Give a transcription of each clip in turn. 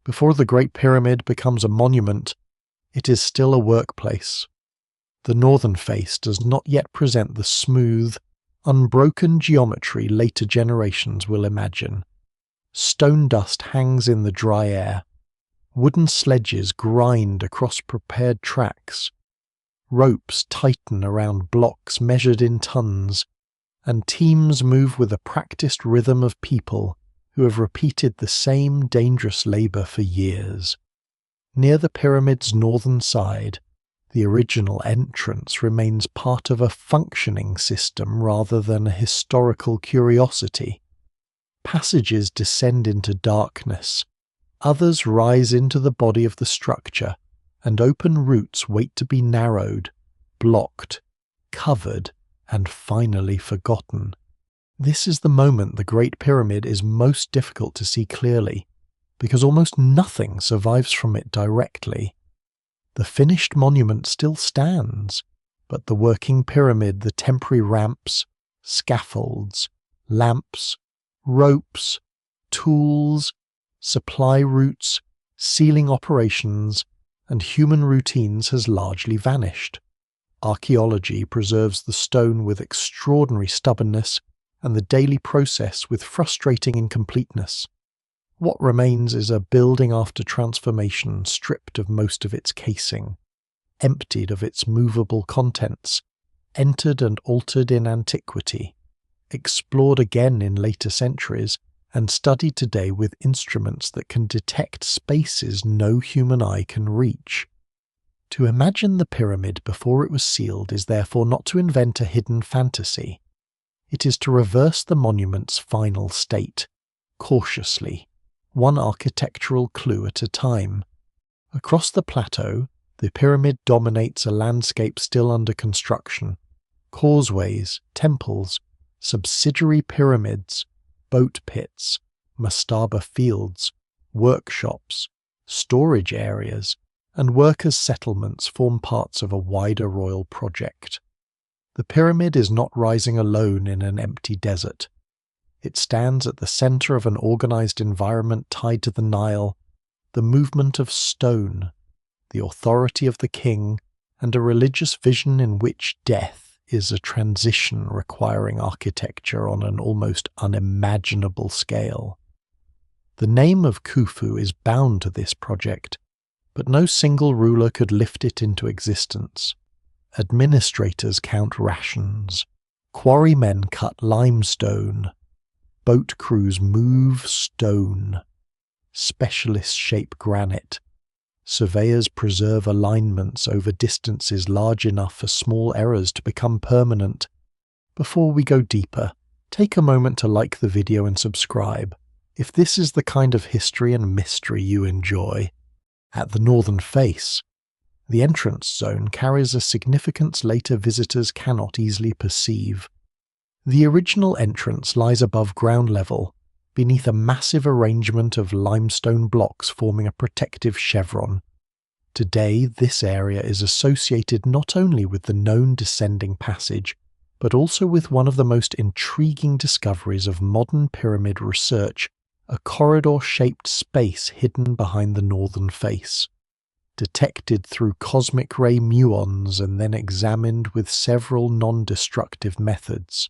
Before the Great Pyramid becomes a monument, it is still a workplace. The northern face does not yet present the smooth, unbroken geometry later generations will imagine. Stone dust hangs in the dry air. Wooden sledges grind across prepared tracks. Ropes tighten around blocks measured in tons, and teams move with a practiced rhythm of people who have repeated the same dangerous labour for years. Near the pyramid's northern side, the original entrance remains part of a functioning system rather than a historical curiosity. Passages descend into darkness, others rise into the body of the structure, and open routes wait to be narrowed, blocked, covered, and finally forgotten. This is the moment the Great Pyramid is most difficult to see clearly, because almost nothing survives from it directly. The finished monument still stands, but the working pyramid, the temporary ramps, scaffolds, lamps, ropes, tools, supply routes, ceiling operations, and human routines has largely vanished. Archaeology preserves the stone with extraordinary stubbornness and the daily process with frustrating incompleteness. What remains is a building after transformation stripped of most of its casing, emptied of its movable contents, entered and altered in antiquity, explored again in later centuries, and studied today with instruments that can detect spaces no human eye can reach. To imagine the pyramid before it was sealed is therefore not to invent a hidden fantasy. It is to reverse the monument's final state, cautiously, one architectural clue at a time. Across the plateau, the pyramid dominates a landscape still under construction. Causeways, temples, subsidiary pyramids, boat pits, mastaba fields, workshops, storage areas, and workers' settlements form parts of a wider royal project. The pyramid is not rising alone in an empty desert. It stands at the center of an organized environment tied to the Nile, the movement of stone, the authority of the king, and a religious vision in which death is a transition requiring architecture on an almost unimaginable scale. The name of Khufu is bound to this project, but no single ruler could lift it into existence. Administrators count rations, quarrymen cut limestone, boat crews move stone, specialists shape granite, surveyors preserve alignments over distances large enough for small errors to become permanent. Before we go deeper, take a moment to like the video and subscribe, if this is the kind of history and mystery you enjoy. At the northern face, the entrance zone carries a significance later visitors cannot easily perceive. The original entrance lies above ground level, beneath a massive arrangement of limestone blocks forming a protective chevron. Today, this area is associated not only with the known descending passage, but also with one of the most intriguing discoveries of modern pyramid research, a corridor-shaped space hidden behind the northern face. Detected through cosmic ray muons and then examined with several non-destructive methods.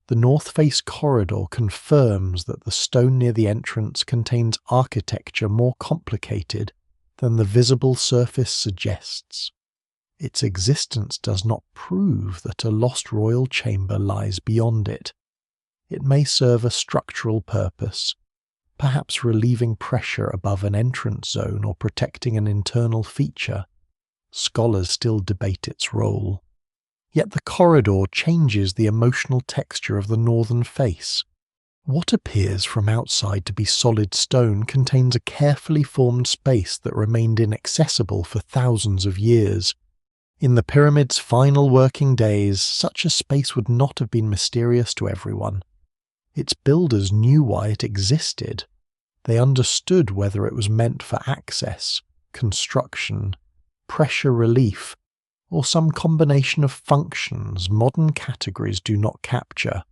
The North Face Corridor confirms that the stone near the entrance contains architecture more complicated than the visible surface suggests. Its existence does not prove that a lost royal chamber lies beyond it. It may serve a structural purpose, perhaps relieving pressure above an entrance zone or protecting an internal feature. Scholars still debate its role. Yet the corridor changes the emotional texture of the northern face. What appears from outside to be solid stone contains a carefully formed space that remained inaccessible for thousands of years. In the pyramid's final working days, such a space would not have been mysterious to everyone. Its builders knew why it existed. They understood whether it was meant for access, construction, pressure relief, or some combination of functions modern categories do not capture.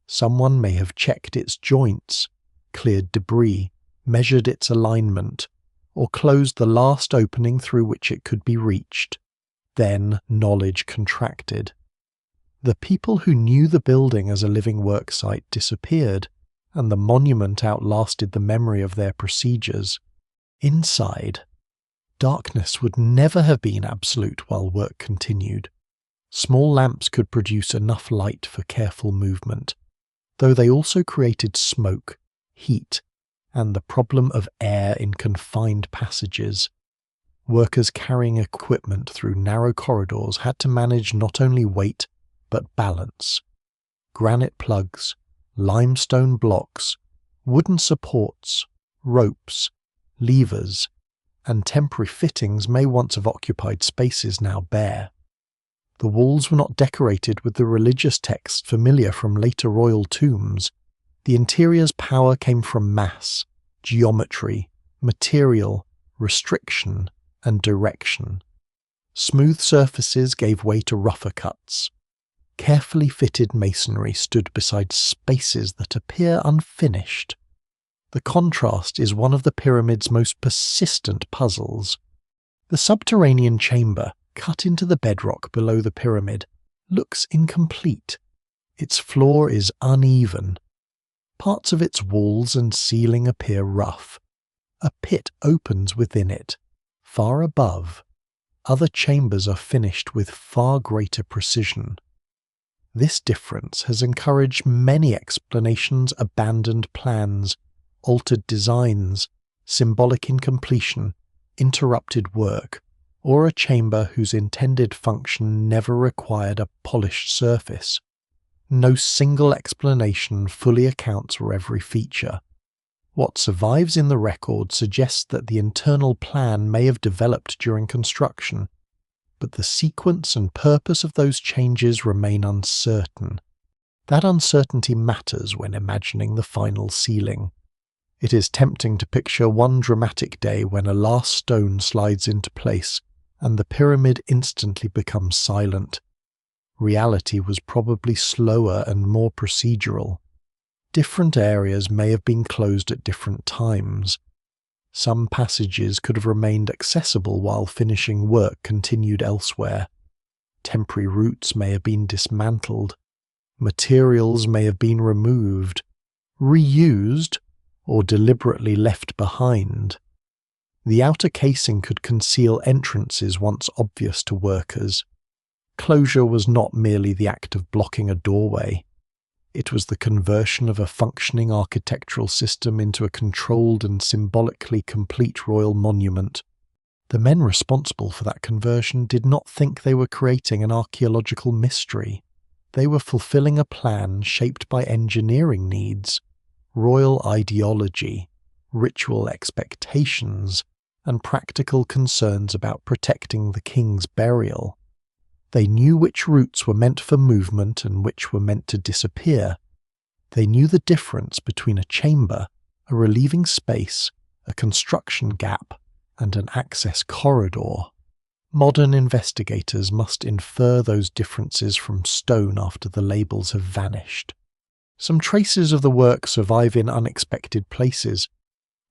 Someone may have checked its joints, cleared debris, measured its alignment, or closed the last opening through which it could be reached. Then knowledge contracted. The people who knew the building as a living worksite disappeared, and the monument outlasted the memory of their procedures. Inside, darkness would never have been absolute while work continued. Small lamps could produce enough light for careful movement, though they also created smoke, heat, and the problem of air in confined passages. Workers carrying equipment through narrow corridors had to manage not only weight, but balance. Granite plugs, limestone blocks, wooden supports, ropes, levers, and temporary fittings may once have occupied spaces now bare. The walls were not decorated with the religious texts familiar from later royal tombs. The interior's power came from mass, geometry, material, restriction, and direction. Smooth surfaces gave way to rougher cuts. Carefully fitted masonry stood beside spaces that appear unfinished. The contrast is one of the pyramid's most persistent puzzles. The subterranean chamber, cut into the bedrock below the pyramid, looks incomplete. Its floor is uneven. Parts of its walls and ceiling appear rough. A pit opens within it. Far above, other chambers are finished with far greater precision. This difference has encouraged many explanations, abandoned plans, altered designs, symbolic incompletion, interrupted work, or a chamber whose intended function never required a polished surface. No single explanation fully accounts for every feature. What survives in the record suggests that the internal plan may have developed during construction, but the sequence and purpose of those changes remain uncertain. That uncertainty matters when imagining the final ceiling. It is tempting to picture one dramatic day when a last stone slides into place and the pyramid instantly becomes silent. Reality was probably slower and more procedural. Different areas may have been closed at different times. Some passages could have remained accessible while finishing work continued elsewhere. Temporary routes may have been dismantled. Materials may have been removed, reused, or deliberately left behind. The outer casing could conceal entrances once obvious to workers. Closure was not merely the act of blocking a doorway. It was the conversion of a functioning architectural system into a controlled and symbolically complete royal monument. The men responsible for that conversion did not think they were creating an archaeological mystery. They were fulfilling a plan shaped by engineering needs, royal ideology, ritual expectations, and practical concerns about protecting the king's burial. They knew which routes were meant for movement and which were meant to disappear. They knew the difference between a chamber, a relieving space, a construction gap, and an access corridor. Modern investigators must infer those differences from stone after the labels have vanished. Some traces of the work survive in unexpected places.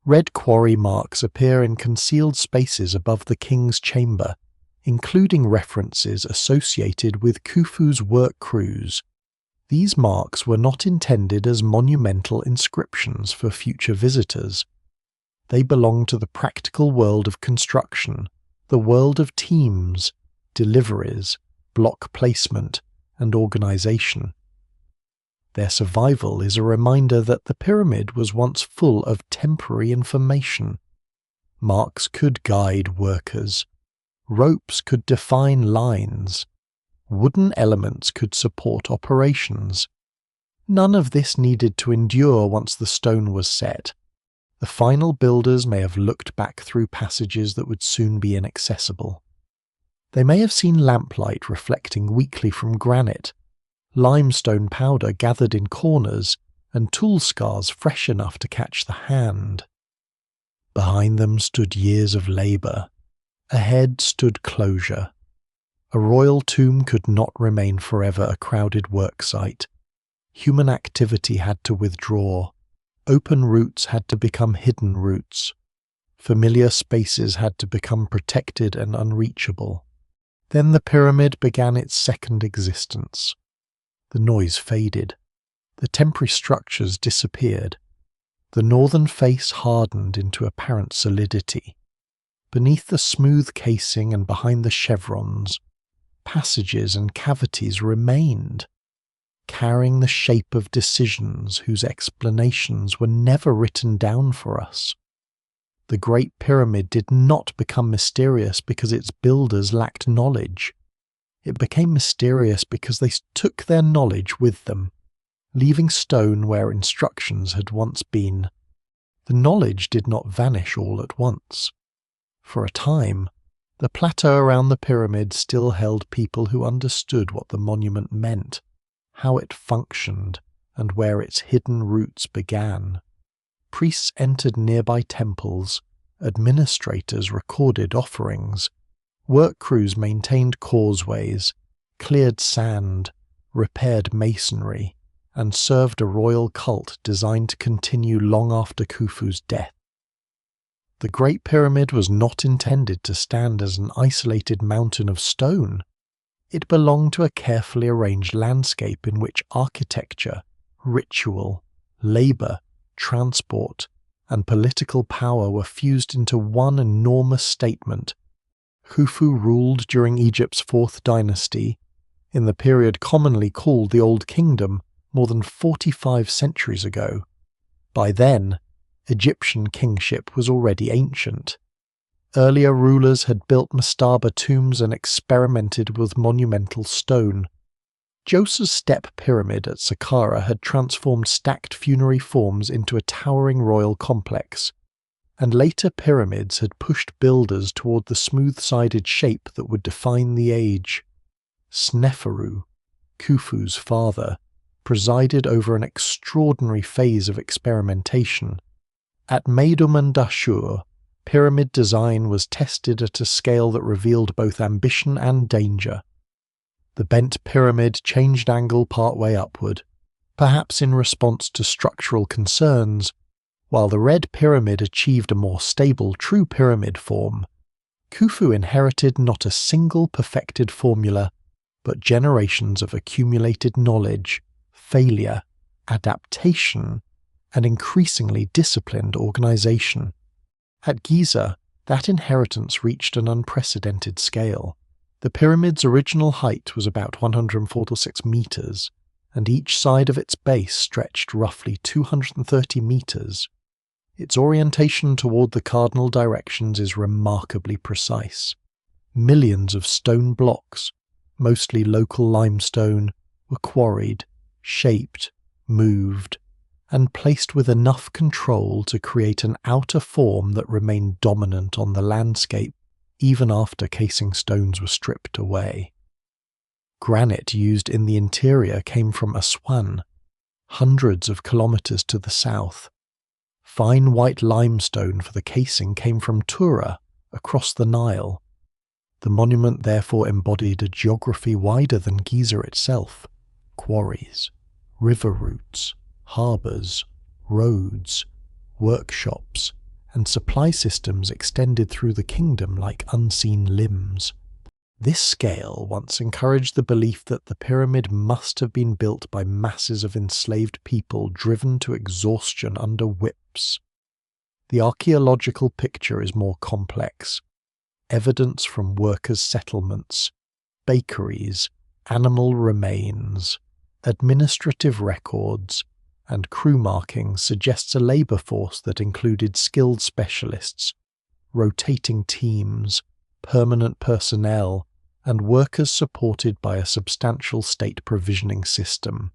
Red quarry marks appear in concealed spaces above the king's chamber, including references associated with Khufu's work crews. These marks were not intended as monumental inscriptions for future visitors. They belong to the practical world of construction, the world of teams, deliveries, block placement, and organization. Their survival is a reminder that the pyramid was once full of temporary information. Marks could guide workers. Ropes could define lines. Wooden elements could support operations. None of this needed to endure once the stone was set. The final builders may have looked back through passages that would soon be inaccessible. They may have seen lamplight reflecting weakly from granite, limestone powder gathered in corners, and tool scars fresh enough to catch the hand. Behind them stood years of labour. Ahead stood closure. A royal tomb could not remain forever a crowded work site. Human activity had to withdraw. Open routes had to become hidden routes. Familiar spaces had to become protected and unreachable. Then the pyramid began its second existence. The noise faded. The temporary structures disappeared. The northern face hardened into apparent solidity. Beneath the smooth casing and behind the chevrons, passages and cavities remained, carrying the shape of decisions whose explanations were never written down for us. The Great Pyramid did not become mysterious because its builders lacked knowledge. It became mysterious because they took their knowledge with them, leaving stone where instructions had once been. The knowledge did not vanish all at once. For a time, the plateau around the pyramid still held people who understood what the monument meant, how it functioned, and where its hidden roots began. Priests entered nearby temples, administrators recorded offerings, work crews maintained causeways, cleared sand, repaired masonry, and served a royal cult designed to continue long after Khufu's death. The Great Pyramid was not intended to stand as an isolated mountain of stone. It belonged to a carefully arranged landscape in which architecture, ritual, labour, transport, and political power were fused into one enormous statement. Khufu ruled during Egypt's fourth dynasty, in the period commonly called the Old Kingdom, more than 45 centuries ago. By then, Egyptian kingship was already ancient. Earlier rulers had built mastaba tombs and experimented with monumental stone. Djoser's step pyramid at Saqqara had transformed stacked funerary forms into a towering royal complex, and later pyramids had pushed builders toward the smooth-sided shape that would define the age. Sneferu, Khufu's father, presided over an extraordinary phase of experimentation. At Meidum and Dashur, pyramid design was tested at a scale that revealed both ambition and danger. The bent pyramid changed angle partway upward, perhaps in response to structural concerns, while the red pyramid achieved a more stable true pyramid form. Khufu inherited not a single perfected formula, but generations of accumulated knowledge, failure, adaptation, and increasingly disciplined organization. At Giza, that inheritance reached an unprecedented scale. The pyramid's original height was about 146 meters, and each side of its base stretched roughly 230 meters. Its orientation toward the cardinal directions is remarkably precise. Millions of stone blocks, mostly local limestone, were quarried, shaped, moved, and placed with enough control to create an outer form that remained dominant on the landscape even after casing stones were stripped away. Granite used in the interior came from Aswan, hundreds of kilometers to the south. Fine white limestone for the casing came from Tura, across the Nile. The monument therefore embodied a geography wider than Giza itself: quarries, river routes, harbours, roads, workshops, and supply systems extended through the kingdom like unseen limbs. This scale once encouraged the belief that the pyramid must have been built by masses of enslaved people driven to exhaustion under whips. The archaeological picture is more complex. Evidence from workers' settlements, bakeries, animal remains, administrative records, and crew markings suggests a labour force that included skilled specialists, rotating teams, permanent personnel, and workers supported by a substantial state provisioning system.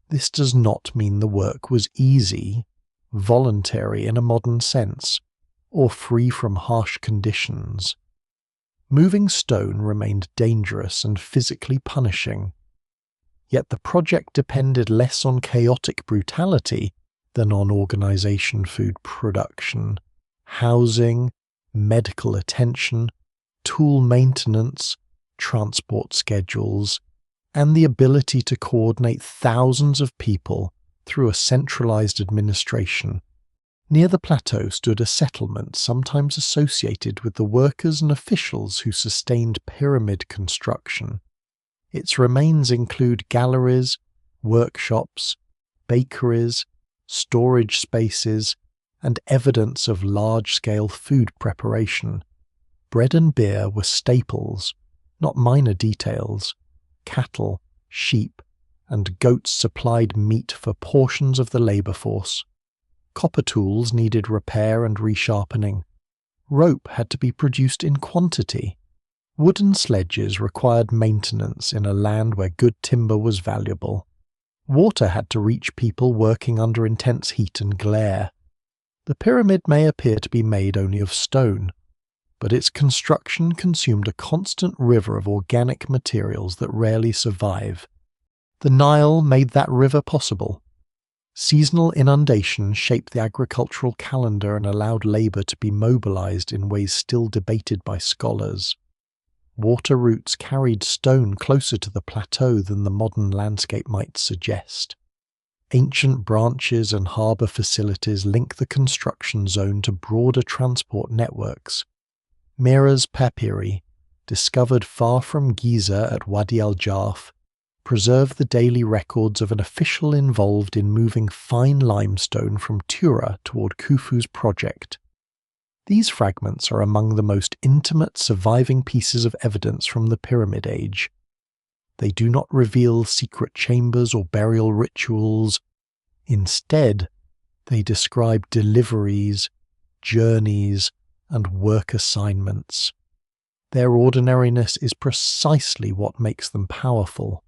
This does not mean the work was easy, voluntary in a modern sense, or free from harsh conditions. Moving stone remained dangerous and physically punishing. Yet the project depended less on chaotic brutality than on organisation, food production, housing, medical attention, tool maintenance, transport schedules, and the ability to coordinate thousands of people through a centralized administration. Near the plateau stood a settlement sometimes associated with the workers and officials who sustained pyramid construction. Its remains include galleries, workshops, bakeries, storage spaces, and evidence of large-scale food preparation. Bread and beer were staples, not minor details. Cattle, sheep, and goats supplied meat for portions of the labor force. Copper tools needed repair and resharpening. Rope had to be produced in quantity. Wooden sledges required maintenance in a land where good timber was valuable. Water had to reach people working under intense heat and glare. The pyramid may appear to be made only of stone, but its construction consumed a constant river of organic materials that rarely survive. The Nile made that river possible. Seasonal inundations shaped the agricultural calendar and allowed labor to be mobilized in ways still debated by scholars. Water routes carried stone closer to the plateau than the modern landscape might suggest. Ancient branches and harbor facilities link the construction zone to broader transport networks. Meres papyri, discovered far from Giza at Wadi al-Jarf, preserve the daily records of an official involved in moving fine limestone from Tura toward Khufu's project. These fragments are among the most intimate surviving pieces of evidence from the Pyramid Age. They do not reveal secret chambers or burial rituals. Instead, they describe deliveries, journeys, and work assignments. Their ordinariness is precisely what makes them powerful.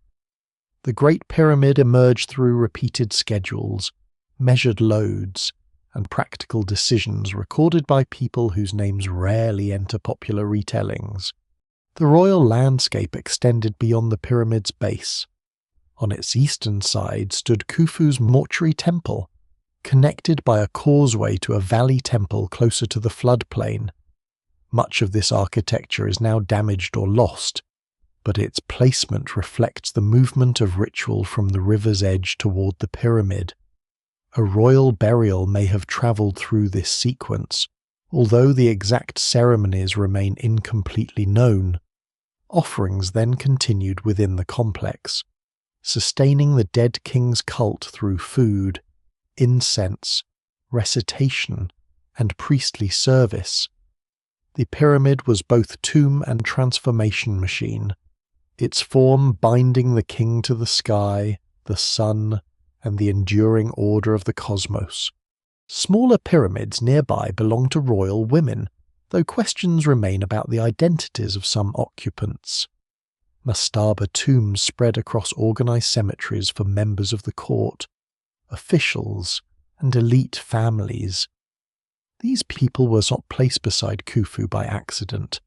The Great Pyramid emerged through repeated schedules, measured loads, and practical decisions recorded by people whose names rarely enter popular retellings. The royal landscape extended beyond the pyramid's base. On its eastern side stood Khufu's mortuary temple, connected by a causeway to a valley temple closer to the floodplain. Much of this architecture is now damaged or lost, but its placement reflects the movement of ritual from the river's edge toward the pyramid. A royal burial may have travelled through this sequence, although the exact ceremonies remain incompletely known. Offerings then continued within the complex, sustaining the dead king's cult through food, incense, recitation, and priestly service. The pyramid was both tomb and transformation machine, its form binding the king to the sky, the sun, and the enduring order of the cosmos. Smaller pyramids nearby belong to royal women, though questions remain about the identities of some occupants. Mastaba tombs spread across organized cemeteries for members of the court, officials, and elite families. These people were not placed beside Khufu by accident.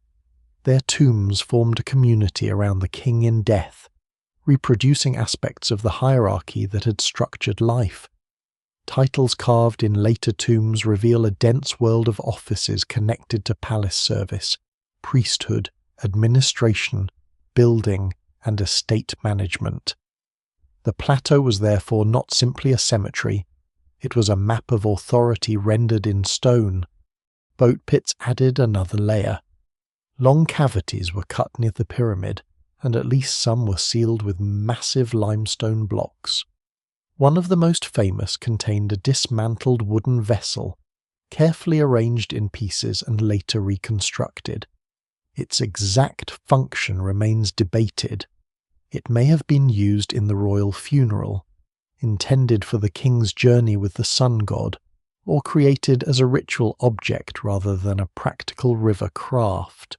Their tombs formed a community around the king in death, reproducing aspects of the hierarchy that had structured life. Titles carved in later tombs reveal a dense world of offices connected to palace service, priesthood, administration, building, and estate management. The plateau was therefore not simply a cemetery, it was a map of authority rendered in stone. Boat pits added another layer. Long cavities were cut near the pyramid, and at least some were sealed with massive limestone blocks. One of the most famous contained a dismantled wooden vessel, carefully arranged in pieces and later reconstructed. Its exact function remains debated. It may have been used in the royal funeral, intended for the king's journey with the sun god, or created as a ritual object rather than a practical river craft.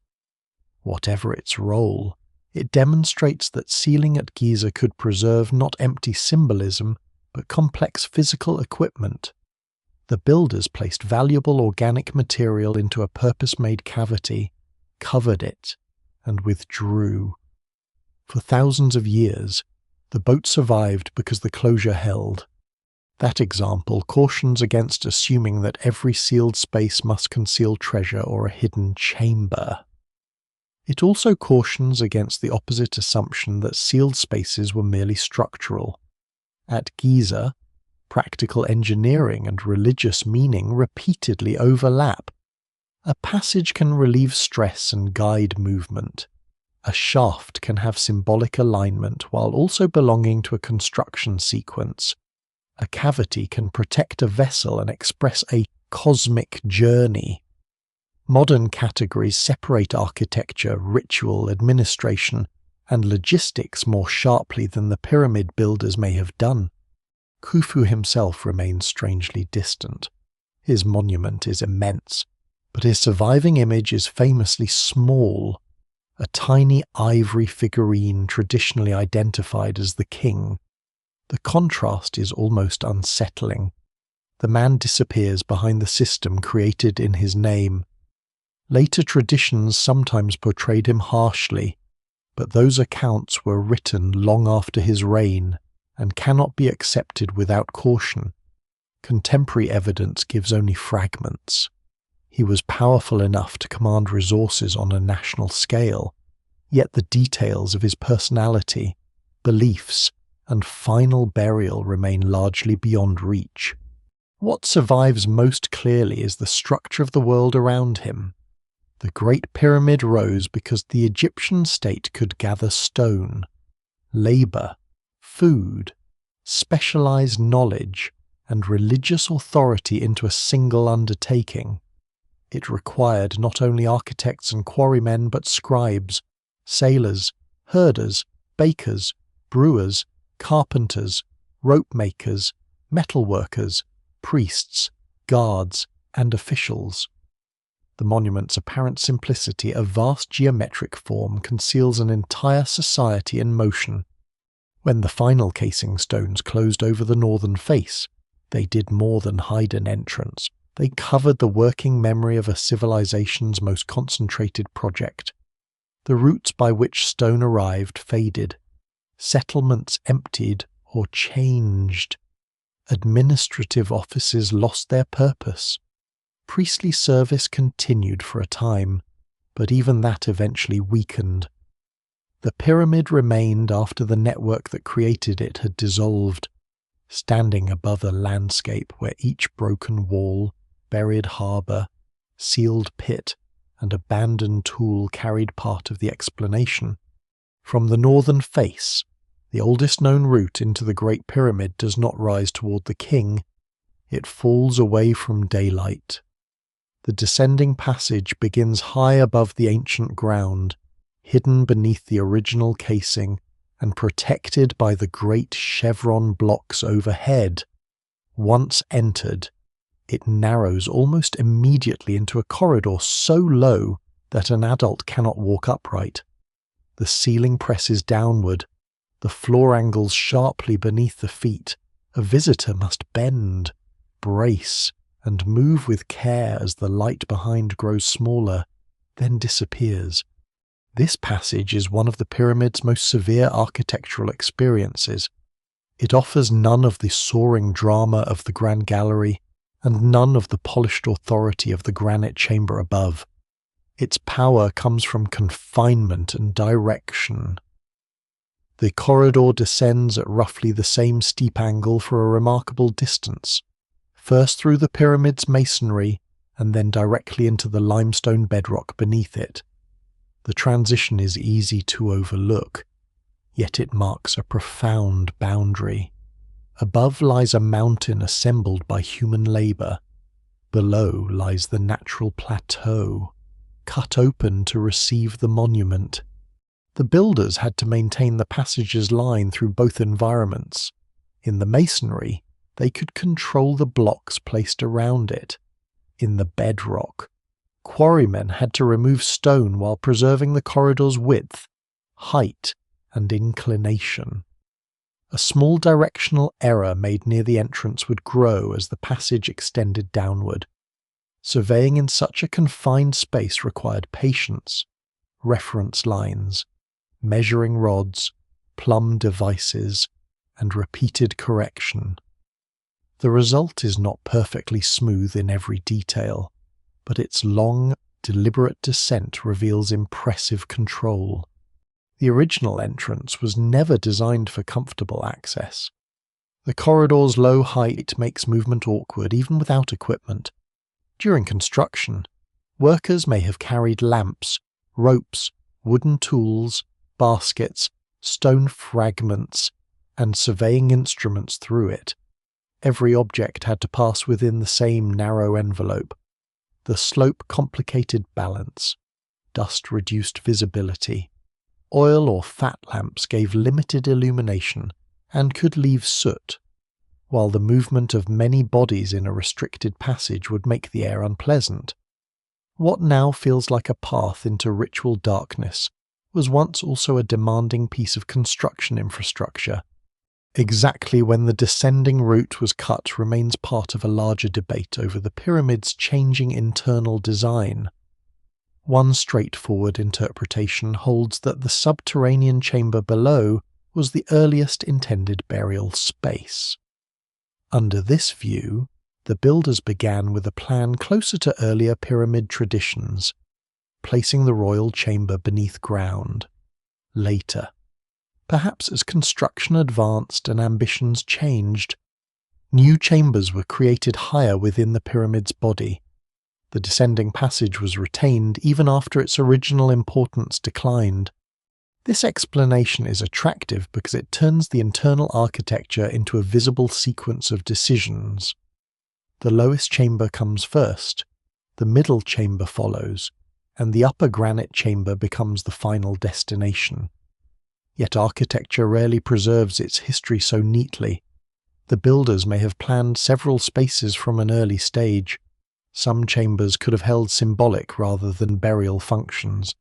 Whatever its role, it demonstrates that sealing at Giza could preserve not empty symbolism, but complex physical equipment. The builders placed valuable organic material into a purpose-made cavity, covered it, and withdrew. For thousands of years, the boat survived because the closure held. That example cautions against assuming that every sealed space must conceal treasure or a hidden chamber. It also cautions against the opposite assumption that sealed spaces were merely structural. At Giza, practical engineering and religious meaning repeatedly overlap. A passage can relieve stress and guide movement. A shaft can have symbolic alignment while also belonging to a construction sequence. A cavity can protect a vessel and express a cosmic journey. Modern categories separate architecture, ritual, administration, and logistics more sharply than the pyramid builders may have done. Khufu himself remains strangely distant. His monument is immense, but his surviving image is famously small, a tiny ivory figurine traditionally identified as the king. The contrast is almost unsettling. The man disappears behind the system created in his name. Later traditions sometimes portrayed him harshly, but those accounts were written long after his reign and cannot be accepted without caution. Contemporary evidence gives only fragments. He was powerful enough to command resources on a national scale, yet the details of his personality, beliefs, and final burial remain largely beyond reach. What survives most clearly is the structure of the world around him. The Great Pyramid rose because the Egyptian state could gather stone, labor, food, specialized knowledge, and religious authority into a single undertaking. It required not only architects and quarrymen but scribes, sailors, herders, bakers, brewers, carpenters, rope makers, metalworkers, priests, guards, and officials. The monument's apparent simplicity of vast geometric form conceals an entire society in motion. When the final casing stones closed over the northern face, they did more than hide an entrance. They covered the working memory of a civilization's most concentrated project. The routes by which stone arrived faded. Settlements emptied or changed. Administrative offices lost their purpose. Priestly service continued for a time, but even that eventually weakened. The pyramid remained after the network that created it had dissolved, standing above a landscape where each broken wall, buried harbour, sealed pit, and abandoned tool carried part of the explanation. From the northern face, the oldest known route into the Great Pyramid does not rise toward the king, it falls away from daylight. The descending passage begins high above the ancient ground, hidden beneath the original casing and protected by the great chevron blocks overhead. Once entered, it narrows almost immediately into a corridor so low that an adult cannot walk upright. The ceiling presses downward, the floor angles sharply beneath the feet. A visitor must bend, brace, and move with care as the light behind grows smaller, then disappears. This passage is one of the pyramid's most severe architectural experiences. It offers none of the soaring drama of the Grand Gallery and none of the polished authority of the granite chamber above. Its power comes from confinement and direction. The corridor descends at roughly the same steep angle for a remarkable distance, first through the pyramid's masonry and then directly into the limestone bedrock beneath it. The transition is easy to overlook, yet it marks a profound boundary. Above lies a mountain assembled by human labour. Below lies the natural plateau, cut open to receive the monument. The builders had to maintain the passage's line through both environments. In the masonry, they could control the blocks placed around it. In the bedrock, quarrymen had to remove stone while preserving the corridor's width, height, and inclination. A small directional error made near the entrance would grow as the passage extended downward. Surveying in such a confined space required patience, reference lines, measuring rods, plumb devices, and repeated correction. The result is not perfectly smooth in every detail, but its long, deliberate descent reveals impressive control. The original entrance was never designed for comfortable access. The corridor's low height makes movement awkward even without equipment. During construction, workers may have carried lamps, ropes, wooden tools, baskets, stone fragments, and surveying instruments through it. Every object had to pass within the same narrow envelope. The slope complicated balance. Dust reduced visibility. Oil or fat lamps gave limited illumination and could leave soot, while the movement of many bodies in a restricted passage would make the air unpleasant. What now feels like a path into ritual darkness was once also a demanding piece of construction infrastructure. Exactly when the descending route was cut remains part of a larger debate over the pyramid's changing internal design. One straightforward interpretation holds that the subterranean chamber below was the earliest intended burial space. Under this view, the builders began with a plan closer to earlier pyramid traditions, placing the royal chamber beneath ground. Later, perhaps as construction advanced and ambitions changed, new chambers were created higher within the pyramid's body. The descending passage was retained even after its original importance declined. This explanation is attractive because it turns the internal architecture into a visible sequence of decisions. The lowest chamber comes first, the middle chamber follows, and the upper granite chamber becomes the final destination. Yet architecture rarely preserves its history so neatly. The builders may have planned several spaces from an early stage. Some chambers could have held symbolic rather than burial functions.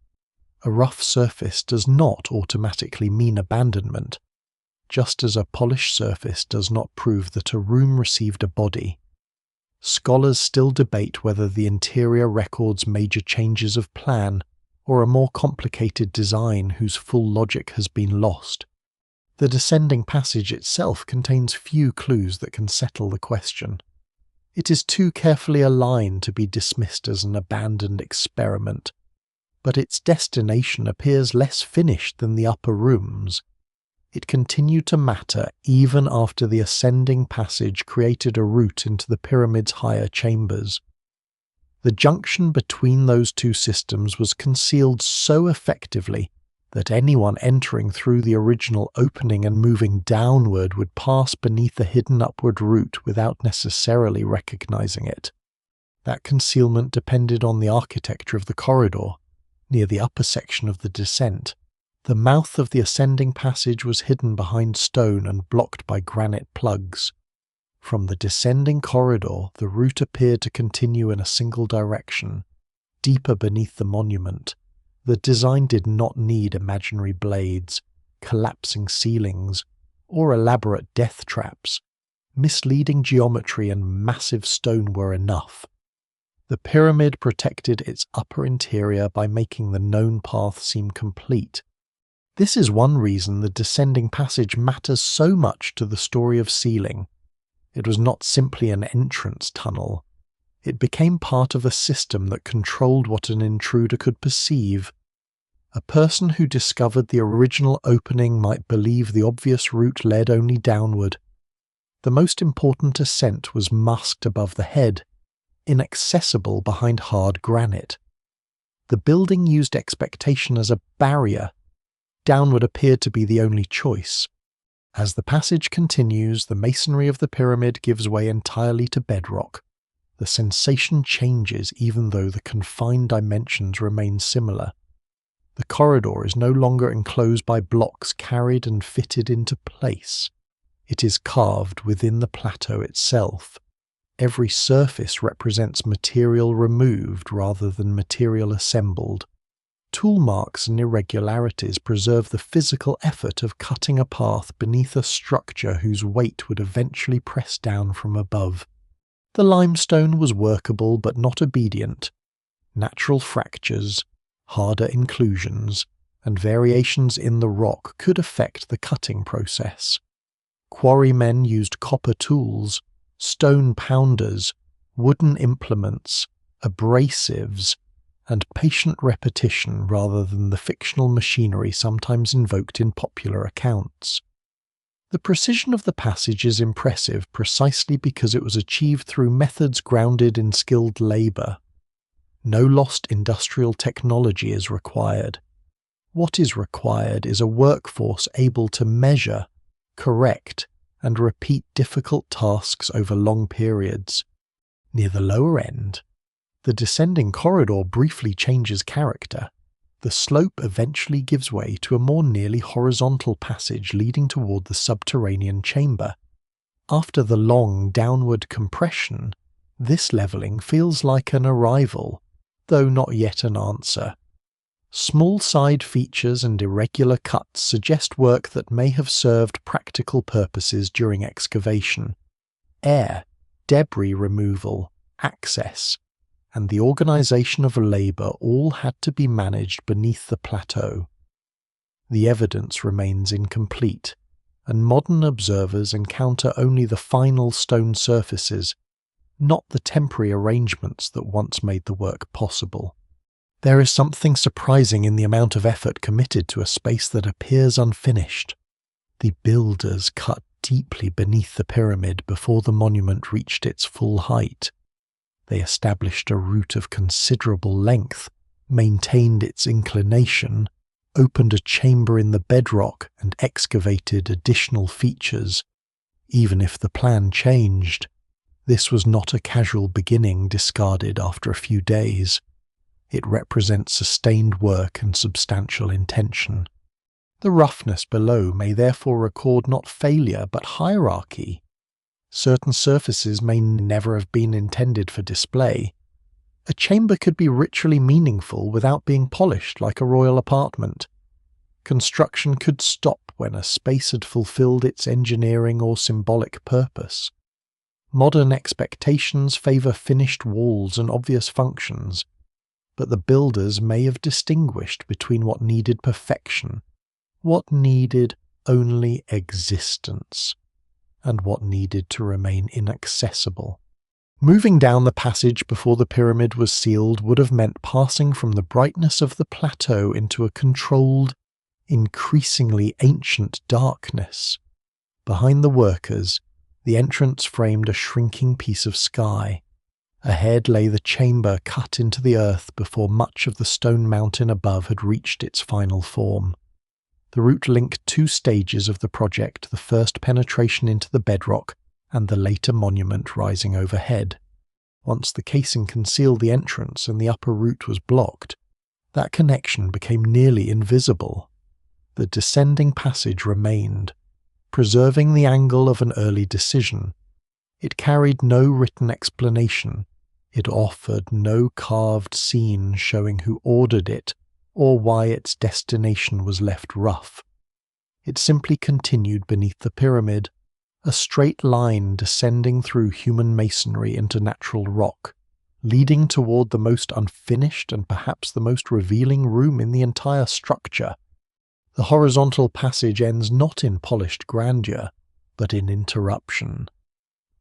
A rough surface does not automatically mean abandonment, just as a polished surface does not prove that a room received a body. Scholars still debate whether the interior records major changes of plan or a more complicated design whose full logic has been lost. The descending passage itself contains few clues that can settle the question. It is too carefully aligned to be dismissed as an abandoned experiment, but its destination appears less finished than the upper rooms. It continued to matter even after the ascending passage created a route into the pyramid's higher chambers. The junction between those two systems was concealed so effectively that anyone entering through the original opening and moving downward would pass beneath the hidden upward route without necessarily recognizing it. That concealment depended on the architecture of the corridor. Near the upper section of the descent, the mouth of the ascending passage was hidden behind stone and blocked by granite plugs. From the descending corridor, the route appeared to continue in a single direction, deeper beneath the monument. The design did not need imaginary blades, collapsing ceilings, or elaborate death traps. Misleading geometry and massive stone were enough. The pyramid protected its upper interior by making the known path seem complete. This is one reason the descending passage matters so much to the story of sealing. It was not simply an entrance tunnel. It became part of a system that controlled what an intruder could perceive. A person who discovered the original opening might believe the obvious route led only downward. The most important ascent was masked above the head, inaccessible behind hard granite. The building used expectation as a barrier. Downward appeared to be the only choice. As the passage continues, the masonry of the pyramid gives way entirely to bedrock. The sensation changes even though the confined dimensions remain similar. The corridor is no longer enclosed by blocks carried and fitted into place. It is carved within the plateau itself. Every surface represents material removed rather than material assembled. Tool marks and irregularities preserve the physical effort of cutting a path beneath a structure whose weight would eventually press down from above. The limestone was workable but not obedient. Natural fractures, harder inclusions, and variations in the rock could affect the cutting process. Quarrymen used copper tools, stone pounders, wooden implements, abrasives, and patient repetition rather than the fictional machinery sometimes invoked in popular accounts. The precision of the passage is impressive precisely because it was achieved through methods grounded in skilled labor. No lost industrial technology is required. What is required is a workforce able to measure, correct, and repeat difficult tasks over long periods. Near the lower end, the descending corridor briefly changes character. The slope eventually gives way to a more nearly horizontal passage leading toward the subterranean chamber. After the long downward compression, this leveling feels like an arrival, though not yet an answer. Small side features and irregular cuts suggest work that may have served practical purposes during excavation. Air, debris removal, access, and the organization of labor all had to be managed beneath the plateau. The evidence remains incomplete, and modern observers encounter only the final stone surfaces, not the temporary arrangements that once made the work possible. There is something surprising in the amount of effort committed to a space that appears unfinished. The builders cut deeply beneath the pyramid before the monument reached its full height. They established a route of considerable length, maintained its inclination, opened a chamber in the bedrock, and excavated additional features. Even if the plan changed, this was not a casual beginning discarded after a few days. It represents sustained work and substantial intention. The roughness below may therefore record not failure but hierarchy. Certain surfaces may never have been intended for display. A chamber could be ritually meaningful without being polished like a royal apartment. Construction could stop when a space had fulfilled its engineering or symbolic purpose. Modern expectations favor finished walls and obvious functions, but the builders may have distinguished between what needed perfection, what needed only existence, and what needed to remain inaccessible. Moving down the passage before the pyramid was sealed would have meant passing from the brightness of the plateau into a controlled, increasingly ancient darkness. Behind the workers, the entrance framed a shrinking piece of sky. Ahead lay the chamber cut into the earth before much of the stone mountain above had reached its final form. The route linked two stages of the project, the first penetration into the bedrock and the later monument rising overhead. Once the casing concealed the entrance and the upper route was blocked, that connection became nearly invisible. The descending passage remained, preserving the angle of an early decision. It carried no written explanation. It offered no carved scene showing who ordered it or why its destination was left rough. It simply continued beneath the pyramid, a straight line descending through human masonry into natural rock, leading toward the most unfinished and perhaps the most revealing room in the entire structure. The horizontal passage ends not in polished grandeur, but in interruption.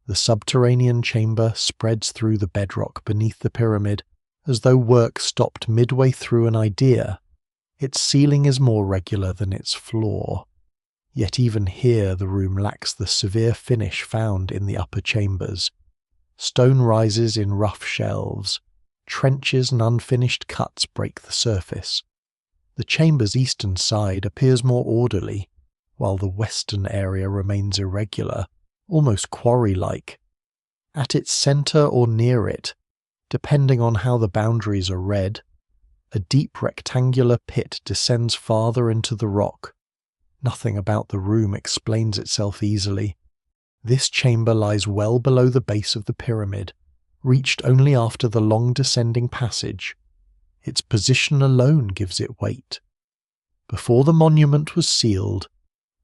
The subterranean chamber spreads through the bedrock beneath the pyramid, as though work stopped midway through an idea. Its ceiling is more regular than its floor. Yet even here the room lacks the severe finish found in the upper chambers. Stone rises in rough shelves. Trenches and unfinished cuts break the surface. The chamber's eastern side appears more orderly, while the western area remains irregular, almost quarry-like. At its center or near it, depending on how the boundaries are read, a deep rectangular pit descends farther into the rock. Nothing about the room explains itself easily. This chamber lies well below the base of the pyramid, reached only after the long descending passage. Its position alone gives it weight. Before the monument was sealed,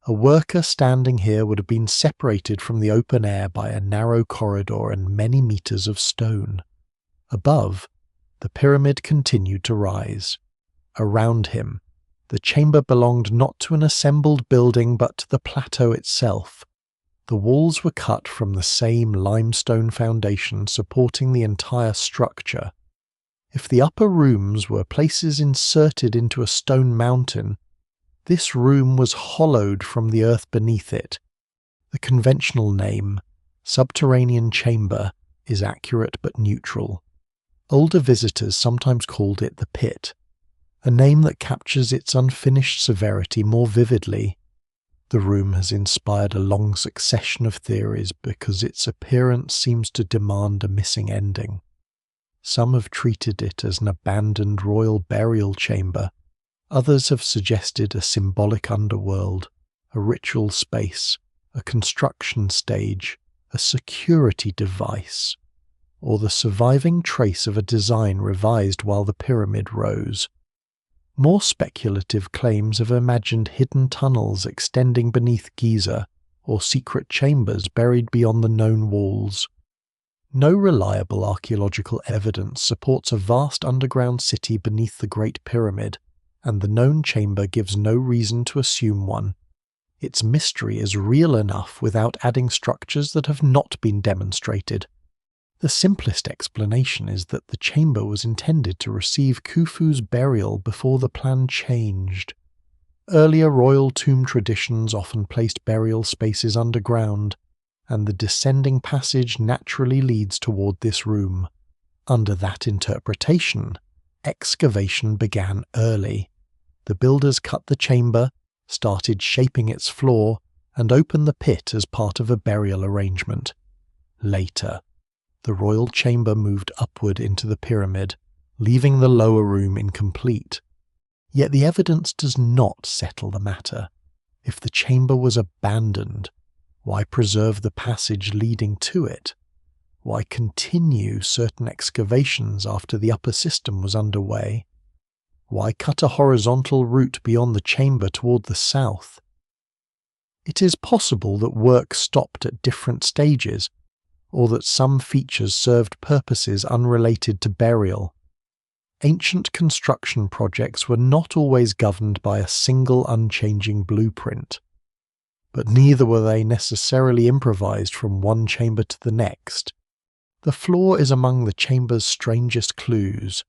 a worker standing here would have been separated from the open air by a narrow corridor and many meters of stone. Above, the pyramid continued to rise. Around him, the chamber belonged not to an assembled building but to the plateau itself. The walls were cut from the same limestone foundation supporting the entire structure. If the upper rooms were places inserted into a stone mountain, this room was hollowed from the earth beneath it, The conventional name, Subterranean Chamber, is accurate but neutral. Older visitors sometimes called it the Pit, a name that captures its unfinished severity more vividly. The room has inspired a long succession of theories because its appearance seems to demand a missing ending. Some have treated it as an abandoned royal burial chamber. Others have suggested a symbolic underworld, a ritual space, a construction stage, a security device, or the surviving trace of a design revised while the pyramid rose. More speculative claims have imagined hidden tunnels extending beneath Giza, or secret chambers buried beyond the known walls. No reliable archaeological evidence supports a vast underground city beneath the Great Pyramid, and the known chamber gives no reason to assume one. Its mystery is real enough without adding structures that have not been demonstrated. The simplest explanation is that the chamber was intended to receive Khufu's burial before the plan changed. Earlier royal tomb traditions often placed burial spaces underground, and the descending passage naturally leads toward this room. Under that interpretation, excavation began early. The builders cut the chamber, started shaping its floor, and opened the pit as part of a burial arrangement. Later, the royal chamber moved upward into the pyramid, leaving the lower room incomplete. Yet the evidence does not settle the matter. If the chamber was abandoned, why preserve the passage leading to it? Why continue certain excavations after the upper system was underway? Why cut a horizontal route beyond the chamber toward the south? It is possible that work stopped at different stages, or that some features served purposes unrelated to burial. Ancient construction projects were not always governed by a single unchanging blueprint, but neither were they necessarily improvised from one chamber to the next. The floor is among the chamber's strangest clues.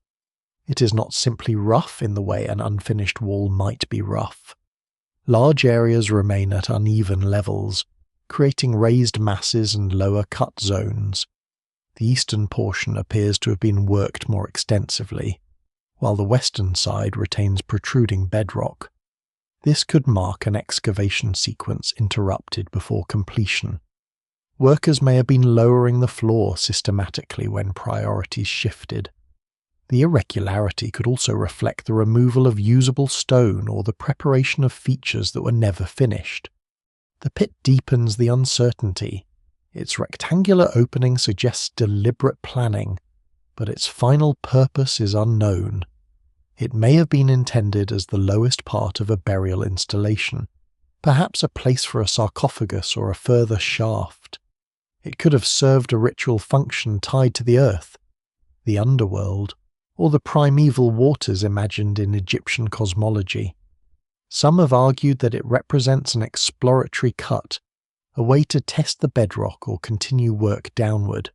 It is not simply rough in the way an unfinished wall might be rough. Large areas remain at uneven levels, creating raised masses and lower cut zones. The eastern portion appears to have been worked more extensively, while the western side retains protruding bedrock. This could mark an excavation sequence interrupted before completion. Workers may have been lowering the floor systematically when priorities shifted. The irregularity could also reflect the removal of usable stone or the preparation of features that were never finished. The pit deepens the uncertainty. Its rectangular opening suggests deliberate planning, but its final purpose is unknown. It may have been intended as the lowest part of a burial installation, perhaps a place for a sarcophagus or a further shaft. It could have served a ritual function tied to the earth, the underworld, or the primeval waters imagined in Egyptian cosmology. Some have argued that it represents an exploratory cut, a way to test the bedrock or continue work downward.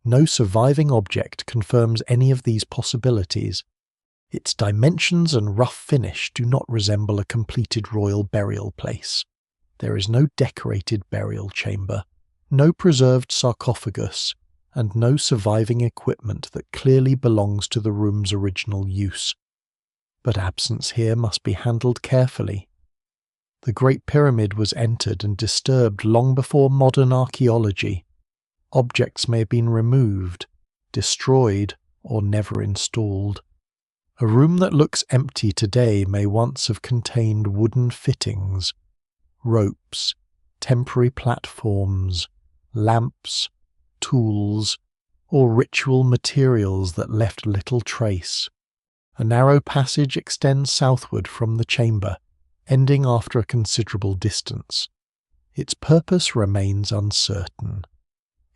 No surviving object confirms any of these possibilities. Its dimensions and rough finish do not resemble a completed royal burial place. There is no decorated burial chamber, no preserved sarcophagus, and no surviving equipment that clearly belongs to the room's original use. But absence here must be handled carefully. The Great Pyramid was entered and disturbed long before modern archaeology. Objects may have been removed, destroyed, or never installed. A room that looks empty today may once have contained wooden fittings, ropes, temporary platforms, lamps, tools, or ritual materials that left little trace. A narrow passage extends southward from the chamber, ending after a considerable distance. Its purpose remains uncertain.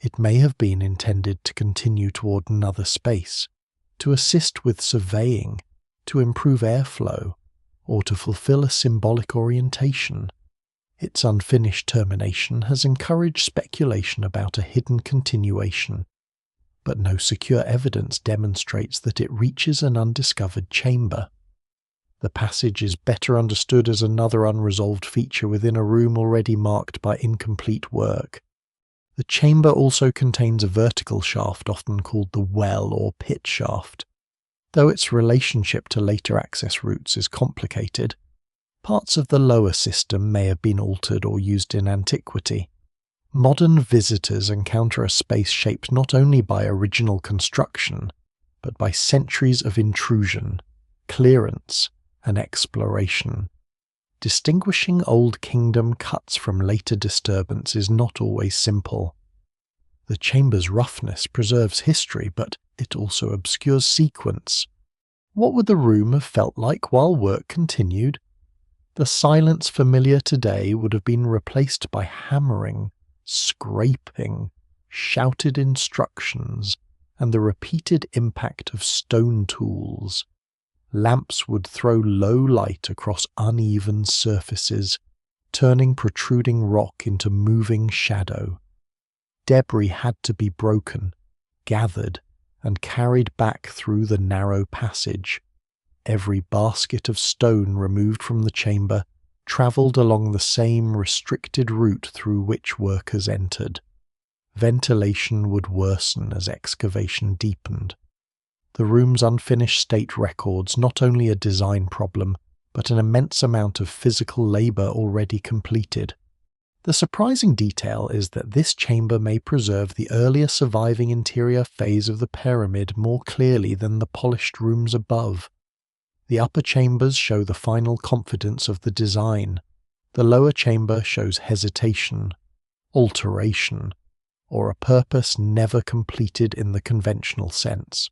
It may have been intended to continue toward another space, to assist with surveying, to improve airflow, or to fulfill a symbolic orientation. Its unfinished termination has encouraged speculation about a hidden continuation, but no secure evidence demonstrates that it reaches an undiscovered chamber. The passage is better understood as another unresolved feature within a room already marked by incomplete work. The chamber also contains a vertical shaft often called the well or pit shaft. Though its relationship to later access routes is complicated, parts of the lower system may have been altered or used in antiquity. Modern visitors encounter a space shaped not only by original construction, but by centuries of intrusion, clearance, and exploration. Distinguishing Old Kingdom cuts from later disturbance is not always simple. The chamber's roughness preserves history, but it also obscures sequence. What would the room have felt like while work continued? The silence familiar today would have been replaced by hammering, scraping, shouted instructions, and the repeated impact of stone tools. Lamps would throw low light across uneven surfaces, turning protruding rock into moving shadow. Debris had to be broken, gathered, and carried back through the narrow passage. Every basket of stone removed from the chamber travelled along the same restricted route through which workers entered. Ventilation would worsen as excavation deepened. The room's unfinished state records not only a design problem, but an immense amount of physical labour already completed. The surprising detail is that this chamber may preserve the earlier surviving interior phase of the pyramid more clearly than the polished rooms above. The upper chambers show the final confidence of the design. The lower chamber shows hesitation, alteration, or a purpose never completed in the conventional sense.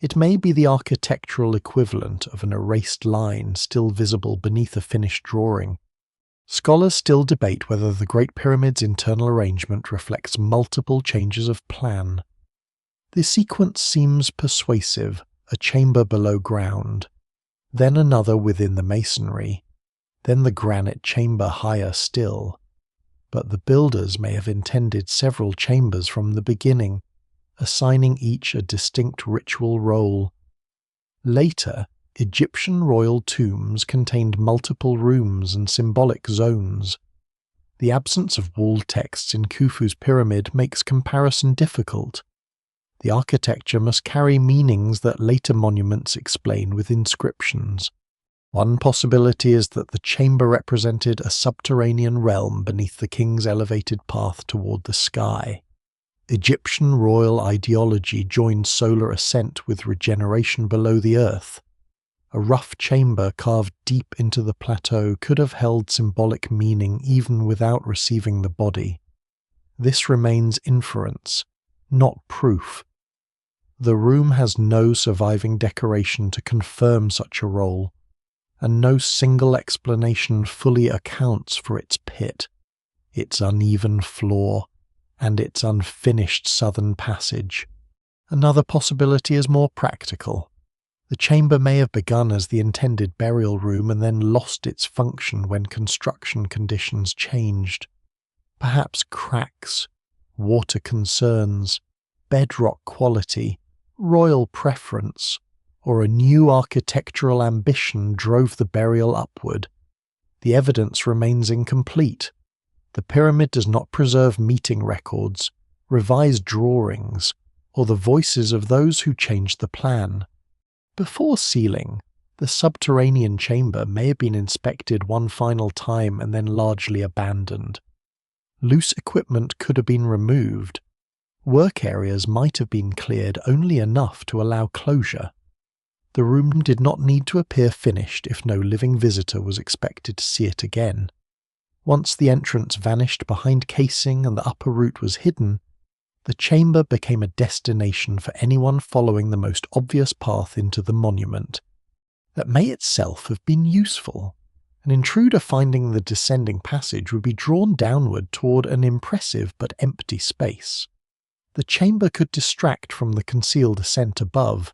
It may be the architectural equivalent of an erased line still visible beneath a finished drawing. Scholars still debate whether the Great Pyramid's internal arrangement reflects multiple changes of plan. The sequence seems persuasive: a chamber below ground, then another within the masonry, then the granite chamber higher still. But the builders may have intended several chambers from the beginning, assigning each a distinct ritual role. Later, Egyptian royal tombs contained multiple rooms and symbolic zones. The absence of wall texts in Khufu's pyramid makes comparison difficult. The architecture must carry meanings that later monuments explain with inscriptions. One possibility is that the chamber represented a subterranean realm beneath the king's elevated path toward the sky. Egyptian royal ideology joined solar ascent with regeneration below the earth. A rough chamber carved deep into the plateau could have held symbolic meaning even without receiving the body. This remains inference, not proof. The room has no surviving decoration to confirm such a role, and no single explanation fully accounts for its pit, its uneven floor, and its unfinished southern passage. Another possibility is more practical. The chamber may have begun as the intended burial room and then lost its function when construction conditions changed. Perhaps cracks, water concerns, bedrock quality, royal preference, or a new architectural ambition drove the burial upward. The evidence remains incomplete. The pyramid does not preserve meeting records, revised drawings, or the voices of those who changed the plan. Before sealing, the subterranean chamber may have been inspected one final time and then largely abandoned. Loose equipment could have been removed. Work areas might have been cleared only enough to allow closure. The room did not need to appear finished if no living visitor was expected to see it again. Once the entrance vanished behind casing and the upper route was hidden, the chamber became a destination for anyone following the most obvious path into the monument. That may itself have been useful. An intruder finding the descending passage would be drawn downward toward an impressive but empty space. The chamber could distract from the concealed ascent above.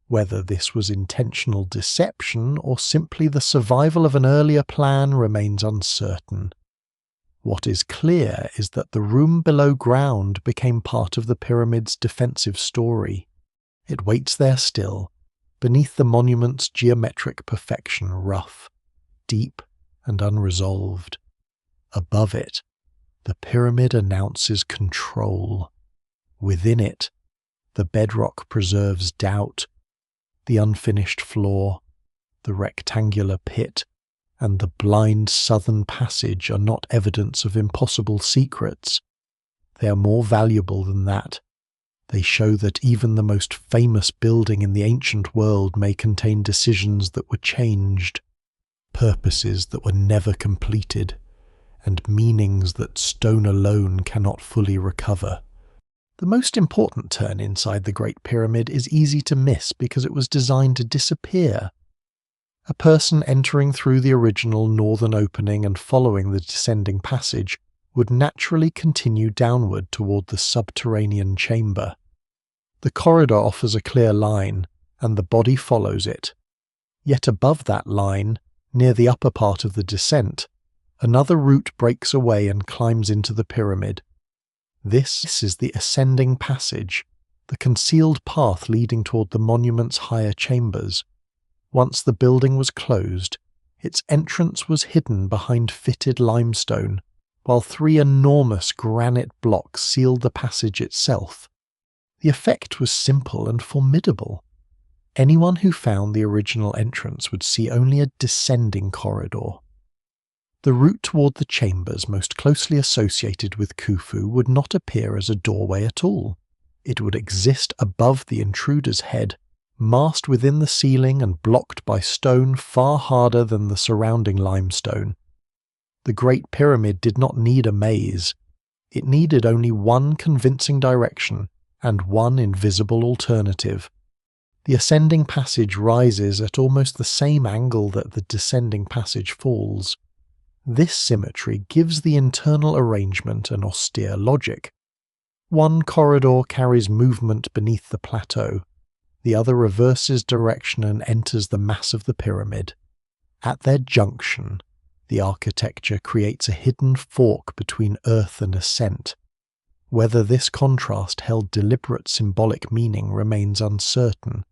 Whether this was intentional deception or simply the survival of an earlier plan remains uncertain. What is clear is that the room below ground became part of the pyramid's defensive story. It waits there still, beneath the monument's geometric perfection rough, deep, and unresolved. Above it, the pyramid announces control. Within it, the bedrock preserves doubt. The unfinished floor, the rectangular pit, and the blind southern passage are not evidence of impossible secrets. They are more valuable than that. They show that even the most famous building in the ancient world may contain decisions that were changed, purposes that were never completed, and meanings that stone alone cannot fully recover. The most important turn inside the Great Pyramid is easy to miss because it was designed to disappear. A person entering through the original northern opening and following the descending passage would naturally continue downward toward the Subterranean Chamber. The corridor offers a clear line, and the body follows it. Yet above that line, near the upper part of the descent, another route breaks away and climbs into the pyramid. This is the ascending passage, the concealed path leading toward the monument's higher chambers. Once the building was closed, its entrance was hidden behind fitted limestone, while 3 enormous granite blocks sealed the passage itself. The effect was simple and formidable. Anyone who found the original entrance would see only a descending corridor. The route toward the chambers most closely associated with Khufu would not appear as a doorway at all. It would exist above the intruder's head, masked within the ceiling and blocked by stone far harder than the surrounding limestone. The Great Pyramid did not need a maze. It needed only one convincing direction and one invisible alternative. The ascending passage rises at almost the same angle that the descending passage falls. This symmetry gives the internal arrangement an austere logic. One corridor carries movement beneath the plateau, the other reverses direction and enters the mass of the pyramid. At their junction, the architecture creates a hidden fork between earth and ascent. Whether this contrast held deliberate symbolic meaning remains uncertain,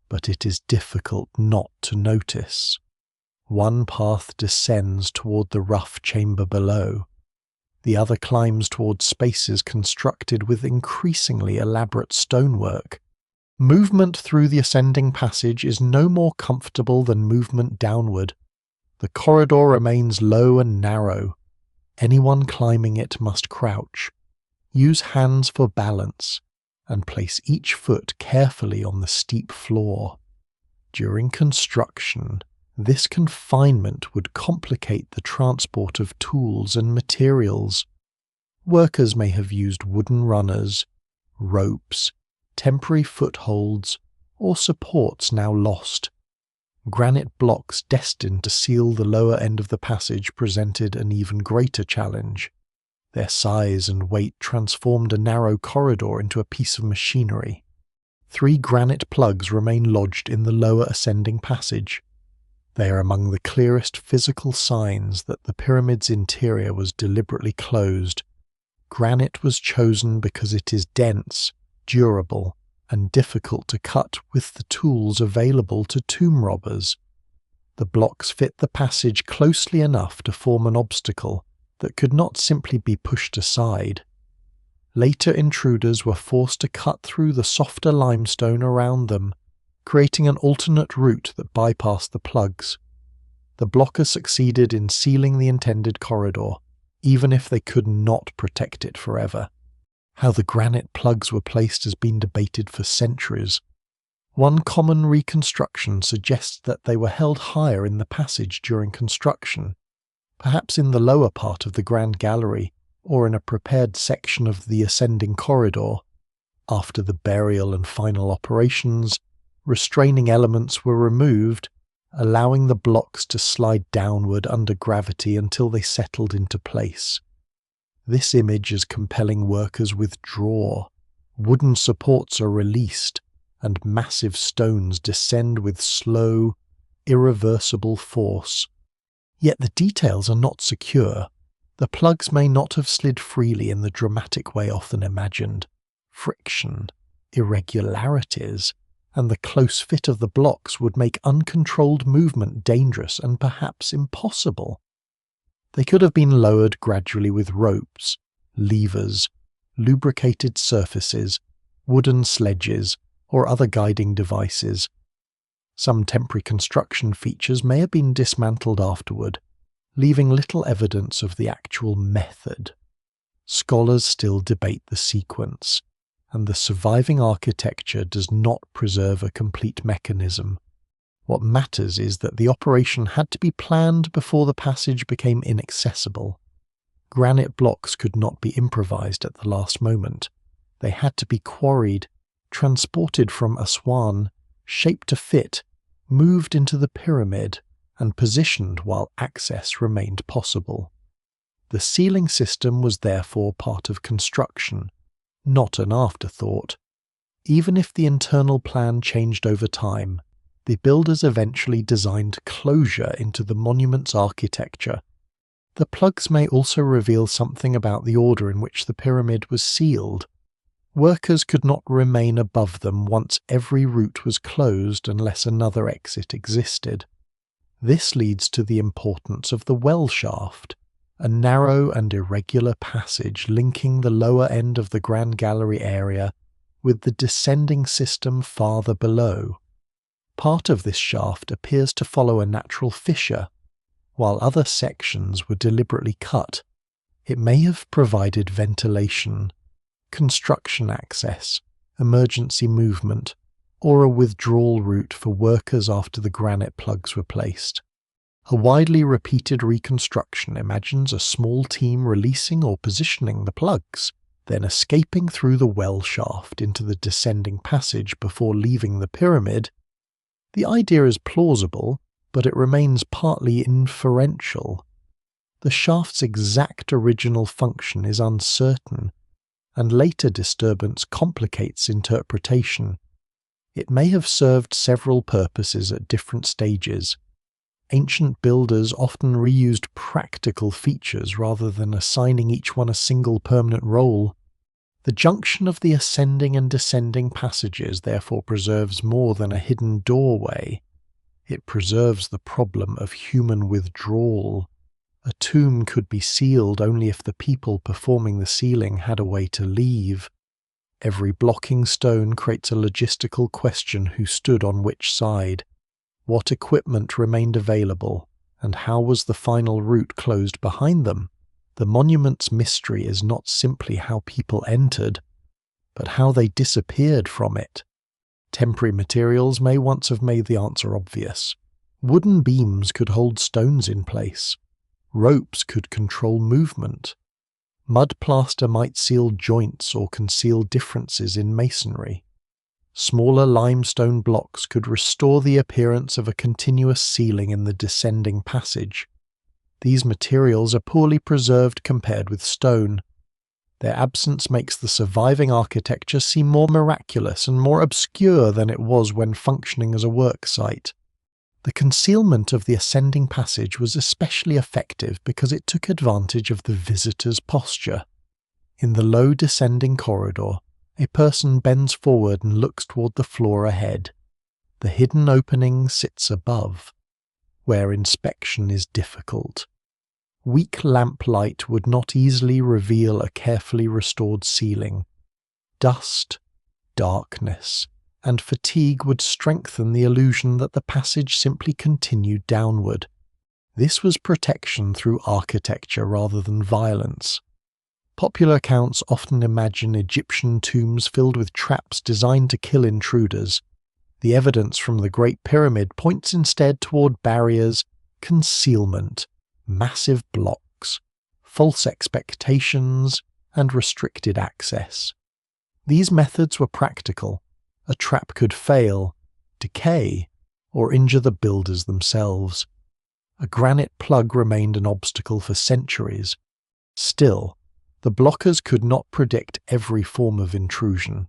but it is difficult not to notice. One path descends toward the rough chamber below. The other climbs toward spaces constructed with increasingly elaborate stonework. Movement through the ascending passage is no more comfortable than movement downward. The corridor remains low and narrow. Anyone climbing it must crouch, use hands for balance, and place each foot carefully on the steep floor. During construction, this confinement would complicate the transport of tools and materials. Workers may have used wooden runners, ropes, temporary footholds, or supports now lost. Granite blocks destined to seal the lower end of the passage presented an even greater challenge. Their size and weight transformed a narrow corridor into a piece of machinery. 3 granite plugs remain lodged in the lower ascending passage. They are among the clearest physical signs that the pyramid's interior was deliberately closed. Granite was chosen because it is dense, durable, and difficult to cut with the tools available to tomb robbers. The blocks fit the passage closely enough to form an obstacle that could not simply be pushed aside. Later intruders were forced to cut through the softer limestone around them, creating an alternate route that bypassed the plugs. The blockers succeeded in sealing the intended corridor, even if they could not protect it forever. How the granite plugs were placed has been debated for centuries. One common reconstruction suggests that they were held higher in the passage during construction, perhaps in the lower part of the Grand Gallery or in a prepared section of the ascending corridor. After the burial and final operations, restraining elements were removed, allowing the blocks to slide downward under gravity until they settled into place. This image is compelling workers withdraw. Wooden supports are released, and massive stones descend with slow, irreversible force. Yet the details are not secure. The plugs may not have slid freely in the dramatic way often imagined. Friction, irregularities, and the close fit of the blocks would make uncontrolled movement dangerous and perhaps impossible. They could have been lowered gradually with ropes, levers, lubricated surfaces, wooden sledges, or other guiding devices. Some temporary construction features may have been dismantled afterward, leaving little evidence of the actual method. Scholars still debate the sequence, and the surviving architecture does not preserve a complete mechanism. What matters is that the operation had to be planned before the passage became inaccessible. Granite blocks could not be improvised at the last moment. They had to be quarried, transported from Aswan, shaped to fit, moved into the pyramid, and positioned while access remained possible. The ceiling system was therefore part of construction, not an afterthought. Even if the internal plan changed over time, the builders eventually designed closure into the monument's architecture. The plugs may also reveal something about the order in which the pyramid was sealed. Workers could not remain above them once every route was closed unless another exit existed. This leads to the importance of the well shaft, a narrow and irregular passage linking the lower end of the Grand Gallery area with the descending system farther below. Part of this shaft appears to follow a natural fissure, while other sections were deliberately cut. It may have provided ventilation, construction access, emergency movement, or a withdrawal route for workers after the granite plugs were placed. A widely repeated reconstruction imagines a small team releasing or positioning the plugs, then escaping through the well shaft into the descending passage before leaving the pyramid. The idea is plausible, but it remains partly inferential. The shaft's exact original function is uncertain, and later disturbance complicates interpretation. It may have served several purposes at different stages. Ancient builders often reused practical features rather than assigning each one a single permanent role. The junction of the ascending and descending passages therefore preserves more than a hidden doorway. It preserves the problem of human withdrawal. A tomb could be sealed only if the people performing the sealing had a way to leave. Every blocking stone creates a logistical question: who stood on which side? What equipment remained available? And how was the final route closed behind them? The monument's mystery is not simply how people entered, but how they disappeared from it. Temporary materials may once have made the answer obvious. Wooden beams could hold stones in place. Ropes could control movement. Mud plaster might seal joints or conceal differences in masonry. Smaller limestone blocks could restore the appearance of a continuous ceiling in the descending passage. These materials are poorly preserved compared with stone. Their absence makes the surviving architecture seem more miraculous and more obscure than it was when functioning as a work site. The concealment of the ascending passage was especially effective because it took advantage of the visitor's posture. In the low descending corridor, a person bends forward and looks toward the floor ahead. The hidden opening sits above, where inspection is difficult. Weak lamplight would not easily reveal a carefully restored ceiling. Dust, darkness, and fatigue would strengthen the illusion that the passage simply continued downward. This was protection through architecture rather than violence. Popular accounts often imagine Egyptian tombs filled with traps designed to kill intruders. The evidence from the Great Pyramid points instead toward barriers, concealment, massive blocks, false expectations, and restricted access. These methods were practical. A trap could fail, decay, or injure the builders themselves. A granite plug remained an obstacle for centuries. Still, the blockers could not predict every form of intrusion.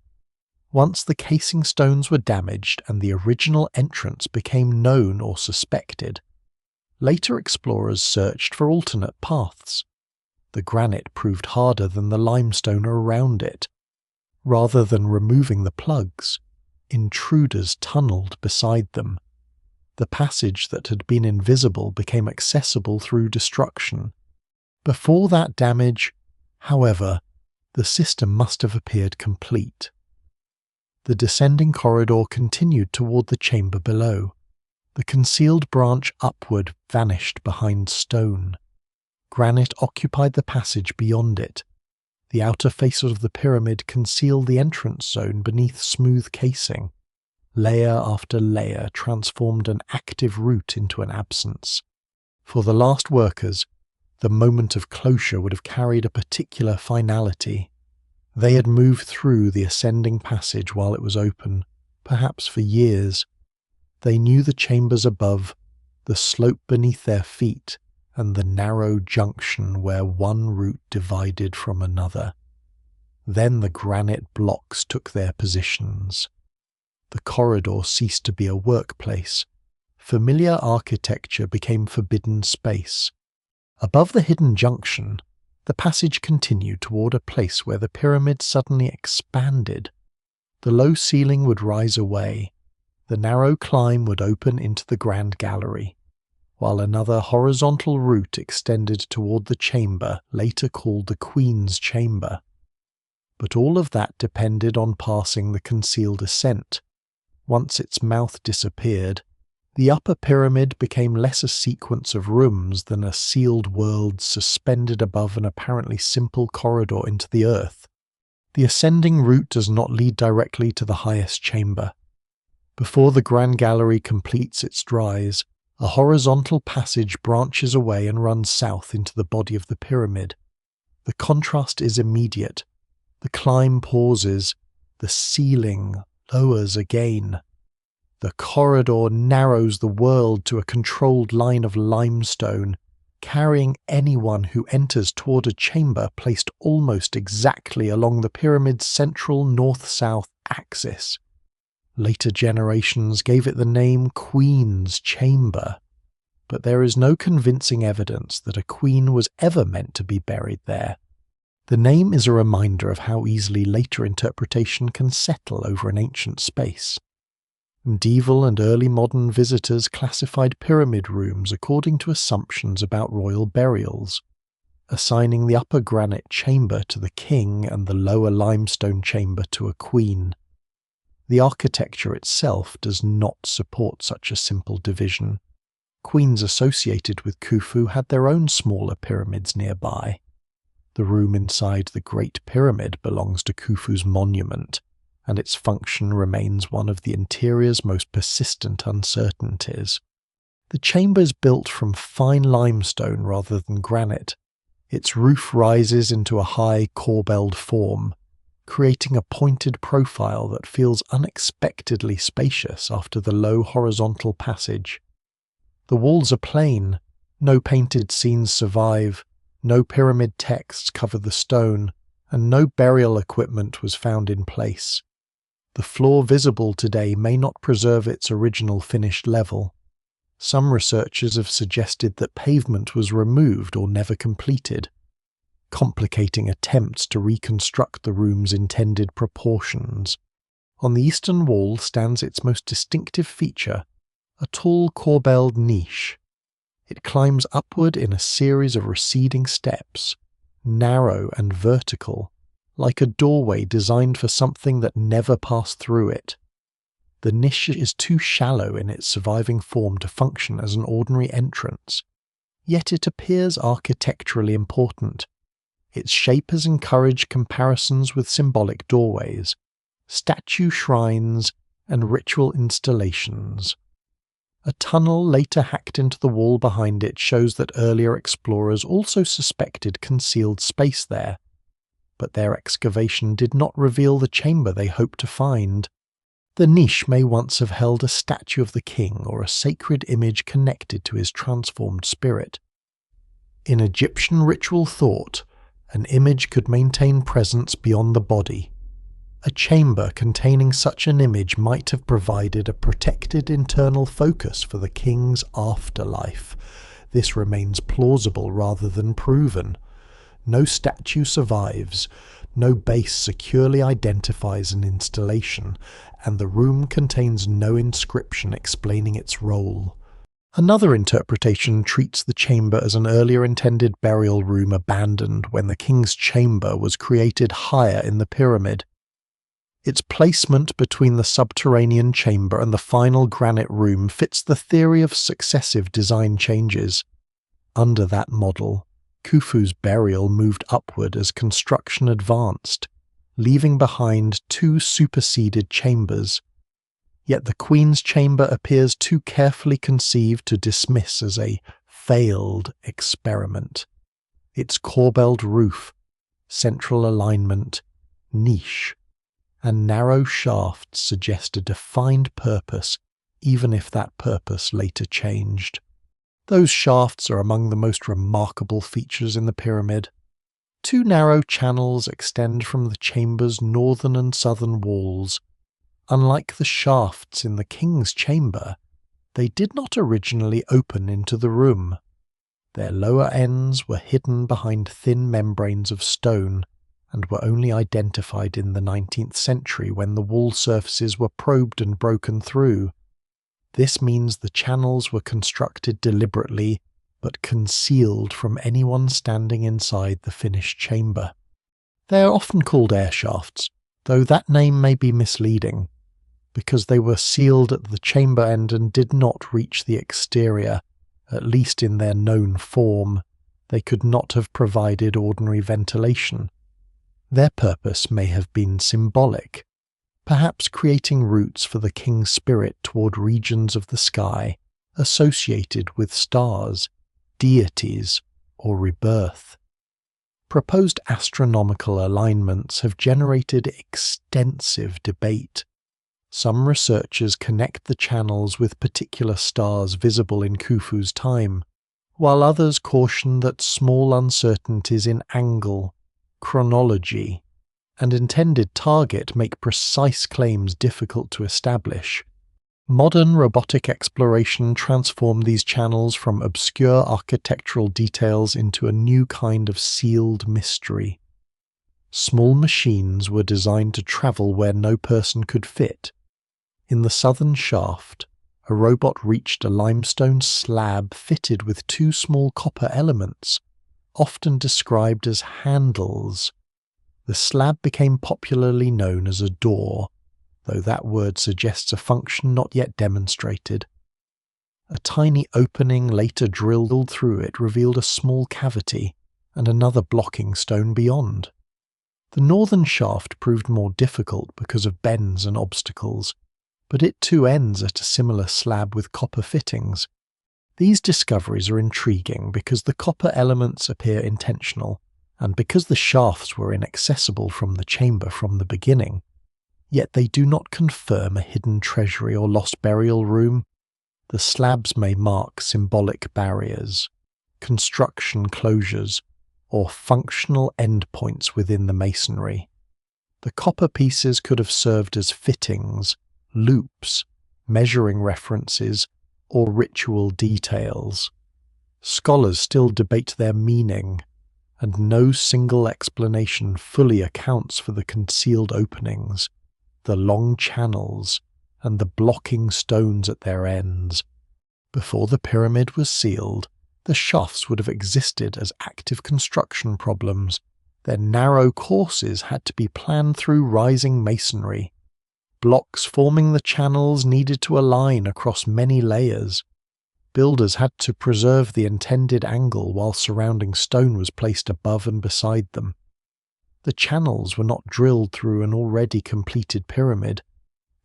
Once the casing stones were damaged and the original entrance became known or suspected, later explorers searched for alternate paths. The granite proved harder than the limestone around it. Rather than removing the plugs, intruders tunneled beside them. The passage that had been invisible became accessible through destruction. Before that damage, however, the system must have appeared complete. The descending corridor continued toward the chamber below. The concealed branch upward vanished behind stone. Granite occupied the passage beyond it. The outer face of the pyramid concealed the entrance zone beneath smooth casing. Layer after layer transformed an active route into an absence. For the last workers, the moment of closure would have carried a particular finality. They had moved through the ascending passage while it was open, perhaps for years. They knew the chambers above, the slope beneath their feet, and the narrow junction where one route divided from another. Then the granite blocks took their positions. The corridor ceased to be a workplace. Familiar architecture became forbidden space. Above the hidden junction, the passage continued toward a place where the pyramid suddenly expanded. The low ceiling would rise away. The narrow climb would open into the grand gallery, while another horizontal route extended toward the chamber later called the Queen's Chamber. But all of that depended on passing the concealed ascent. Once its mouth disappeared, the upper pyramid became less a sequence of rooms than a sealed world suspended above an apparently simple corridor into the earth. The ascending route does not lead directly to the highest chamber. Before the grand gallery completes its rise, a horizontal passage branches away and runs south into the body of the pyramid. The contrast is immediate. The climb pauses. The ceiling lowers again. The corridor narrows the world to a controlled line of limestone, carrying anyone who enters toward a chamber placed almost exactly along the pyramid's central north-south axis. Later generations gave it the name Queen's Chamber, but there is no convincing evidence that a queen was ever meant to be buried there. The name is a reminder of how easily later interpretation can settle over an ancient space. Medieval and early modern visitors classified pyramid rooms according to assumptions about royal burials, assigning the upper granite chamber to the king and the lower limestone chamber to a queen. The architecture itself does not support such a simple division. Queens associated with Khufu had their own smaller pyramids nearby. The room inside the Great Pyramid belongs to Khufu's monument, and its function remains one of the interior's most persistent uncertainties. The chamber is built from fine limestone rather than granite. Its roof rises into a high corbelled form, creating a pointed profile that feels unexpectedly spacious after the low horizontal passage. The walls are plain, no painted scenes survive, no pyramid texts cover the stone, and no burial equipment was found in place. The floor visible today may not preserve its original finished level. Some researchers have suggested that pavement was removed or never completed, complicating attempts to reconstruct the room's intended proportions. On the eastern wall stands its most distinctive feature, a tall corbelled niche. It climbs upward in a series of receding steps, narrow and vertical, like a doorway designed for something that never passed through it. The niche is too shallow in its surviving form to function as an ordinary entrance, yet it appears architecturally important. Its shape has encouraged comparisons with symbolic doorways, statue shrines, and ritual installations. A tunnel later hacked into the wall behind it shows that earlier explorers also suspected concealed space there, but their excavation did not reveal the chamber they hoped to find. The niche may once have held a statue of the king or a sacred image connected to his transformed spirit. In Egyptian ritual thought, an image could maintain presence beyond the body. A chamber containing such an image might have provided a protected internal focus for the king's afterlife. This remains plausible rather than proven. No statue survives, No base securely identifies an installation, and the room contains no inscription explaining its role. Another interpretation treats the chamber as an earlier intended burial room abandoned when the king's chamber was created higher in the pyramid. Its placement between the subterranean chamber and the final granite room fits the theory of successive design changes. Under that model, Khufu's burial moved upward as construction advanced, leaving behind two superseded chambers. Yet the Queen's chamber appears too carefully conceived to dismiss as a failed experiment. Its corbelled roof, central alignment, niche, and narrow shafts suggest a defined purpose, even if that purpose later changed. Those shafts are among the most remarkable features in the pyramid. Two narrow channels extend from the chamber's northern and southern walls. Unlike the shafts in the king's chamber, they did not originally open into the room. Their lower ends were hidden behind thin membranes of stone, and were only identified in the 19th century when the wall surfaces were probed and broken through. This means the channels were constructed deliberately, but concealed from anyone standing inside the finished chamber. They are often called air shafts, though that name may be misleading, because they were sealed at the chamber end and did not reach the exterior, at least in their known form. They could not have provided ordinary ventilation. Their purpose may have been symbolic, perhaps creating routes for the king's spirit toward regions of the sky associated with stars, deities, or rebirth. Proposed astronomical alignments have generated extensive debate. Some researchers connect the channels with particular stars visible in Khufu's time, while others caution that small uncertainties in angle, chronology, and intended target make precise claims difficult to establish. Modern robotic exploration transformed these channels from obscure architectural details into a new kind of sealed mystery. Small machines were designed to travel where no person could fit. In the southern shaft, a robot reached a limestone slab fitted with two small copper elements, often described as handles. The slab became popularly known as a door, though that word suggests a function not yet demonstrated. A tiny opening later drilled through it revealed a small cavity and another blocking stone beyond. The northern shaft proved more difficult because of bends and obstacles, but it too ends at a similar slab with copper fittings. These discoveries are intriguing because the copper elements appear intentional, and because the shafts were inaccessible from the chamber from the beginning. Yet they do not confirm a hidden treasury or lost burial room. The slabs may mark symbolic barriers, construction closures, or functional endpoints within the masonry. The copper pieces could have served as fittings, loops, measuring references, or ritual details. Scholars still debate their meaning, and no single explanation fully accounts for the concealed openings, the long channels, and the blocking stones at their ends. Before the pyramid was sealed, the shafts would have existed as active construction problems. Their narrow courses had to be planned through rising masonry. Blocks forming the channels needed to align across many layers. Builders had to preserve the intended angle while surrounding stone was placed above and beside them. The channels were not drilled through an already completed pyramid.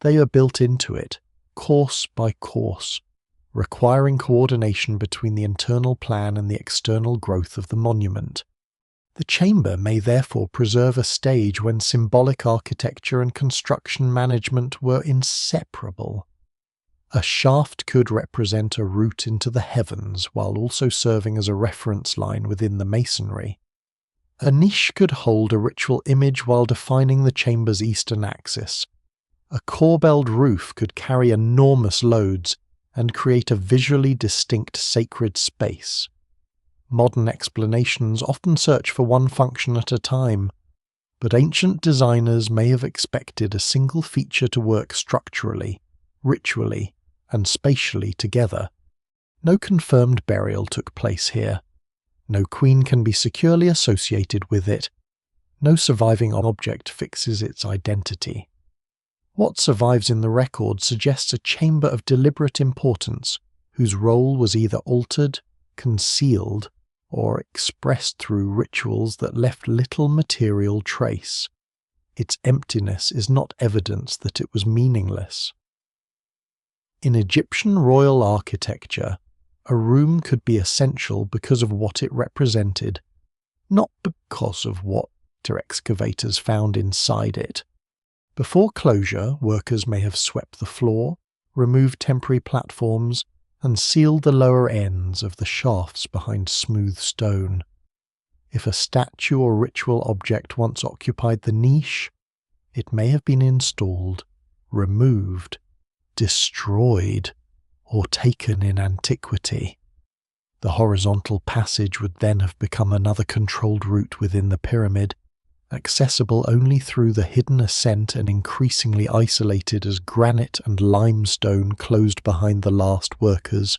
They are built into it, course by course, requiring coordination between the internal plan and the external growth of the monument. The chamber may therefore preserve a stage when symbolic architecture and construction management were inseparable. A shaft could represent a route into the heavens while also serving as a reference line within the masonry. A niche could hold a ritual image while defining the chamber's eastern axis. A corbelled roof could carry enormous loads and create a visually distinct sacred space. Modern explanations often search for one function at a time. but ancient designers may have expected a single feature to work structurally, ritually, and spatially together. No confirmed burial took place here. No queen can be securely associated with it. No surviving object fixes its identity. What survives in the record suggests a chamber of deliberate importance, whose role was either altered, concealed, or expressed through rituals that left little material trace. Its emptiness is not evidence that it was meaningless. In Egyptian royal architecture, a room could be essential because of what it represented, not because of what excavators found inside it. Before closure, workers may have swept the floor, removed temporary platforms, and sealed the lower ends of the shafts behind smooth stone. If a statue or ritual object once occupied the niche, it may have been installed, removed, destroyed, or taken in antiquity. The horizontal passage would then have become another controlled route within the pyramid, accessible only through the hidden ascent and increasingly isolated as granite and limestone closed behind the last workers.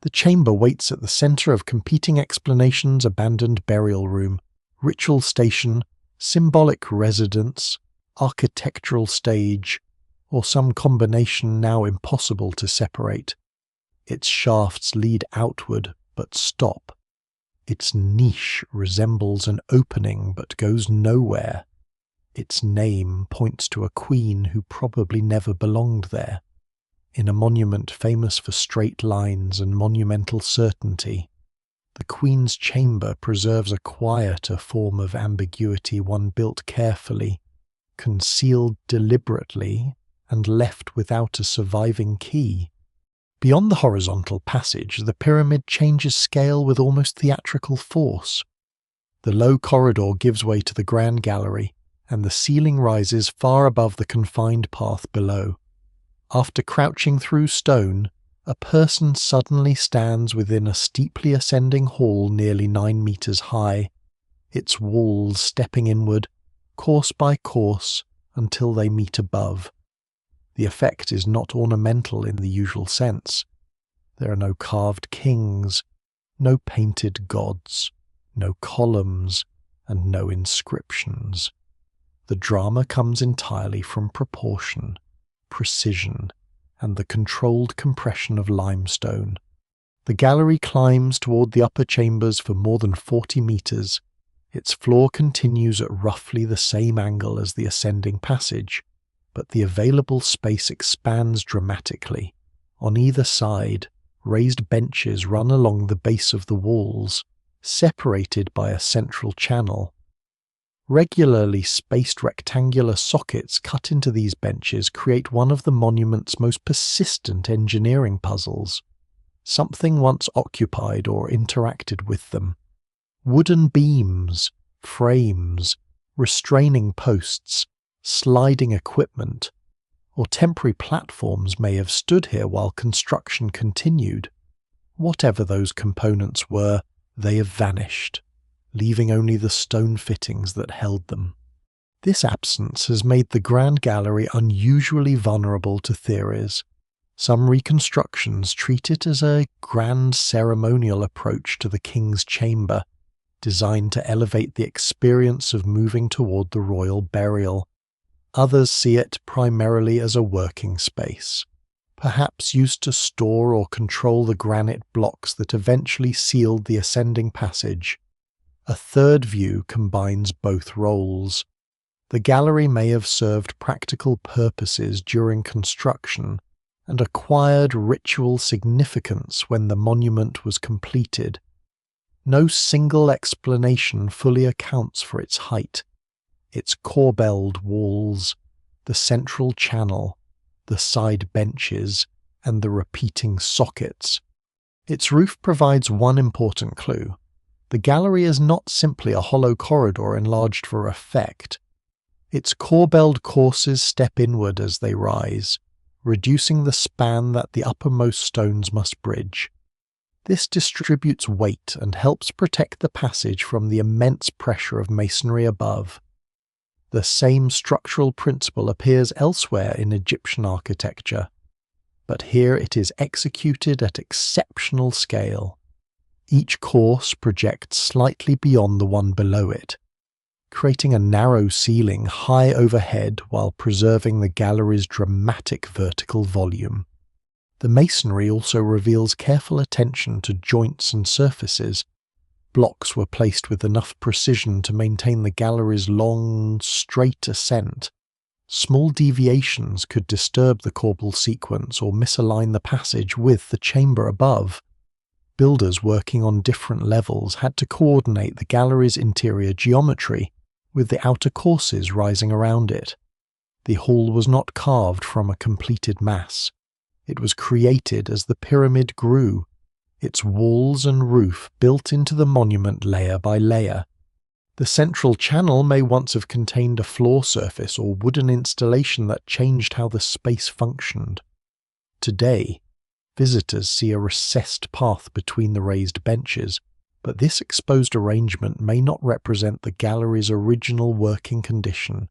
The chamber waits at the center of competing explanations: abandoned burial room, ritual station, symbolic residence, architectural stage, or some combination now impossible to separate. Its shafts lead outward but stop. Its niche resembles an opening but goes nowhere. Its name points to a queen who probably never belonged there. In a monument famous for straight lines and monumental certainty, the Queen's Chamber preserves a quieter form of ambiguity, one built carefully, concealed deliberately, and left without a surviving key. Beyond the horizontal passage, the pyramid changes scale with almost theatrical force. The low corridor gives way to the grand gallery, and the ceiling rises far above the confined path below. After crouching through stone, a person suddenly stands within a steeply ascending hall nearly 9 meters high, its walls stepping inward, course by course, until they meet above. The effect is not ornamental in the usual sense. There are no carved kings, no painted gods, no columns, and no inscriptions. The drama comes entirely from proportion, precision, and the controlled compression of limestone. The gallery climbs toward the upper chambers for more than 40 meters. Its floor continues at roughly the same angle as the ascending passage, but the available space expands dramatically. On either side, raised benches run along the base of the walls, separated by a central channel. Regularly spaced rectangular sockets cut into these benches create one of the monument's most persistent engineering puzzles. Something once occupied or interacted with them. Wooden beams, frames, restraining posts, sliding equipment, or temporary platforms may have stood here while construction continued. Whatever those components were, they have vanished, leaving only the stone fittings that held them. This absence has made the Grand Gallery unusually vulnerable to theories. Some reconstructions treat it as a grand ceremonial approach to the King's Chamber, designed to elevate the experience of moving toward the royal burial. Others see it primarily as a working space, perhaps used to store or control the granite blocks that eventually sealed the ascending passage. A third view combines both roles. The gallery may have served practical purposes during construction and acquired ritual significance when the monument was completed. No single explanation fully accounts for its height, its corbelled walls, the central channel, the side benches, and the repeating sockets. Its roof provides one important clue. The gallery is not simply a hollow corridor enlarged for effect. Its corbelled courses step inward as they rise, reducing the span that the uppermost stones must bridge. This distributes weight and helps protect the passage from the immense pressure of masonry above. The same structural principle appears elsewhere in Egyptian architecture, but here it is executed at exceptional scale. Each course projects slightly beyond the one below it, creating a narrow ceiling high overhead while preserving the gallery's dramatic vertical volume. The masonry also reveals careful attention to joints and surfaces. Blocks were placed with enough precision to maintain the gallery's long, straight ascent. Small deviations could disturb the corbel sequence or misalign the passage with the chamber above. Builders working on different levels had to coordinate the gallery's interior geometry with the outer courses rising around it. The hall was not carved from a completed mass. It was created as the pyramid grew, its walls and roof built into the monument layer by layer. The central channel may once have contained a floor surface or wooden installation that changed how the space functioned. Today, visitors see a recessed path between the raised benches, but this exposed arrangement may not represent the gallery's original working condition.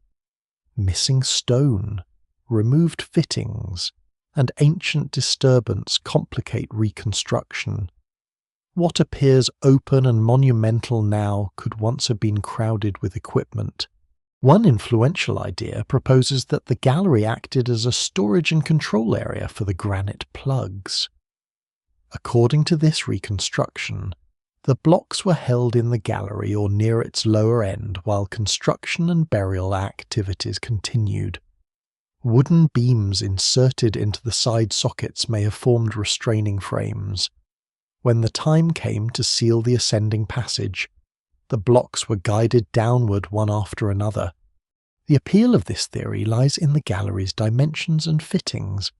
Missing stone, removed fittings, and ancient disturbance complicate reconstruction. What appears open and monumental now could once have been crowded with equipment. One influential idea proposes that the gallery acted as a storage and control area for the granite plugs. According to this reconstruction, the blocks were held in the gallery or near its lower end while construction and burial activities continued. Wooden beams inserted into the side sockets may have formed restraining frames. When the time came to seal the ascending passage, the blocks were guided downward one after another. The appeal of this theory lies in the gallery's dimensions and fittings.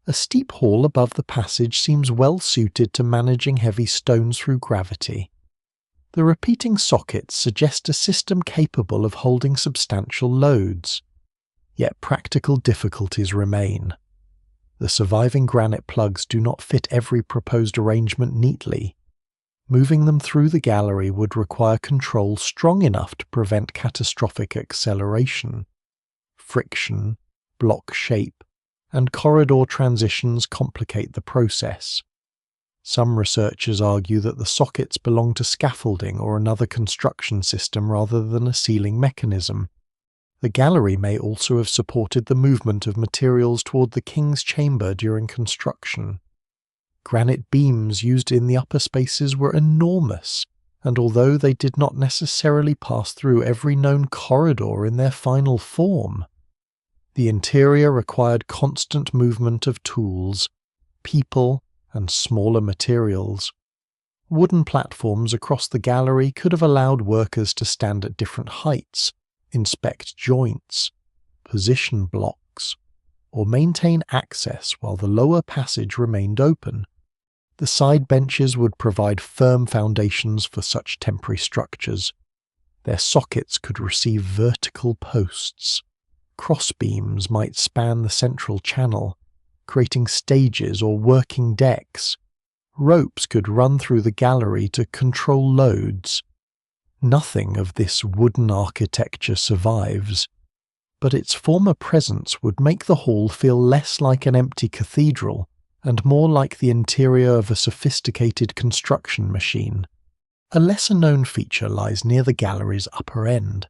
A steep hall above the passage seems well suited to managing heavy stones through gravity. The repeating sockets suggest a system capable of holding substantial loads. Yet practical difficulties remain. The surviving granite plugs do not fit every proposed arrangement neatly. Moving them through the gallery would require control strong enough to prevent catastrophic acceleration. Friction, block shape, and corridor transitions complicate the process. Some researchers argue that the sockets belong to scaffolding or another construction system rather than a sealing mechanism. The gallery may also have supported the movement of materials toward the king's chamber during construction. Granite beams used in the upper spaces were enormous, and although they did not necessarily pass through every known corridor in their final form, the interior required constant movement of tools, people, and smaller materials. Wooden platforms across the gallery could have allowed workers to stand at different heights, inspect joints, position blocks, or maintain access while the lower passage remained open. The side benches would provide firm foundations for such temporary structures. Their sockets could receive vertical posts. Crossbeams might span the central channel, creating stages or working decks. Ropes could run through the gallery to control loads. Nothing of this wooden architecture survives, but its former presence would make the hall feel less like an empty cathedral and more like the interior of a sophisticated construction machine. A lesser-known feature lies near the gallery's upper end,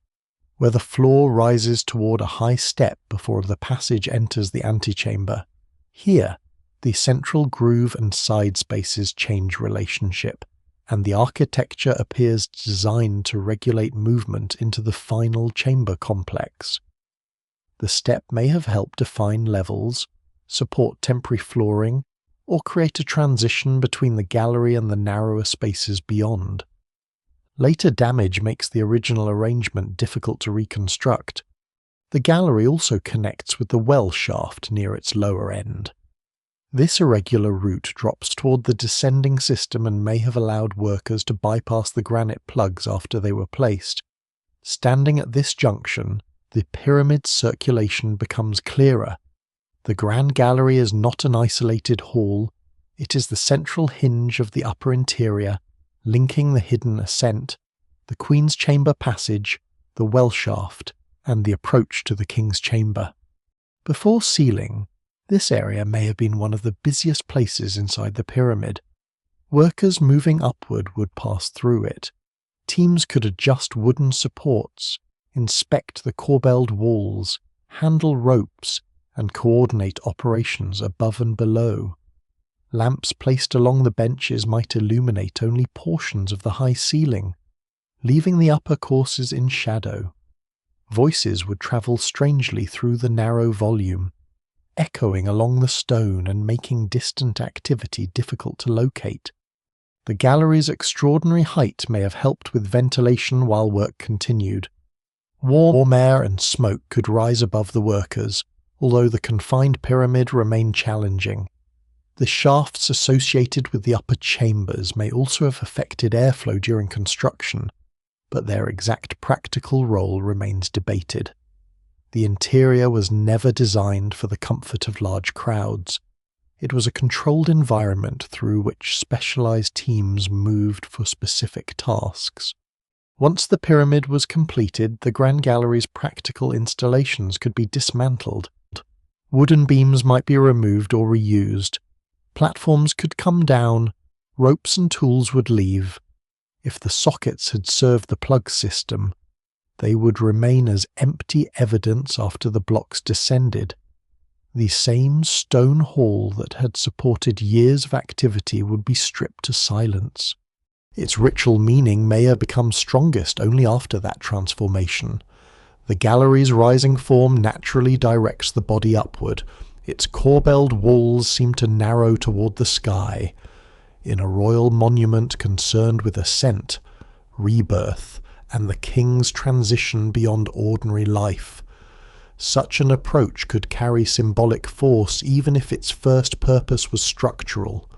where the floor rises toward a high step before the passage enters the antechamber. Here, the central groove and side spaces change relationship, and the architecture appears designed to regulate movement into the final chamber complex. The step may have helped define levels, support temporary flooring, or create a transition between the gallery and the narrower spaces beyond. Later damage makes the original arrangement difficult to reconstruct. The gallery also connects with the well shaft near its lower end. This irregular route drops toward the descending system and may have allowed workers to bypass the granite plugs after they were placed. Standing at this junction, the pyramid's circulation becomes clearer. The Grand Gallery is not an isolated hall, it is the central hinge of the upper interior, linking the hidden ascent, the Queen's Chamber passage, the well shaft, and the approach to the king's chamber. Before sealing, this area may have been one of the busiest places inside the pyramid. Workers moving upward would pass through it. Teams could adjust wooden supports, inspect the corbelled walls, handle ropes, and coordinate operations above and below. Lamps placed along the benches might illuminate only portions of the high ceiling, leaving the upper courses in shadow. Voices would travel strangely through the narrow volume, echoing along the stone and making distant activity difficult to locate. The gallery's extraordinary height may have helped with ventilation while work continued. Warm air and smoke could rise above the workers, although the confined pyramid remained challenging. The shafts associated with the upper chambers may also have affected airflow during construction, but their exact practical role remains debated. The interior was never designed for the comfort of large crowds. It was a controlled environment through which specialized teams moved for specific tasks. Once the pyramid was completed, the Grand Gallery's practical installations could be dismantled. Wooden beams might be removed or reused. Platforms could come down, ropes and tools would leave. If the sockets had served the plug system, they would remain as empty evidence after the blocks descended. The same stone hall that had supported years of activity would be stripped to silence. Its ritual meaning may have become strongest only after that transformation. The gallery's rising form naturally directs the body upward. Its corbelled walls seem to narrow toward the sky. In a royal monument concerned with ascent, rebirth, and the king's transition beyond ordinary life, such an approach could carry symbolic force even if its first purpose was structural.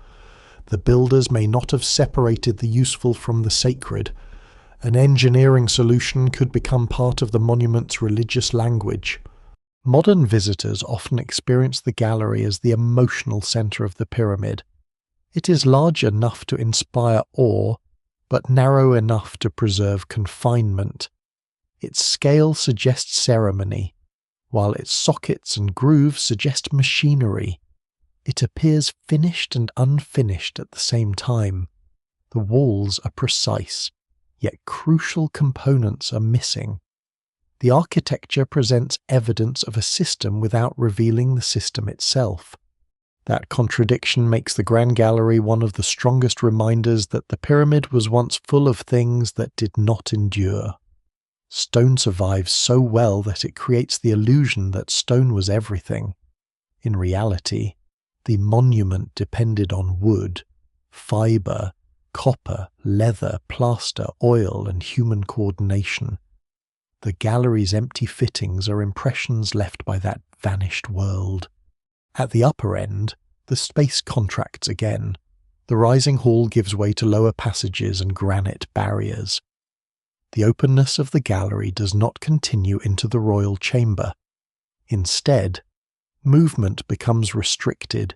The builders may not have separated the useful from the sacred. An engineering solution could become part of the monument's religious language. Modern visitors often experience the gallery as the emotional center of the pyramid. It is large enough to inspire awe, but narrow enough to preserve confinement. Its scale suggests ceremony, while its sockets and grooves suggest machinery. It appears finished and unfinished at the same time. The walls are precise, yet crucial components are missing. The architecture presents evidence of a system without revealing the system itself. That contradiction makes the Grand Gallery one of the strongest reminders that the pyramid was once full of things that did not endure. Stone survives so well that it creates the illusion that stone was everything. In reality, the monument depended on wood, fibre, copper, leather, plaster, oil, and human coordination. The gallery's empty fittings are impressions left by that vanished world. At the upper end, the space contracts again. The rising hall gives way to lower passages and granite barriers. The openness of the gallery does not continue into the royal chamber. Instead, movement becomes restricted,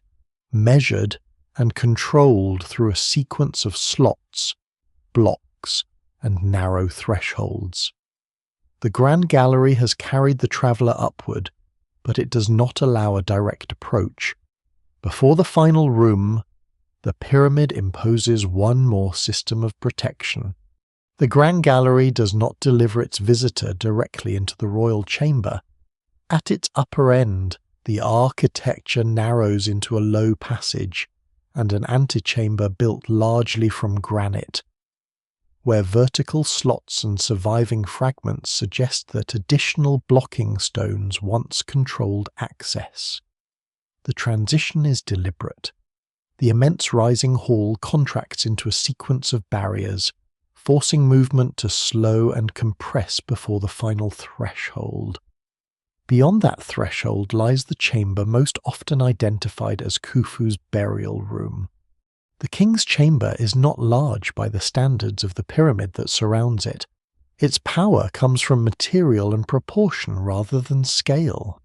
measured, and controlled through a sequence of slots, blocks, and narrow thresholds. The Grand Gallery has carried the traveller upward, but it does not allow a direct approach. Before the final room, the pyramid imposes one more system of protection. The Grand Gallery does not deliver its visitor directly into the royal chamber. At its upper end, the architecture narrows into a low passage and an antechamber built largely from granite, where vertical slots and surviving fragments suggest that additional blocking stones once controlled access. The transition is deliberate. The immense rising hall contracts into a sequence of barriers, forcing movement to slow and compress before the final threshold. Beyond that threshold lies the chamber most often identified as Khufu's burial room. The king's chamber is not large by the standards of the pyramid that surrounds it. Its power comes from material and proportion rather than scale.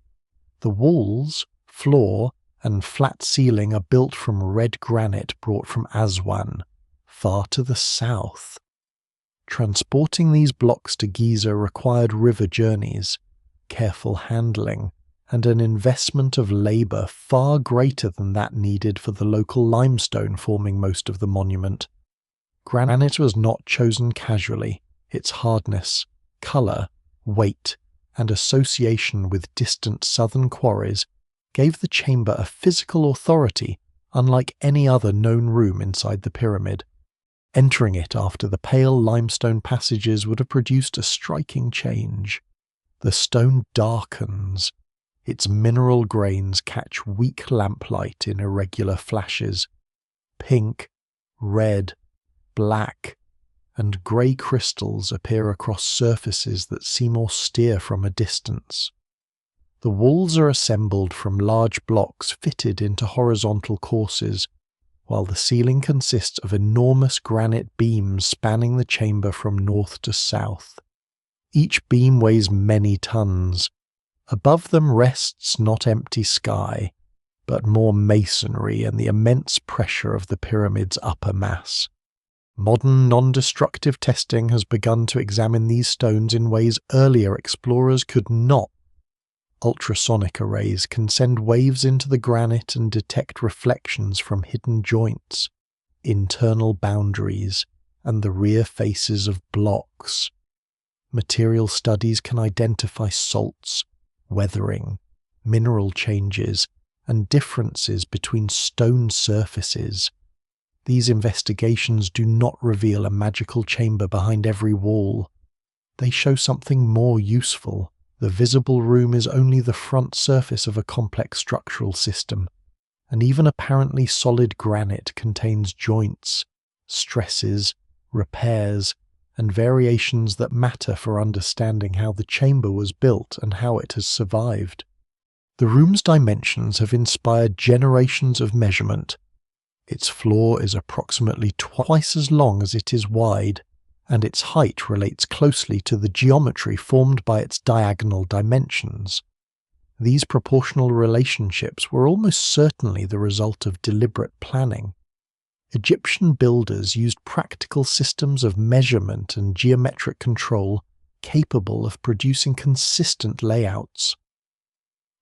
The walls, floor, and flat ceiling are built from red granite brought from Aswan, far to the south. Transporting these blocks to Giza required river journeys. careful handling and an investment of labour far greater than that needed for the local limestone forming most of the monument. Granite was not chosen casually. Its hardness, colour, weight, and association with distant southern quarries gave the chamber a physical authority unlike any other known room inside the pyramid. Entering it after the pale limestone passages would have produced a striking change. The stone darkens. Its mineral grains catch weak lamplight in irregular flashes. Pink, red, black, and grey crystals appear across surfaces that seem austere from a distance. The walls are assembled from large blocks fitted into horizontal courses, while the ceiling consists of enormous granite beams spanning the chamber from north to south. Each beam weighs many tons. Above them rests not empty sky, but more masonry and the immense pressure of the pyramid's upper mass. Modern non-destructive testing has begun to examine these stones in ways earlier explorers could not. Ultrasonic arrays can send waves into the granite and detect reflections from hidden joints, internal boundaries, and the rear faces of blocks. Material studies can identify salts, weathering, mineral changes, and differences between stone surfaces. These investigations do not reveal a magical chamber behind every wall. They show something more useful. The visible room is only the front surface of a complex structural system, and even apparently solid granite contains joints, stresses, repairs, and variations that matter for understanding how the chamber was built and how it has survived. The room's dimensions have inspired generations of measurement. Its floor is approximately twice as long as it is wide, and its height relates closely to the geometry formed by its diagonal dimensions. These proportional relationships were almost certainly the result of deliberate planning. Egyptian builders used practical systems of measurement and geometric control capable of producing consistent layouts.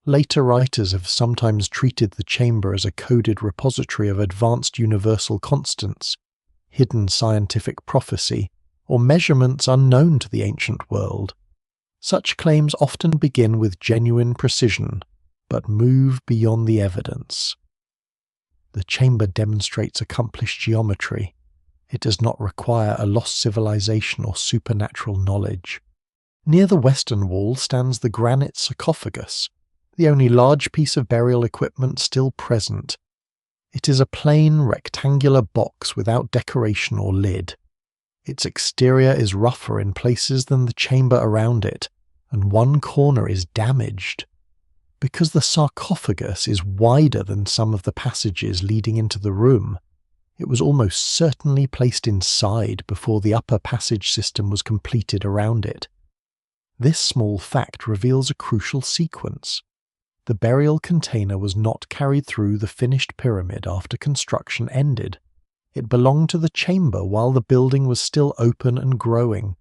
Later writers have sometimes treated the chamber as a coded repository of advanced universal constants, hidden scientific prophecy, or measurements unknown to the ancient world. Such claims often begin with genuine precision, but move beyond the evidence. The chamber demonstrates accomplished geometry. It does not require a lost civilization or supernatural knowledge. Near the western wall stands the granite sarcophagus, the only large piece of burial equipment still present. It is a plain, rectangular box without decoration or lid. Its exterior is rougher in places than the chamber around it, and one corner is damaged. Because the sarcophagus is wider than some of the passages leading into the room, it was almost certainly placed inside before the upper passage system was completed around it. This small fact reveals a crucial sequence. The burial container was not carried through the finished pyramid after construction ended. It belonged to the chamber while the building was still open and growing.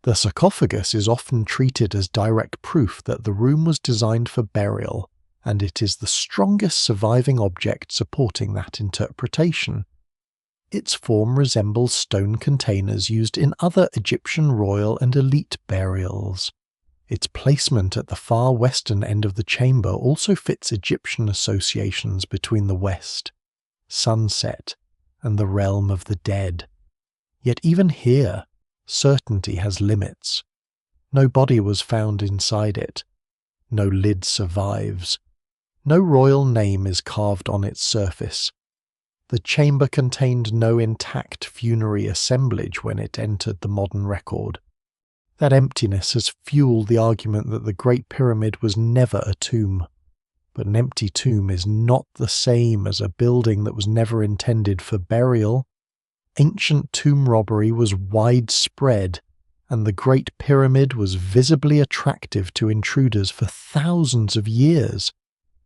The sarcophagus is often treated as direct proof that the room was designed for burial, and it is the strongest surviving object supporting that interpretation. Its form resembles stone containers used in other Egyptian royal and elite burials. Its placement at the far western end of the chamber also fits Egyptian associations between the West, sunset, and the realm of the dead. Yet even here, certainty has limits. No body was found inside it. No lid survives. No royal name is carved on its surface. The chamber contained no intact funerary assemblage when it entered the modern record. That emptiness has fueled the argument that the Great Pyramid was never a tomb. But an empty tomb is not the same as a building that was never intended for burial. Ancient tomb robbery was widespread, and the Great Pyramid was visibly attractive to intruders for thousands of years.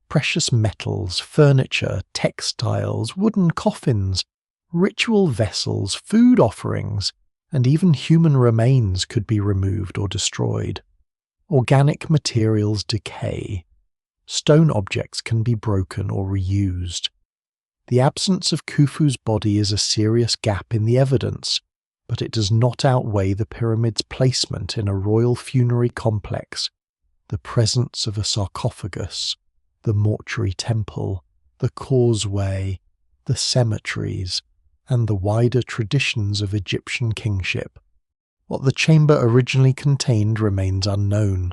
Precious metals, furniture, textiles, wooden coffins, ritual vessels, food offerings, and even human remains could be removed or destroyed. Organic materials decay. Stone objects can be broken or reused. The absence of Khufu's body is a serious gap in the evidence, but it does not outweigh the pyramid's placement in a royal funerary complex, the presence of a sarcophagus, the mortuary temple, the causeway, the cemeteries, and the wider traditions of Egyptian kingship. What the chamber originally contained remains unknown.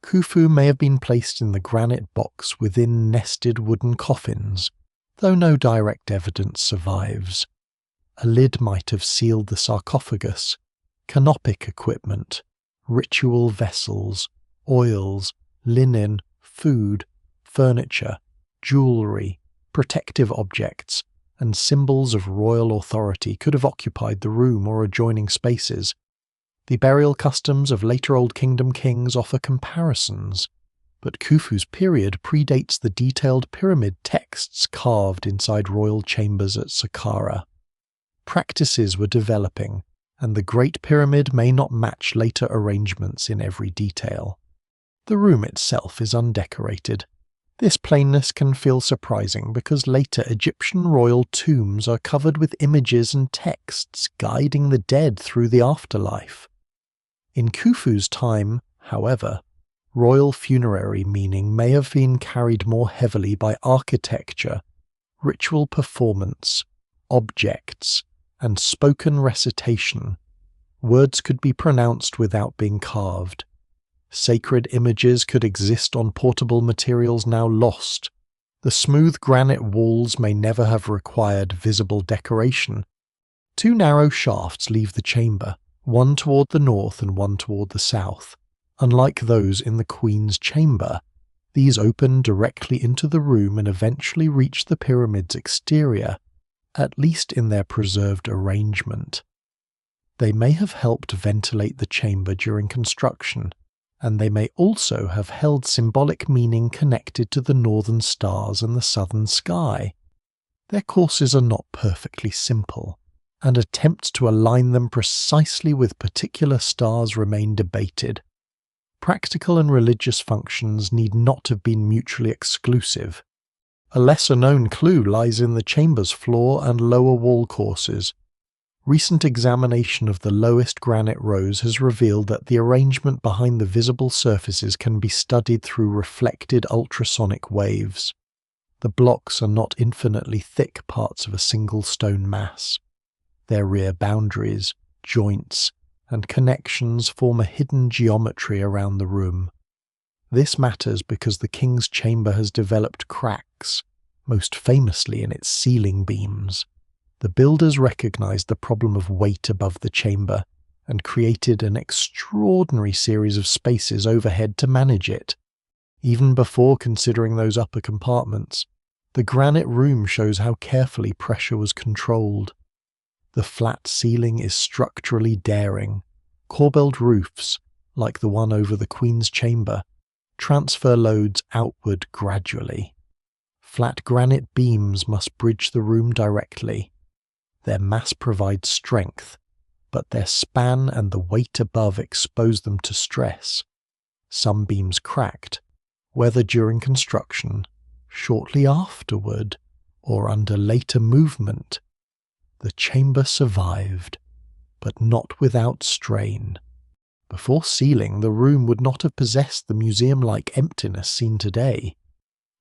Khufu may have been placed in the granite box within nested wooden coffins, though no direct evidence survives. A lid might have sealed the sarcophagus. Canopic equipment, ritual vessels, oils, linen, food, furniture, jewellery, protective objects, and symbols of royal authority could have occupied the room or adjoining spaces. The burial customs of later Old Kingdom kings offer comparisons, but Khufu's period predates the detailed pyramid texts carved inside royal chambers at Saqqara. Practices were developing, and the Great Pyramid may not match later arrangements in every detail. The room itself is undecorated. This plainness can feel surprising because later Egyptian royal tombs are covered with images and texts guiding the dead through the afterlife. In Khufu's time, however, royal funerary meaning may have been carried more heavily by architecture, ritual performance, objects, and spoken recitation. Words could be pronounced without being carved. Sacred images could exist on portable materials now lost. The smooth granite walls may never have required visible decoration. Two narrow shafts leave the chamber, one toward the north and one toward the south. Unlike those in the Queen's chamber, these open directly into the room and eventually reach the pyramid's exterior, at least in their preserved arrangement. They may have helped ventilate the chamber during construction, and they may also have held symbolic meaning connected to the northern stars and the southern sky. Their courses are not perfectly simple, and attempts to align them precisely with particular stars remain debated. Practical and religious functions need not have been mutually exclusive. A lesser-known clue lies in the chamber's floor and lower wall courses. Recent examination of the lowest granite rows has revealed that the arrangement behind the visible surfaces can be studied through reflected ultrasonic waves. The blocks are not infinitely thick parts of a single stone mass. Their rear boundaries, joints, and connections form a hidden geometry around the room. This matters because the king's chamber has developed cracks, most famously in its ceiling beams. The builders recognized the problem of weight above the chamber and created an extraordinary series of spaces overhead to manage it. Even before considering those upper compartments, the granite room shows how carefully pressure was controlled. The flat ceiling is structurally daring. Corbelled roofs, like the one over the Queen's chamber, transfer loads outward gradually. Flat granite beams must bridge the room directly. Their mass provides strength, but their span and the weight above expose them to stress. Some beams cracked, whether during construction, shortly afterward, or under later movement. The chamber survived, but not without strain. Before sealing, the room would not have possessed the museum-like emptiness seen today.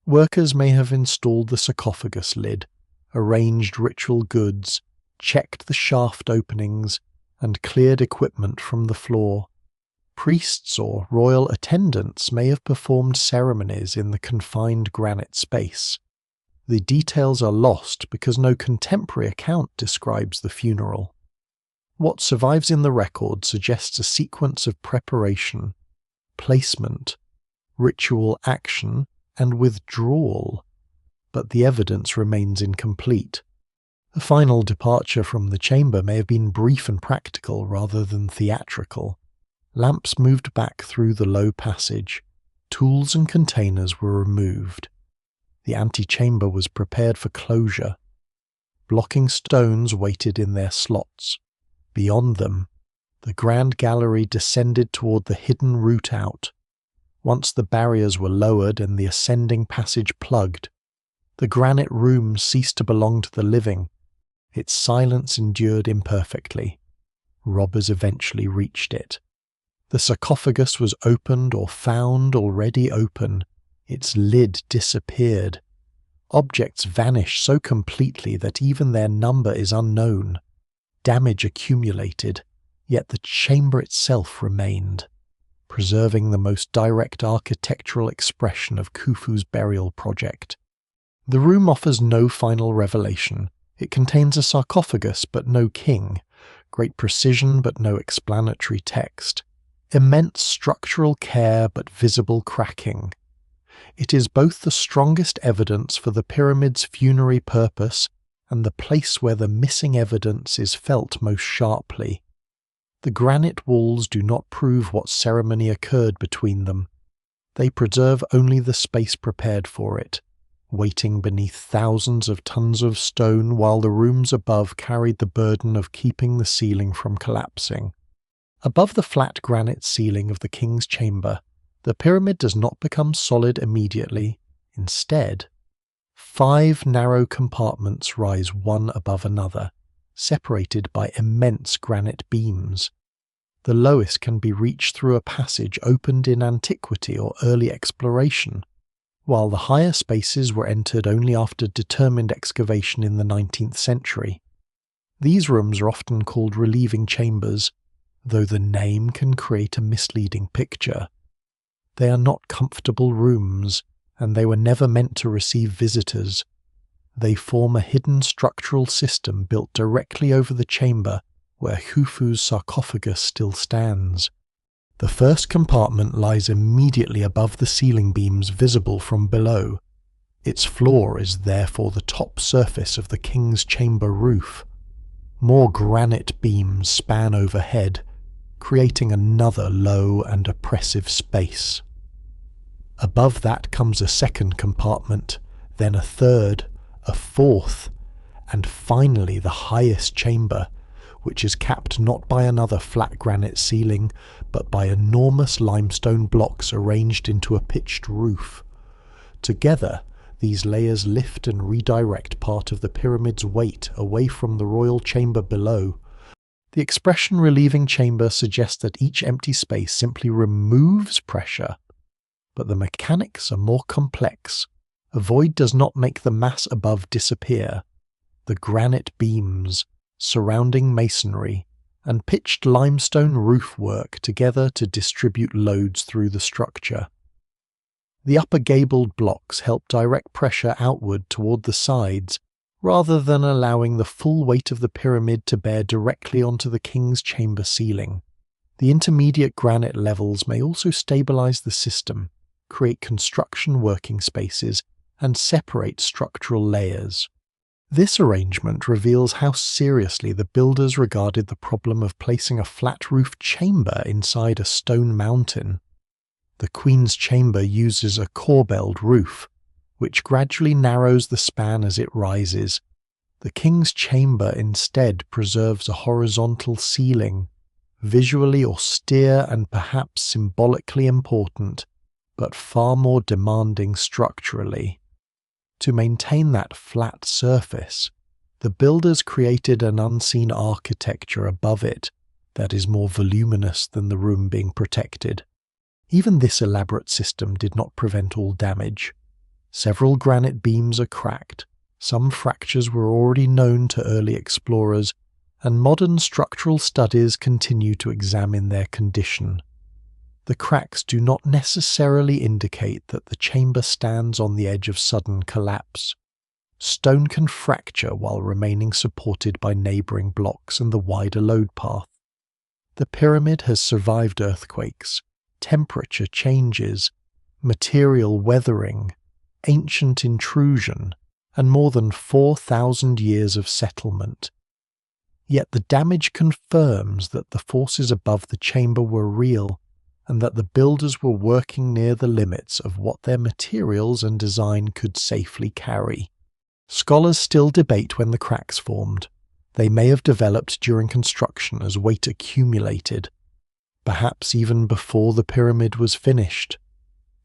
Workers may have installed the sarcophagus lid, arranged ritual goods, checked the shaft openings, and cleared equipment from the floor. Priests or royal attendants may have performed ceremonies in the confined granite space. The details are lost because no contemporary account describes the funeral. What survives in the record suggests a sequence of preparation, placement, ritual action, and withdrawal, but the evidence remains incomplete. The final departure from the chamber may have been brief and practical rather than theatrical. Lamps moved back through the low passage. Tools and containers were removed. The antechamber was prepared for closure. Blocking stones waited in their slots. Beyond them, the grand gallery descended toward the hidden route out. Once the barriers were lowered and the ascending passage plugged, the granite room ceased to belong to the living. Its silence endured imperfectly. Robbers eventually reached it. The sarcophagus was opened or found already open. Its lid disappeared. Objects vanish so completely that even their number is unknown. Damage accumulated, yet the chamber itself remained, preserving the most direct architectural expression of Khufu's burial project. The room offers no final revelation. It contains a sarcophagus but no king, great precision but no explanatory text, immense structural care but visible cracking. It is both the strongest evidence for the pyramid's funerary purpose and the place where the missing evidence is felt most sharply. The granite walls do not prove what ceremony occurred between them. They preserve only the space prepared for it, waiting beneath thousands of tons of stone while the rooms above carried the burden of keeping the ceiling from collapsing. Above the flat granite ceiling of the king's chamber, the pyramid does not become solid immediately. Instead, 5 narrow compartments rise one above another, separated by immense granite beams. The lowest can be reached through a passage opened in antiquity or early exploration, while the higher spaces were entered only after determined excavation in the 19th century. These rooms are often called relieving chambers, though the name can create a misleading picture. They are not comfortable rooms, and they were never meant to receive visitors. They form a hidden structural system built directly over the chamber where Khufu's sarcophagus still stands. The first compartment lies immediately above the ceiling beams visible from below. Its floor is therefore the top surface of the king's chamber roof. More granite beams span overhead, creating another low and oppressive space. Above that comes a second compartment, then a third, a fourth, and finally the highest chamber, which is capped not by another flat granite ceiling, but by enormous limestone blocks arranged into a pitched roof. Together, these layers lift and redirect part of the pyramid's weight away from the royal chamber below. The expression relieving chamber suggests that each empty space simply removes pressure, but the mechanics are more complex. A void does not make the mass above disappear. The granite beams, surrounding masonry, and pitched limestone roof work together to distribute loads through the structure. The upper gabled blocks help direct pressure outward toward the sides, rather than allowing the full weight of the pyramid to bear directly onto the king's chamber ceiling. The intermediate granite levels may also stabilize the system, create construction working spaces, and separate structural layers. This arrangement reveals how seriously the builders regarded the problem of placing a flat-roofed chamber inside a stone mountain. The Queen's chamber uses a corbelled roof, which gradually narrows the span as it rises. The King's chamber instead preserves a horizontal ceiling, visually austere and perhaps symbolically important, but far more demanding structurally. To maintain that flat surface, the builders created an unseen architecture above it that is more voluminous than the room being protected. Even this elaborate system did not prevent all damage. Several granite beams are cracked, some fractures were already known to early explorers, and modern structural studies continue to examine their condition. The cracks do not necessarily indicate that the chamber stands on the edge of sudden collapse. Stone can fracture while remaining supported by neighbouring blocks and the wider load path. The pyramid has survived earthquakes, temperature changes, material weathering, ancient intrusion, and more than 4,000 years of settlement. Yet the damage confirms that the forces above the chamber were real, and that the builders were working near the limits of what their materials and design could safely carry. Scholars still debate when the cracks formed. They may have developed during construction as weight accumulated, perhaps even before the pyramid was finished.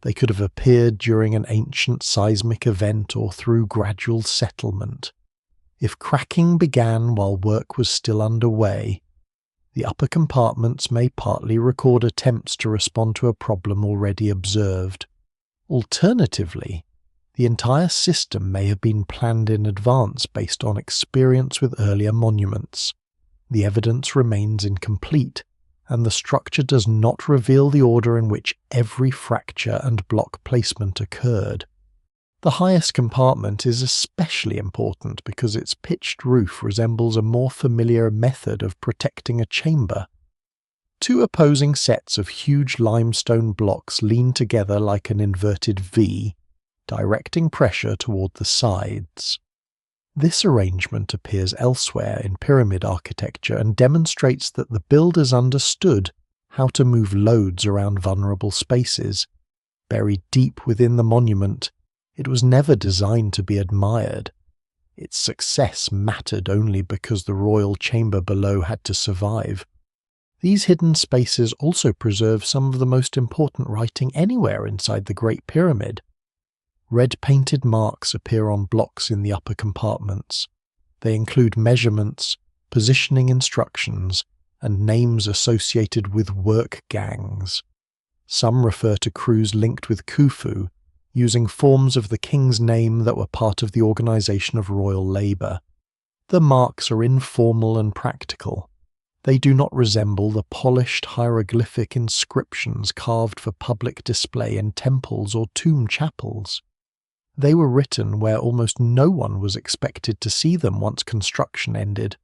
They could have appeared during an ancient seismic event or through gradual settlement. If cracking began while work was still underway, the upper compartments may partly record attempts to respond to a problem already observed. Alternatively, the entire system may have been planned in advance based on experience with earlier monuments. The evidence remains incomplete, and the structure does not reveal the order in which every fracture and block placement occurred. The highest compartment is especially important because its pitched roof resembles a more familiar method of protecting a chamber. Two opposing sets of huge limestone blocks lean together like an inverted V, directing pressure toward the sides. This arrangement appears elsewhere in pyramid architecture and demonstrates that the builders understood how to move loads around vulnerable spaces. Buried deep within the monument, it was never designed to be admired. Its success mattered only because the royal chamber below had to survive. These hidden spaces also preserve some of the most important writing anywhere inside the Great Pyramid. Red painted marks appear on blocks in the upper compartments. They include measurements, positioning instructions, and names associated with work gangs. Some refer to crews linked with Khufu, using forms of the king's name that were part of the organization of royal labor. The marks are informal and practical. They do not resemble the polished hieroglyphic inscriptions carved for public display in temples or tomb chapels. They were written where almost no one was expected to see them once construction ended.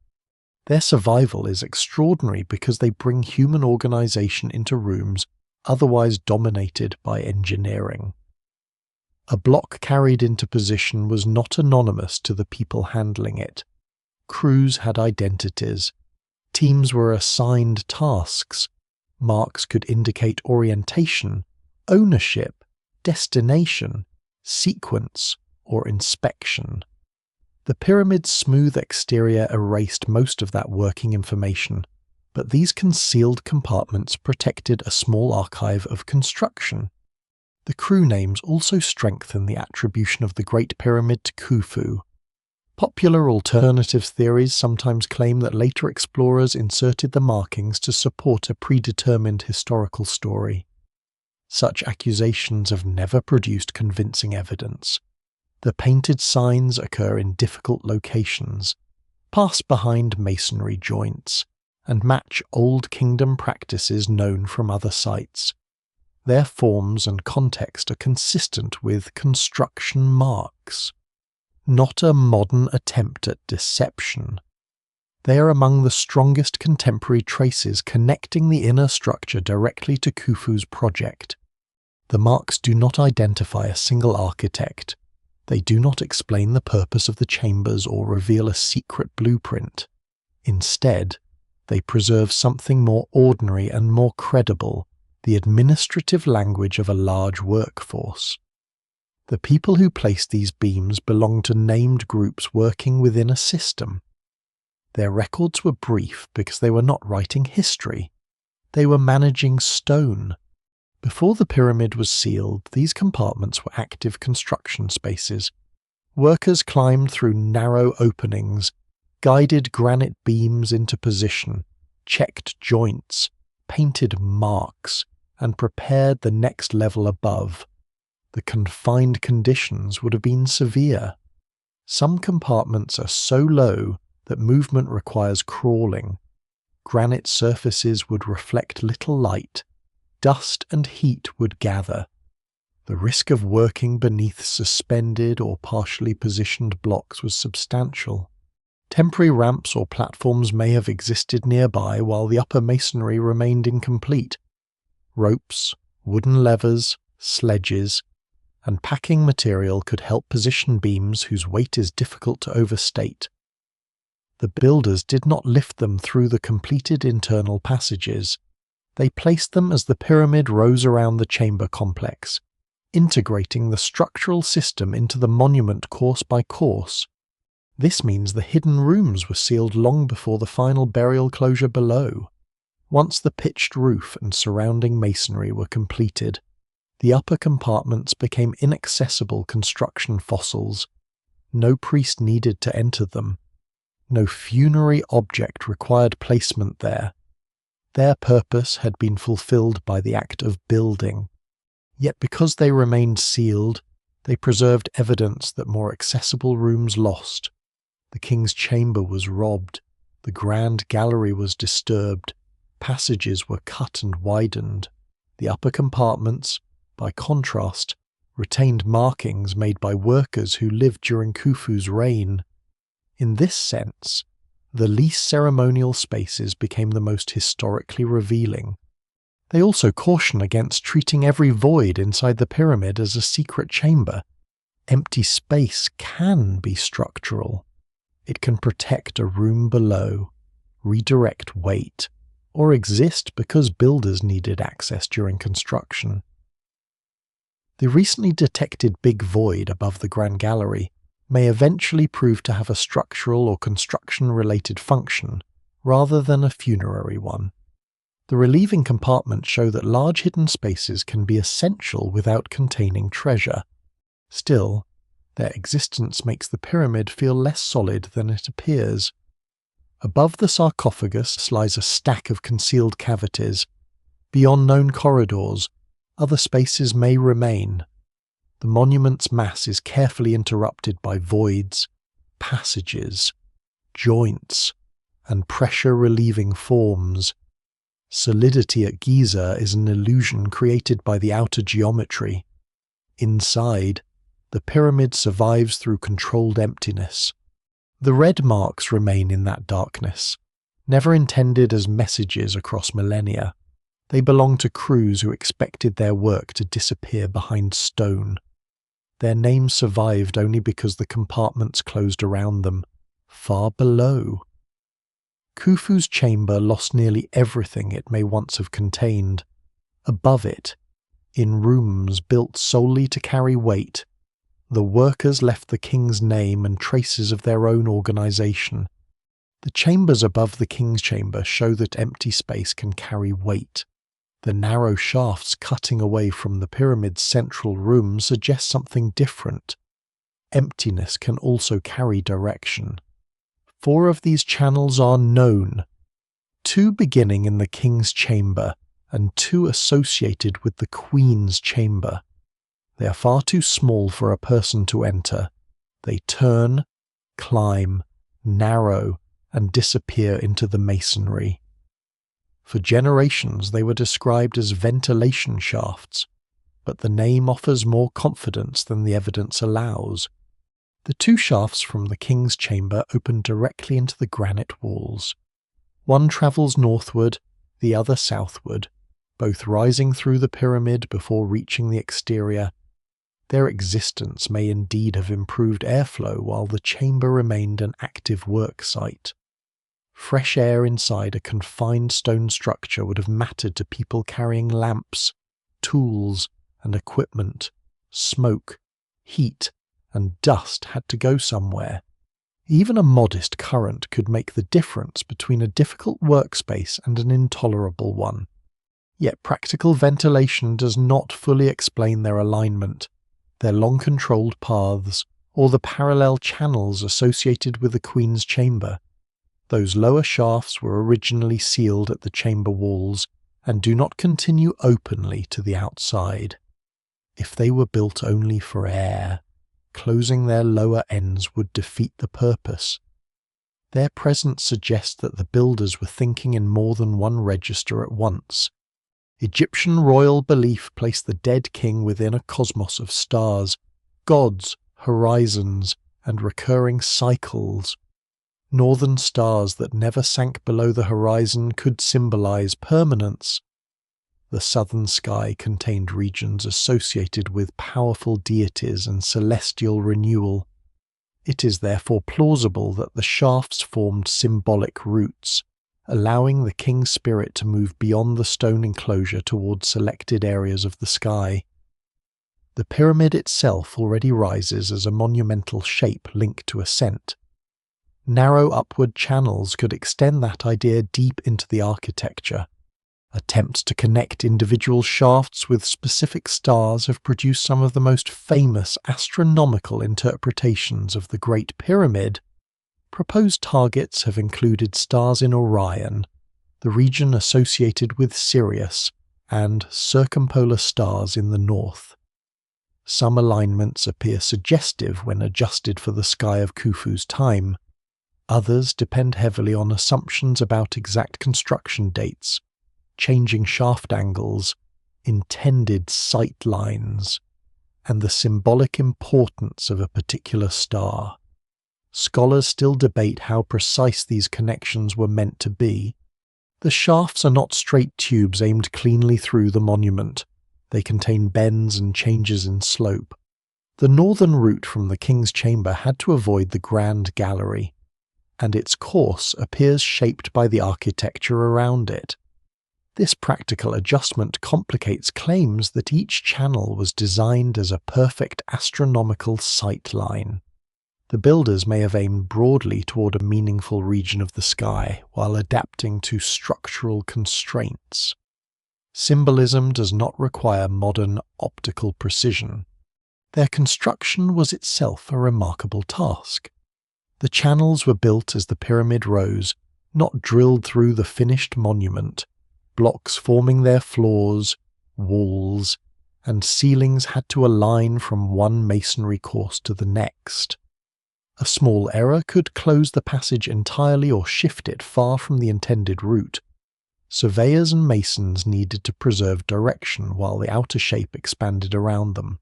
Their survival is extraordinary because they bring human organization into rooms otherwise dominated by engineering. A block carried into position was not anonymous to the people handling it. Crews had identities. Teams were assigned tasks. Marks could indicate orientation, ownership, destination, sequence, or inspection. The pyramid's smooth exterior erased most of that working information, but these concealed compartments protected a small archive of construction. The crew names also strengthen the attribution of the Great Pyramid to Khufu. Popular alternative theories sometimes claim that later explorers inserted the markings to support a predetermined historical story. Such accusations have never produced convincing evidence. The painted signs occur in difficult locations, pass behind masonry joints, and match Old Kingdom practices known from other sites. Their forms and context are consistent with construction marks, not a modern attempt at deception. They are among the strongest contemporary traces connecting the inner structure directly to Khufu's project. The marks do not identify a single architect. They do not explain the purpose of the chambers or reveal a secret blueprint. Instead, they preserve something more ordinary and more credible, the administrative language of a large workforce. The people who placed these beams belonged to named groups working within a system. Their records were brief because they were not writing history. They were managing stone. Before the pyramid was sealed, these compartments were active construction spaces. Workers climbed through narrow openings, guided granite beams into position, checked joints, painted marks, and prepared the next level above. The confined conditions would have been severe. Some compartments are so low that movement requires crawling. Granite surfaces would reflect little light. Dust and heat would gather. The risk of working beneath suspended or partially positioned blocks was substantial. Temporary ramps or platforms may have existed nearby while the upper masonry remained incomplete. Ropes, wooden levers, sledges, and packing material could help position beams whose weight is difficult to overstate. The builders did not lift them through the completed internal passages. They placed them as the pyramid rose around the chamber complex, integrating the structural system into the monument course by course. This means the hidden rooms were sealed long before the final burial closure below. Once the pitched roof and surrounding masonry were completed, The upper compartments became inaccessible construction fossils. No priest needed to enter them. No funerary object required placement there. Their purpose had been fulfilled by the act of building. Yet because they remained sealed, they preserved evidence that more accessible rooms lost. The king's chamber was robbed. The grand gallery was disturbed. Passages were cut and widened. The upper compartments, by contrast, retained markings made by workers who lived during Khufu's reign. In this sense, the least ceremonial spaces became the most historically revealing. They also caution against treating every void inside the pyramid as a secret chamber. Empty space can be structural. It can protect a room below, redirect weight, or exist because builders needed access during construction. The recently detected big void above the Grand Gallery may eventually prove to have a structural or construction-related function, rather than a funerary one. The relieving compartments show that large hidden spaces can be essential without containing treasure. Still, their existence makes the pyramid feel less solid than it appears. Above the sarcophagus lies a stack of concealed cavities. Beyond known corridors, other spaces may remain. The monument's mass is carefully interrupted by voids, passages, joints, and pressure-relieving forms. Solidity at Giza is an illusion created by the outer geometry. Inside, the pyramid survives through controlled emptiness. The red marks remain in that darkness, never intended as messages across millennia. They belong to crews who expected their work to disappear behind stone. Their names survived only because the compartments closed around them, far below. Khufu's chamber lost nearly everything it may once have contained. Above it, in rooms built solely to carry weight, the workers left the king's name and traces of their own organization. The chambers above the king's chamber show that empty space can carry weight. The narrow shafts cutting away from the pyramid's central room suggest something different. Emptiness can also carry direction. 4 of these channels are known, 2 beginning in the king's chamber and 2 associated with the queen's chamber. They are far too small for a person to enter. They turn, climb, narrow, and disappear into the masonry. For generations they were described as ventilation shafts, but the name offers more confidence than the evidence allows. The 2 shafts from the king's chamber open directly into the granite walls. One travels northward, the other southward, both rising through the pyramid before reaching the exterior. Their existence may indeed have improved airflow while the chamber remained an active work site. Fresh air inside a confined stone structure would have mattered to people carrying lamps, tools, and equipment. Smoke, heat, and dust had to go somewhere. Even a modest current could make the difference between a difficult workspace and an intolerable one. Yet practical ventilation does not fully explain their alignment, their long-controlled paths, or the parallel channels associated with the Queen's chamber. Those lower shafts were originally sealed at the chamber walls and do not continue openly to the outside. If they were built only for air, closing their lower ends would defeat the purpose. Their presence suggests that the builders were thinking in more than one register at once. Egyptian royal belief placed the dead king within a cosmos of stars, gods, horizons, and recurring cycles. Northern stars that never sank below the horizon could symbolize permanence. The southern sky contained regions associated with powerful deities and celestial renewal. It is therefore plausible that the shafts formed symbolic routes, allowing the king's spirit to move beyond the stone enclosure towards selected areas of the sky. The pyramid itself already rises as a monumental shape linked to ascent. Narrow upward channels could extend that idea deep into the architecture. Attempts to connect individual shafts with specific stars have produced some of the most famous astronomical interpretations of the Great Pyramid. Proposed targets have included stars in Orion, the region associated with Sirius, and circumpolar stars in the north. Some alignments appear suggestive when adjusted for the sky of Khufu's time. Others depend heavily on assumptions about exact construction dates, changing shaft angles, intended sight lines, and the symbolic importance of a particular star. Scholars still debate how precise these connections were meant to be. The shafts are not straight tubes aimed cleanly through the monument. They contain bends and changes in slope. The northern route from the King's Chamber had to avoid the Grand Gallery, and its course appears shaped by the architecture around it. This practical adjustment complicates claims that each channel was designed as a perfect astronomical sight line. The builders may have aimed broadly toward a meaningful region of the sky while adapting to structural constraints. Symbolism does not require modern optical precision. Their construction was itself a remarkable task. The channels were built as the pyramid rose, not drilled through the finished monument. Blocks forming their floors, walls, and ceilings had to align from one masonry course to the next. A small error could close the passage entirely or shift it far from the intended route. Surveyors and masons needed to preserve direction while the outer shape expanded around them.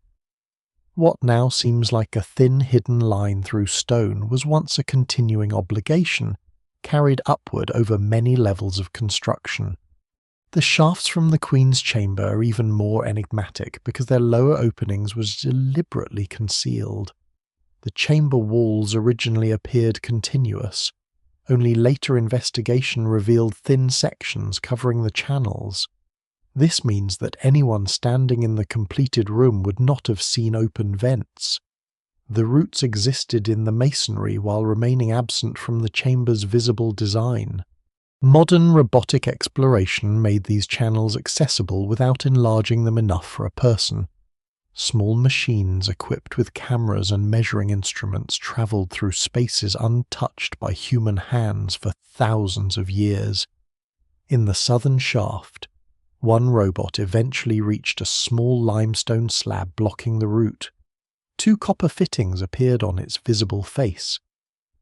What now seems like a thin hidden line through stone was once a continuing obligation, carried upward over many levels of construction. The shafts from the Queen's Chamber are even more enigmatic because their lower openings was deliberately concealed. The chamber walls originally appeared continuous. Only later investigation revealed thin sections covering the channels. This means that anyone standing in the completed room would not have seen open vents. The roots existed in the masonry while remaining absent from the chamber's visible design. Modern robotic exploration made these channels accessible without enlarging them enough for a person. Small machines equipped with cameras and measuring instruments travelled through spaces untouched by human hands for thousands of years. In the southern shaft, one robot eventually reached a small limestone slab blocking the route. 2 copper fittings appeared on its visible face.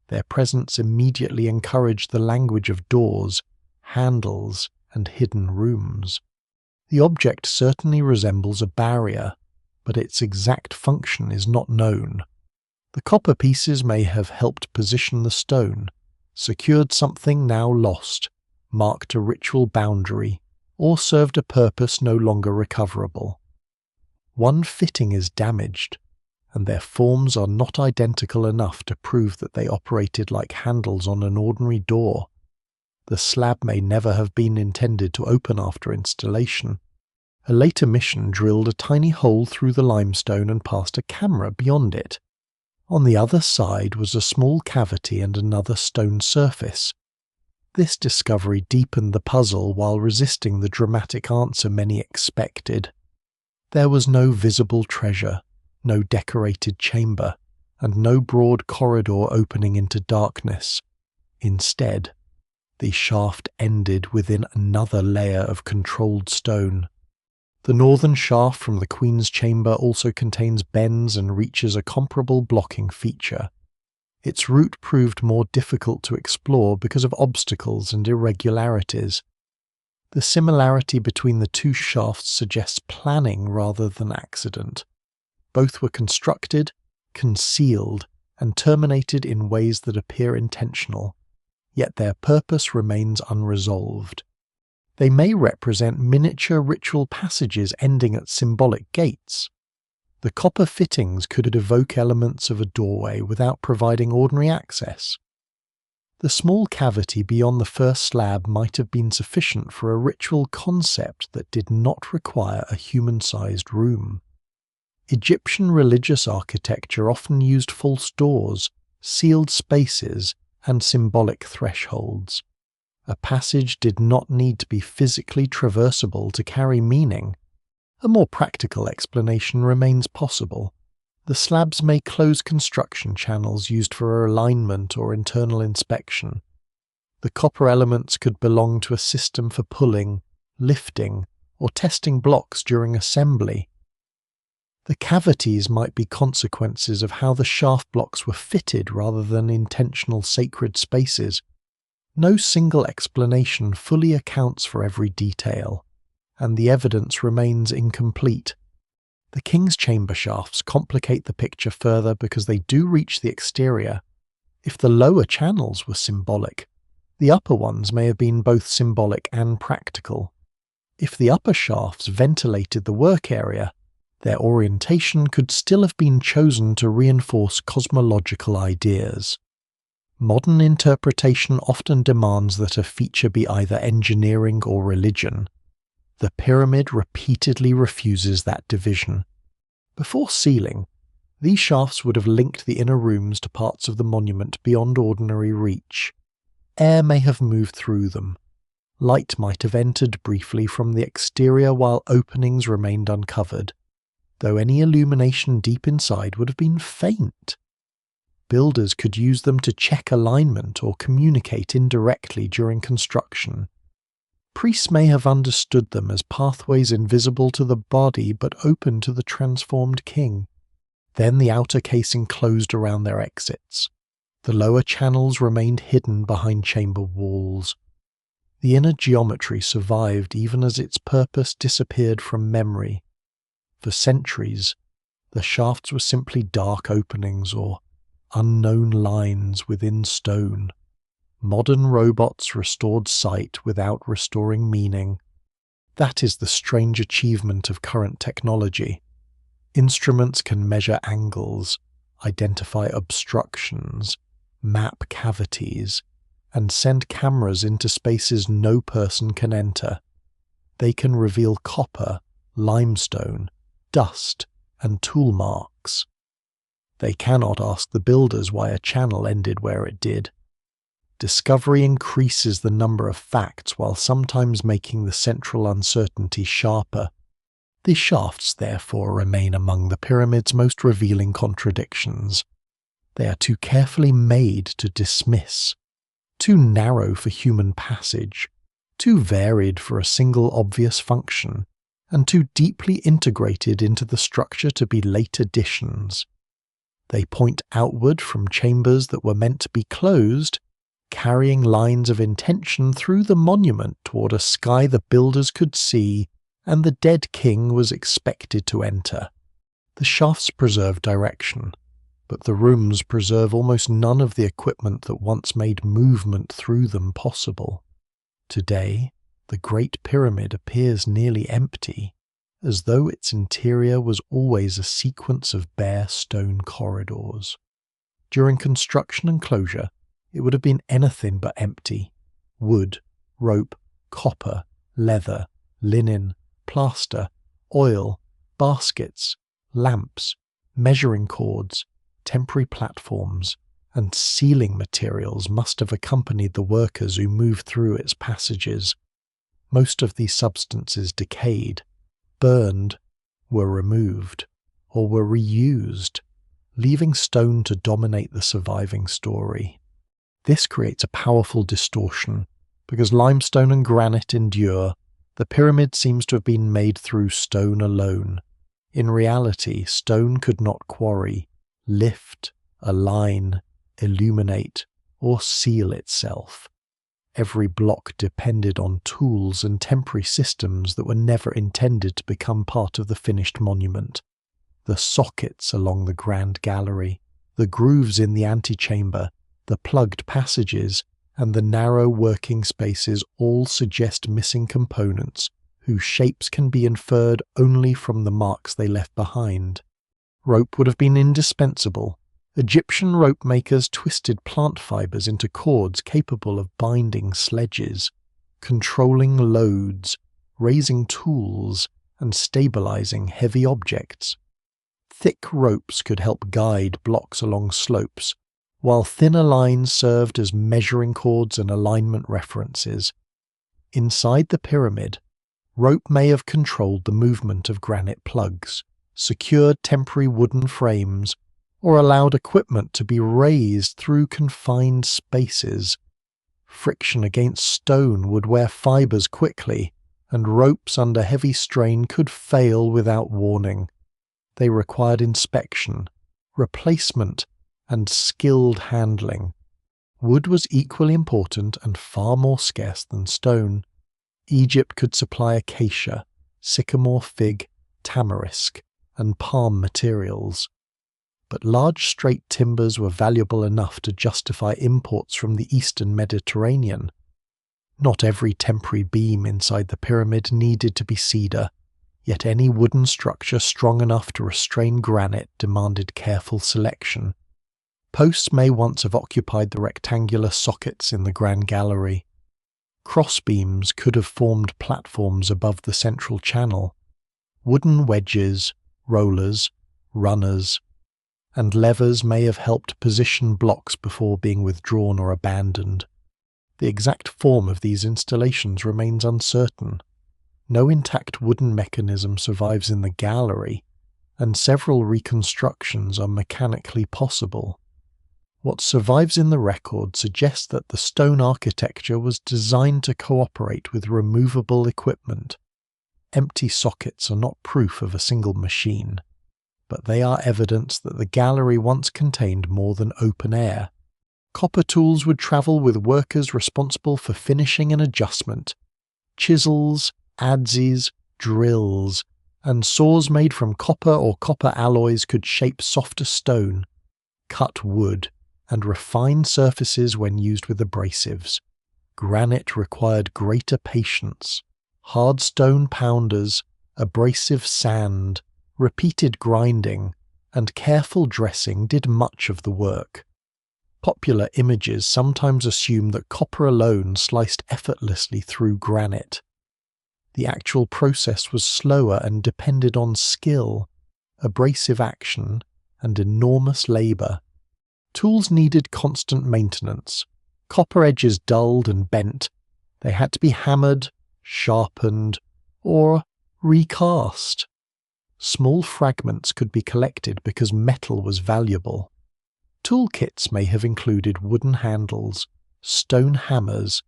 Their presence immediately encouraged the language of doors, handles, and hidden rooms. The object certainly resembles a barrier, but its exact function is not known. The copper pieces may have helped position the stone, secured something now lost, marked a ritual boundary, or served a purpose no longer recoverable. One fitting is damaged, and their forms are not identical enough to prove that they operated like handles on an ordinary door. The slab may never have been intended to open after installation. A later mission drilled a tiny hole through the limestone and passed a camera beyond it. On the other side was a small cavity and another stone surface. This discovery deepened the puzzle while resisting the dramatic answer many expected. There was no visible treasure, no decorated chamber, and no broad corridor opening into darkness. Instead, the shaft ended within another layer of controlled stone. The northern shaft from the Queen's Chamber also contains bends and reaches a comparable blocking feature. Its route proved more difficult to explore because of obstacles and irregularities. The similarity between the 2 shafts suggests planning rather than accident. Both were constructed, concealed, and terminated in ways that appear intentional, yet their purpose remains unresolved. They may represent miniature ritual passages ending at symbolic gates. The copper fittings could evoke elements of a doorway without providing ordinary access. The small cavity beyond the first slab might have been sufficient for a ritual concept that did not require a human-sized room. Egyptian religious architecture often used false doors, sealed spaces, and symbolic thresholds. A passage did not need to be physically traversable to carry meaning. A more practical explanation remains possible. The slabs may close construction channels used for alignment or internal inspection. The copper elements could belong to a system for pulling, lifting, or testing blocks during assembly. The cavities might be consequences of how the shaft blocks were fitted rather than intentional sacred spaces. No single explanation fully accounts for every detail, and the evidence remains incomplete. The king's chamber shafts complicate the picture further because they do reach the exterior. If the lower channels were symbolic, the upper ones may have been both symbolic and practical. If the upper shafts ventilated the work area, their orientation could still have been chosen to reinforce cosmological ideas. Modern interpretation often demands that a feature be either engineering or religion. The pyramid repeatedly refuses that division. Before sealing, these shafts would have linked the inner rooms to parts of the monument beyond ordinary reach. Air may have moved through them. Light might have entered briefly from the exterior while openings remained uncovered, though any illumination deep inside would have been faint. Builders could use them to check alignment or communicate indirectly during construction. Priests may have understood them as pathways invisible to the body but open to the transformed king. Then the outer casing closed around their exits. The lower channels remained hidden behind chamber walls. The inner geometry survived even as its purpose disappeared from memory. For centuries, the shafts were simply dark openings or unknown lines within stone. Modern robots restored sight without restoring meaning. That is the strange achievement of current technology. Instruments can measure angles, identify obstructions, map cavities, and send cameras into spaces no person can enter. They can reveal copper, limestone, dust, and tool marks. They cannot ask the builders why a channel ended where it did. Discovery increases the number of facts while sometimes making the central uncertainty sharper. These shafts, therefore, remain among the pyramid's most revealing contradictions. They are too carefully made to dismiss, too narrow for human passage, too varied for a single obvious function, and too deeply integrated into the structure to be late additions. They point outward from chambers that were meant to be closed, carrying lines of intention through the monument toward a sky the builders could see and the dead king was expected to enter. The shafts preserve direction, but the rooms preserve almost none of the equipment that once made movement through them possible. Today, the Great Pyramid appears nearly empty, as though its interior was always a sequence of bare stone corridors. During construction and closure, it would have been anything but empty. Wood, rope, copper, leather, linen, plaster, oil, baskets, lamps, measuring cords, temporary platforms, and ceiling materials must have accompanied the workers who moved through its passages. Most of these substances decayed, burned, were removed, or were reused, leaving stone to dominate the surviving story. This creates a powerful distortion. Because limestone and granite endure, the pyramid seems to have been made through stone alone. In reality, stone could not quarry, lift, align, illuminate, or seal itself. Every block depended on tools and temporary systems that were never intended to become part of the finished monument. The sockets along the grand gallery, the grooves in the antechamber, the plugged passages, and the narrow working spaces all suggest missing components whose shapes can be inferred only from the marks they left behind. Rope would have been indispensable. Egyptian rope makers twisted plant fibers into cords capable of binding sledges, controlling loads, raising tools, and stabilizing heavy objects. Thick ropes could help guide blocks along slopes, while thinner lines served as measuring cords and alignment references. Inside the pyramid, rope may have controlled the movement of granite plugs, secured temporary wooden frames, or allowed equipment to be raised through confined spaces. Friction against stone would wear fibers quickly, and ropes under heavy strain could fail without warning. They required inspection, replacement, and skilled handling. Wood was equally important and far more scarce than stone. Egypt could supply acacia, sycamore fig, tamarisk, and palm materials. But large straight timbers were valuable enough to justify imports from the eastern Mediterranean. Not every temporary beam inside the pyramid needed to be cedar, yet any wooden structure strong enough to restrain granite demanded careful selection. Posts may once have occupied the rectangular sockets in the Grand Gallery. Crossbeams could have formed platforms above the central channel. Wooden wedges, rollers, runners, and levers may have helped position blocks before being withdrawn or abandoned. The exact form of these installations remains uncertain. No intact wooden mechanism survives in the gallery, and several reconstructions are mechanically possible. What survives in the record suggests that the stone architecture was designed to cooperate with removable equipment. Empty sockets are not proof of a single machine, but they are evidence that the gallery once contained more than open air. Copper tools would travel with workers responsible for finishing and adjustment. Chisels, adzes, drills, and saws made from copper or copper alloys could shape softer stone, cut wood, and refine surfaces when used with abrasives. Granite required greater patience. Hard stone pounders, abrasive sand, repeated grinding, and careful dressing did much of the work. Popular images sometimes assume that copper alone sliced effortlessly through granite. The actual process was slower and depended on skill, abrasive action, and enormous labour. Tools needed constant maintenance. Copper edges dulled and bent. They had to be hammered, sharpened, or recast. Small fragments could be collected because metal was valuable. Toolkits may have included wooden handles, stone hammers,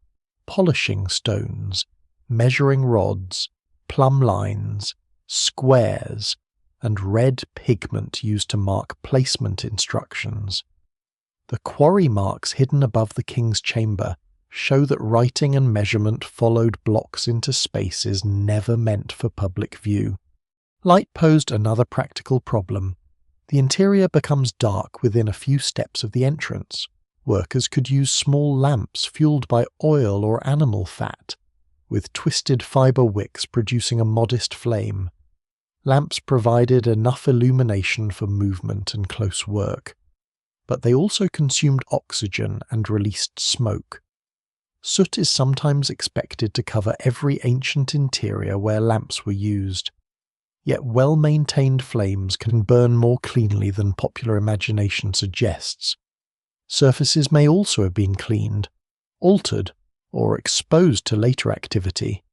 polishing stones, measuring rods, plumb lines, squares, and red pigment used to mark placement instructions. The quarry marks hidden above the king's chamber show that writing and measurement followed blocks into spaces never meant for public view. Light posed another practical problem. The interior becomes dark within a few steps of the entrance. Workers could use small lamps fueled by oil or animal fat, with twisted fibre wicks producing a modest flame. Lamps provided enough illumination for movement and close work, but they also consumed oxygen and released smoke. Soot is sometimes expected to cover every ancient interior where lamps were used. Yet well-maintained flames can burn more cleanly than popular imagination suggests. Surfaces may also have been cleaned, altered, or exposed to later activity.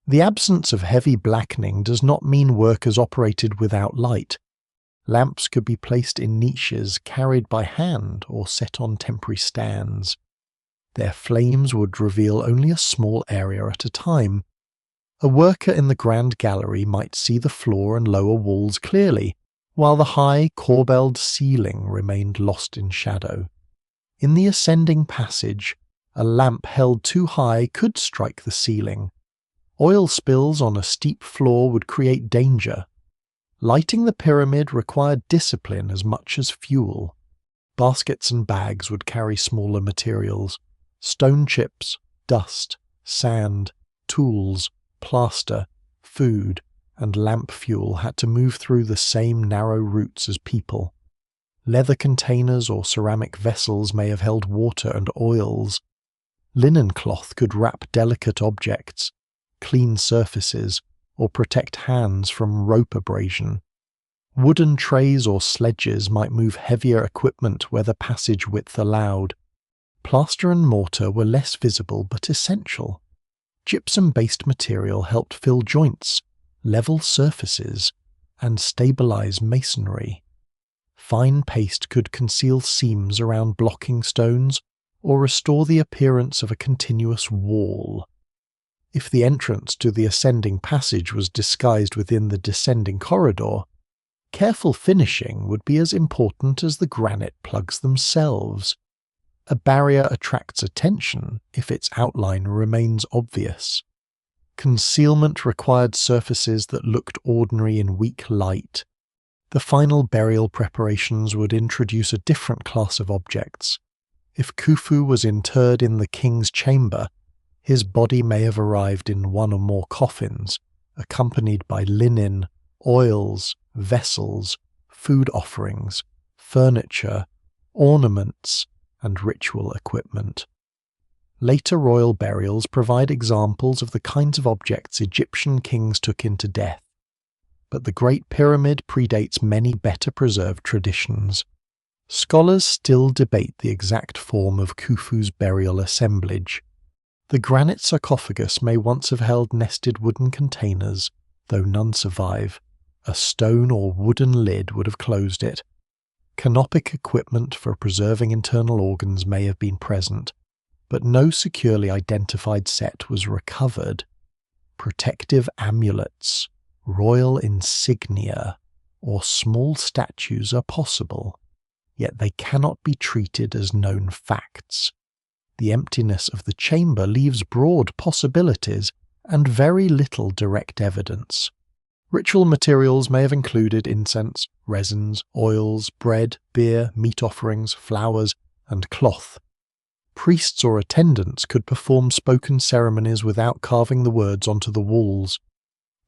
The absence of heavy blackening does not mean workers operated without light. Lamps could be placed in niches carried by hand or set on temporary stands. Their flames would reveal only a small area at a time. A worker in the Grand Gallery might see the floor and lower walls clearly, while the high, corbelled ceiling remained lost in shadow. In the ascending passage, a lamp held too high could strike the ceiling. Oil spills on a steep floor would create danger. Lighting the pyramid required discipline as much as fuel. Baskets and bags would carry smaller materials. Stone chips, dust, sand, tools, plaster, food, and lamp fuel had to move through the same narrow routes as people. Leather containers or ceramic vessels may have held water and oils. Linen cloth could wrap delicate objects, clean surfaces, or protect hands from rope abrasion. Wooden trays or sledges might move heavier equipment where the passage width allowed. Plaster and mortar were less visible but essential. Gypsum-based material helped fill joints, level surfaces, and stabilize masonry. Fine paste could conceal seams around blocking stones or restore the appearance of a continuous wall. If the entrance to the ascending passage was disguised within the descending corridor, careful finishing would be as important as the granite plugs themselves. A barrier attracts attention if its outline remains obvious. Concealment required surfaces that looked ordinary in weak light. The final burial preparations would introduce a different class of objects. If Khufu was interred in the king's chamber, his body may have arrived in one or more coffins, accompanied by linen, oils, vessels, food offerings, furniture, ornaments, and ritual equipment. Later royal burials provide examples of the kinds of objects Egyptian kings took into death. But the Great Pyramid predates many better preserved traditions. Scholars still debate the exact form of Khufu's burial assemblage. The granite sarcophagus may once have held nested wooden containers, though none survive. A stone or wooden lid would have closed it. Canopic equipment for preserving internal organs may have been present, but no securely identified set was recovered. Protective amulets, royal insignia, or small statues are possible, yet they cannot be treated as known facts. The emptiness of the chamber leaves broad possibilities and very little direct evidence. Ritual materials may have included incense, resins, oils, bread, beer, meat offerings, flowers, and cloth. Priests or attendants could perform spoken ceremonies without carving the words onto the walls.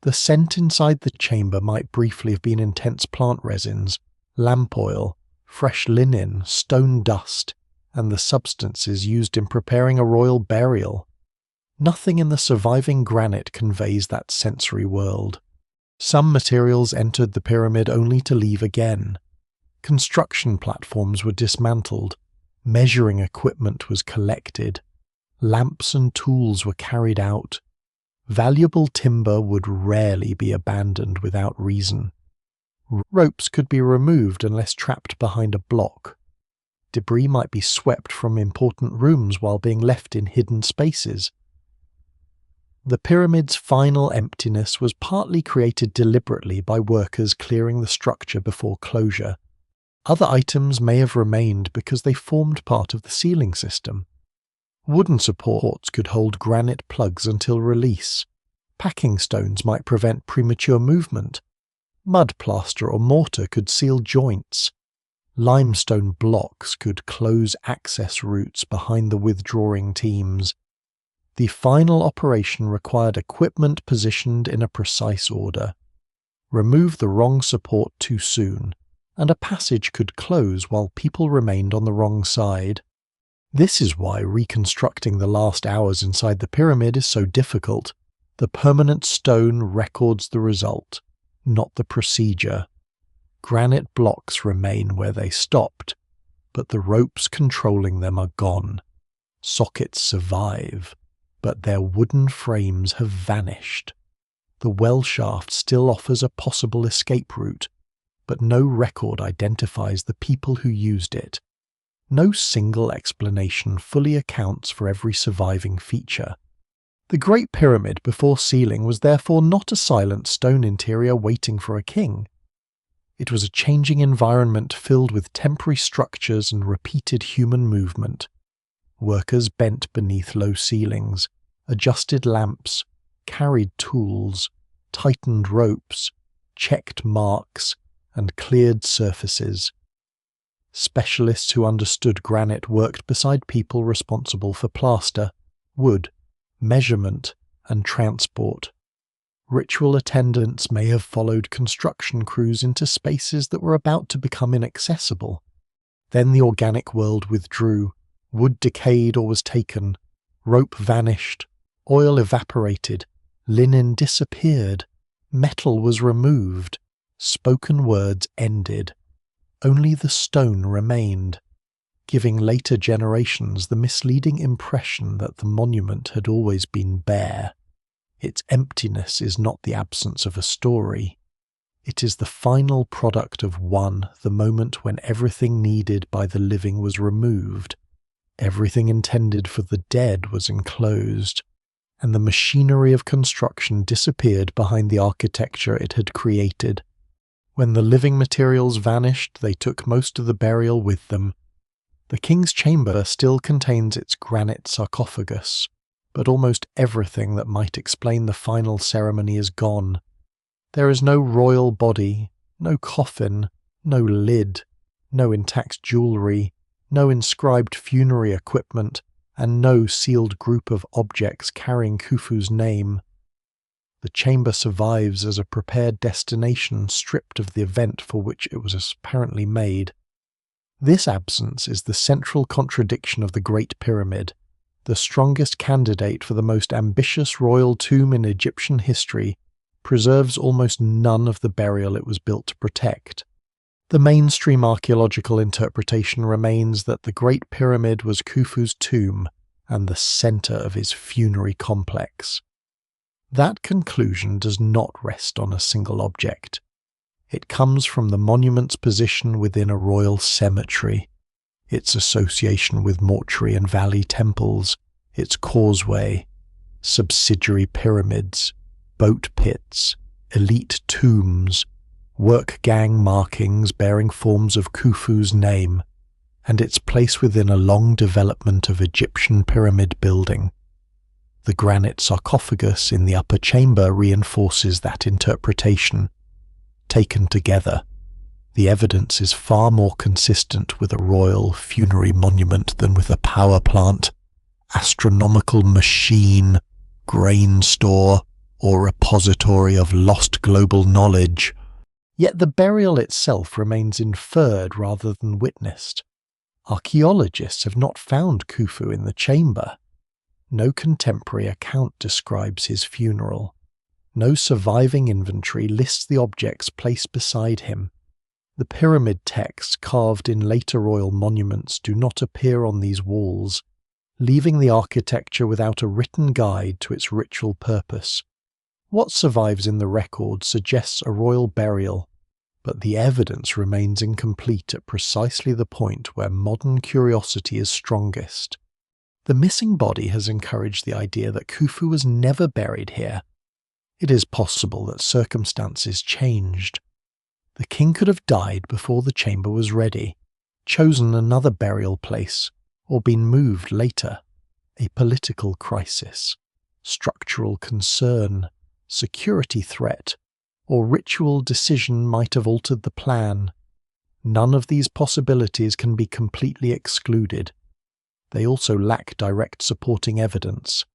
The scent inside the chamber might briefly have been intense plant resins, lamp oil, fresh linen, stone dust, and the substances used in preparing a royal burial. Nothing in the surviving granite conveys that sensory world. Some materials entered the pyramid only to leave again. Construction platforms were dismantled, measuring equipment was collected, lamps and tools were carried out. Valuable timber would rarely be abandoned without reason. Ropes could be removed unless trapped behind a block. Debris might be swept from important rooms while being left in hidden spaces. The pyramid's final emptiness was partly created deliberately by workers clearing the structure before closure. Other items may have remained because they formed part of the ceiling system. Wooden supports could hold granite plugs until release. Packing stones might prevent premature movement. Mud plaster or mortar could seal joints. Limestone blocks could close access routes behind the withdrawing teams. The final operation required equipment positioned in a precise order. Remove the wrong support too soon, and a passage could close while people remained on the wrong side. This is why reconstructing the last hours inside the pyramid is so difficult. The permanent stone records the result, not the procedure. Granite blocks remain where they stopped, but the ropes controlling them are gone. Sockets survive, but their wooden frames have vanished. The well shaft still offers a possible escape route, but no record identifies the people who used it. No single explanation fully accounts for every surviving feature. The Great Pyramid before sealing was therefore not a silent stone interior waiting for a king. It was a changing environment filled with temporary structures and repeated human movement. Workers bent beneath low ceilings, adjusted lamps, carried tools, tightened ropes, checked marks, and cleared surfaces. Specialists who understood granite worked beside people responsible for plaster, wood, measurement, and transport. Ritual attendants may have followed construction crews into spaces that were about to become inaccessible. Then the organic world withdrew, wood decayed or was taken, rope vanished, oil evaporated, linen disappeared, metal was removed, Spoken words ended. Only the stone remained, giving later generations the misleading impression that the monument had always been bare. Its emptiness is not the absence of a story. It is the final product of the moment when everything needed by the living was removed, everything intended for the dead was enclosed, and the machinery of construction disappeared behind the architecture it had created. When the living materials vanished, they took most of the burial with them. The king's chamber still contains its granite sarcophagus, but almost everything that might explain the final ceremony is gone. There is no royal body, no coffin, no lid, no intact jewellery, no inscribed funerary equipment, and no sealed group of objects carrying Khufu's name. The chamber survives as a prepared destination stripped of the event for which it was apparently made. This absence is the central contradiction of the Great Pyramid, the strongest candidate for the most ambitious royal tomb in Egyptian history, preserves almost none of the burial it was built to protect. The mainstream archaeological interpretation remains that the Great Pyramid was Khufu's tomb and the centre of his funerary complex. That conclusion does not rest on a single object. It comes from the monument's position within a royal cemetery, its association with mortuary and valley temples, its causeway, subsidiary pyramids, boat pits, elite tombs, work gang markings bearing forms of Khufu's name, and its place within a long development of Egyptian pyramid building. The granite sarcophagus in the upper chamber reinforces that interpretation. Taken together, the evidence is far more consistent with a royal funerary monument than with a power plant, astronomical machine, grain store, or repository of lost global knowledge. Yet the burial itself remains inferred rather than witnessed. Archaeologists have not found Khufu in the chamber. No contemporary account describes his funeral. No surviving inventory lists the objects placed beside him. The pyramid texts carved in later royal monuments do not appear on these walls, leaving the architecture without a written guide to its ritual purpose. What survives in the record suggests a royal burial, but the evidence remains incomplete at precisely the point where modern curiosity is strongest. The missing body has encouraged the idea that Khufu was never buried here. It is possible that circumstances changed. The king could have died before the chamber was ready, chosen another burial place, or been moved later. A political crisis, structural concern, security threat, or ritual decision might have altered the plan. None of these possibilities can be completely excluded. They also lack direct supporting evidence.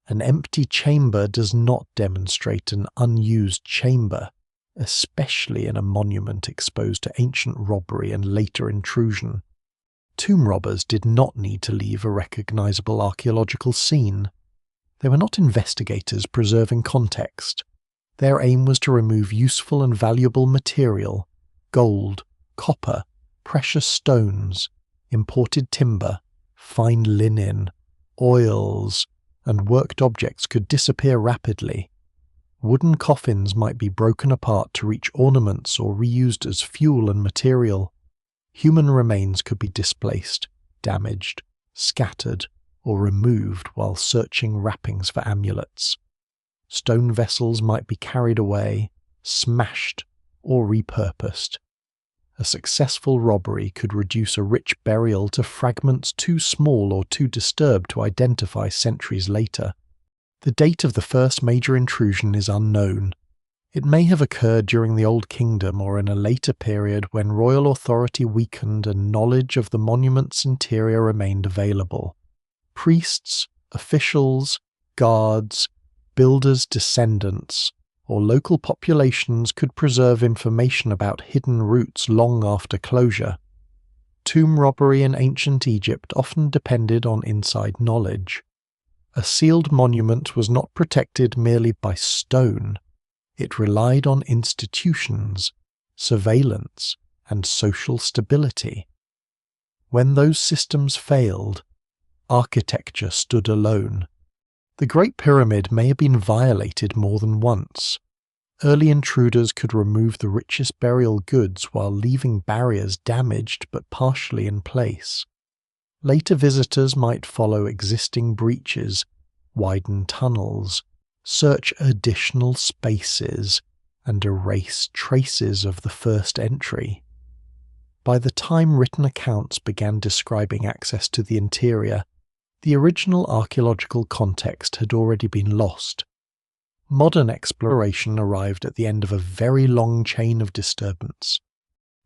An empty chamber does not demonstrate an unused chamber, especially in a monument exposed to ancient robbery and later intrusion. Tomb robbers did not need to leave a recognizable archaeological scene. They were not investigators preserving context. Their aim was to remove useful and valuable material, gold, copper, precious stones, imported timber, fine linen, oils, and worked objects could disappear rapidly. Wooden coffins might be broken apart to reach ornaments or reused as fuel and material. Human remains could be displaced, damaged, scattered, or removed while searching wrappings for amulets. Stone vessels might be carried away, smashed, or repurposed. A successful robbery could reduce a rich burial to fragments too small or too disturbed to identify centuries later. The date of the first major intrusion is unknown. It may have occurred during the Old Kingdom or in a later period when royal authority weakened and knowledge of the monument's interior remained available. Priests, officials, guards, builders' descendants, or local populations could preserve information about hidden routes long after closure. Tomb robbery in ancient Egypt often depended on inside knowledge. A sealed monument was not protected merely by stone. It relied on institutions, surveillance, and social stability. When those systems failed, architecture stood alone. The Great Pyramid may have been violated more than once. Early intruders could remove the richest burial goods while leaving barriers damaged but partially in place. Later visitors might follow existing breaches, widen tunnels, search additional spaces, and erase traces of the first entry. By the time written accounts began describing access to the interior, the original archaeological context had already been lost. Modern exploration arrived at the end of a very long chain of disturbance.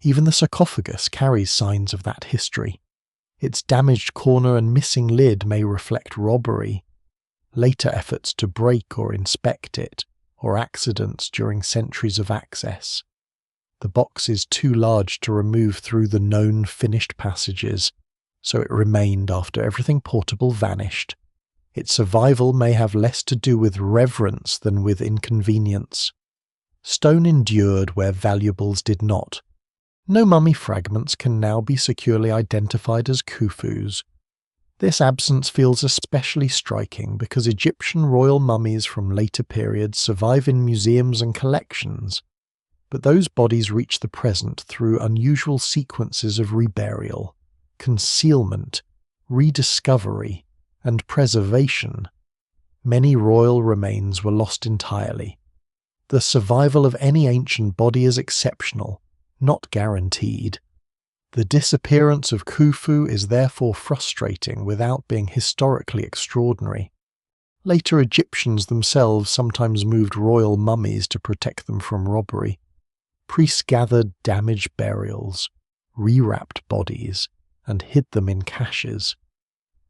Even the sarcophagus carries signs of that history. Its damaged corner and missing lid may reflect robbery, later efforts to break or inspect it, or accidents during centuries of access. The box is too large to remove through the known finished passages, so it remained after everything portable vanished. Its survival may have less to do with reverence than with inconvenience. Stone endured where valuables did not. No mummy fragments can now be securely identified as Khufu's. This absence feels especially striking because Egyptian royal mummies from later periods survive in museums and collections, but those bodies reach the present through unusual sequences of reburial, concealment, rediscovery, and preservation. Many royal remains were lost entirely. The survival of any ancient body is exceptional, not guaranteed. The disappearance of Khufu is therefore frustrating without being historically extraordinary. Later Egyptians themselves sometimes moved royal mummies to protect them from robbery. Priests gathered damaged burials, rewrapped bodies, and hid them in caches.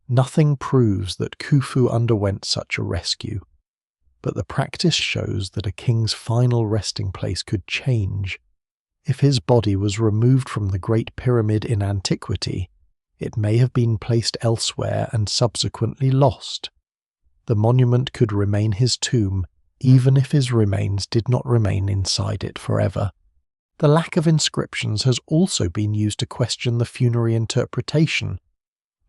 Nothing proves that Khufu underwent such a rescue, but the practice shows that a king's final resting place could change. If his body was removed from the Great Pyramid in antiquity, it may have been placed elsewhere and subsequently lost. The monument could remain his tomb, even if his remains did not remain inside it forever. The lack of inscriptions has also been used to question the funerary interpretation.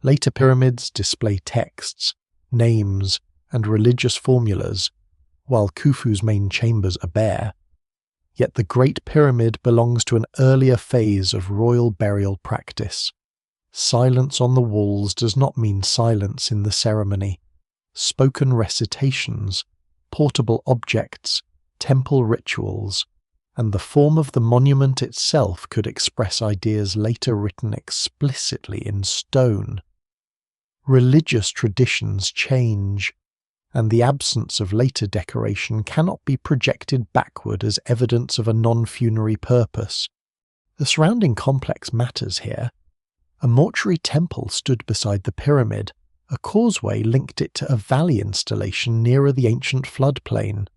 Later pyramids display texts, names, and religious formulas, while Khufu's main chambers are bare. Yet the Great Pyramid belongs to an earlier phase of royal burial practice. Silence on the walls does not mean silence in the ceremony. Spoken recitations, portable objects, temple rituals, and the form of the monument itself could express ideas later written explicitly in stone. Religious traditions change, and the absence of later decoration cannot be projected backward as evidence of a non-funerary purpose. The surrounding complex matters here. A mortuary temple stood beside the pyramid. A causeway linked it to a valley installation nearer the ancient floodplain.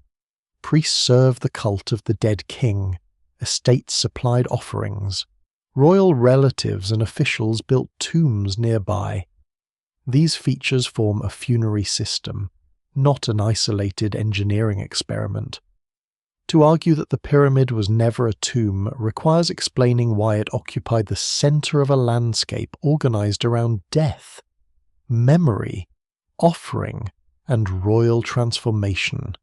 Priests served the cult of the dead king. Estates supplied offerings. Royal relatives and officials built tombs nearby. These features form a funerary system, not an isolated engineering experiment. To argue that the pyramid was never a tomb requires explaining why it occupied the center of a landscape organized around death, memory, offering, and royal transformation.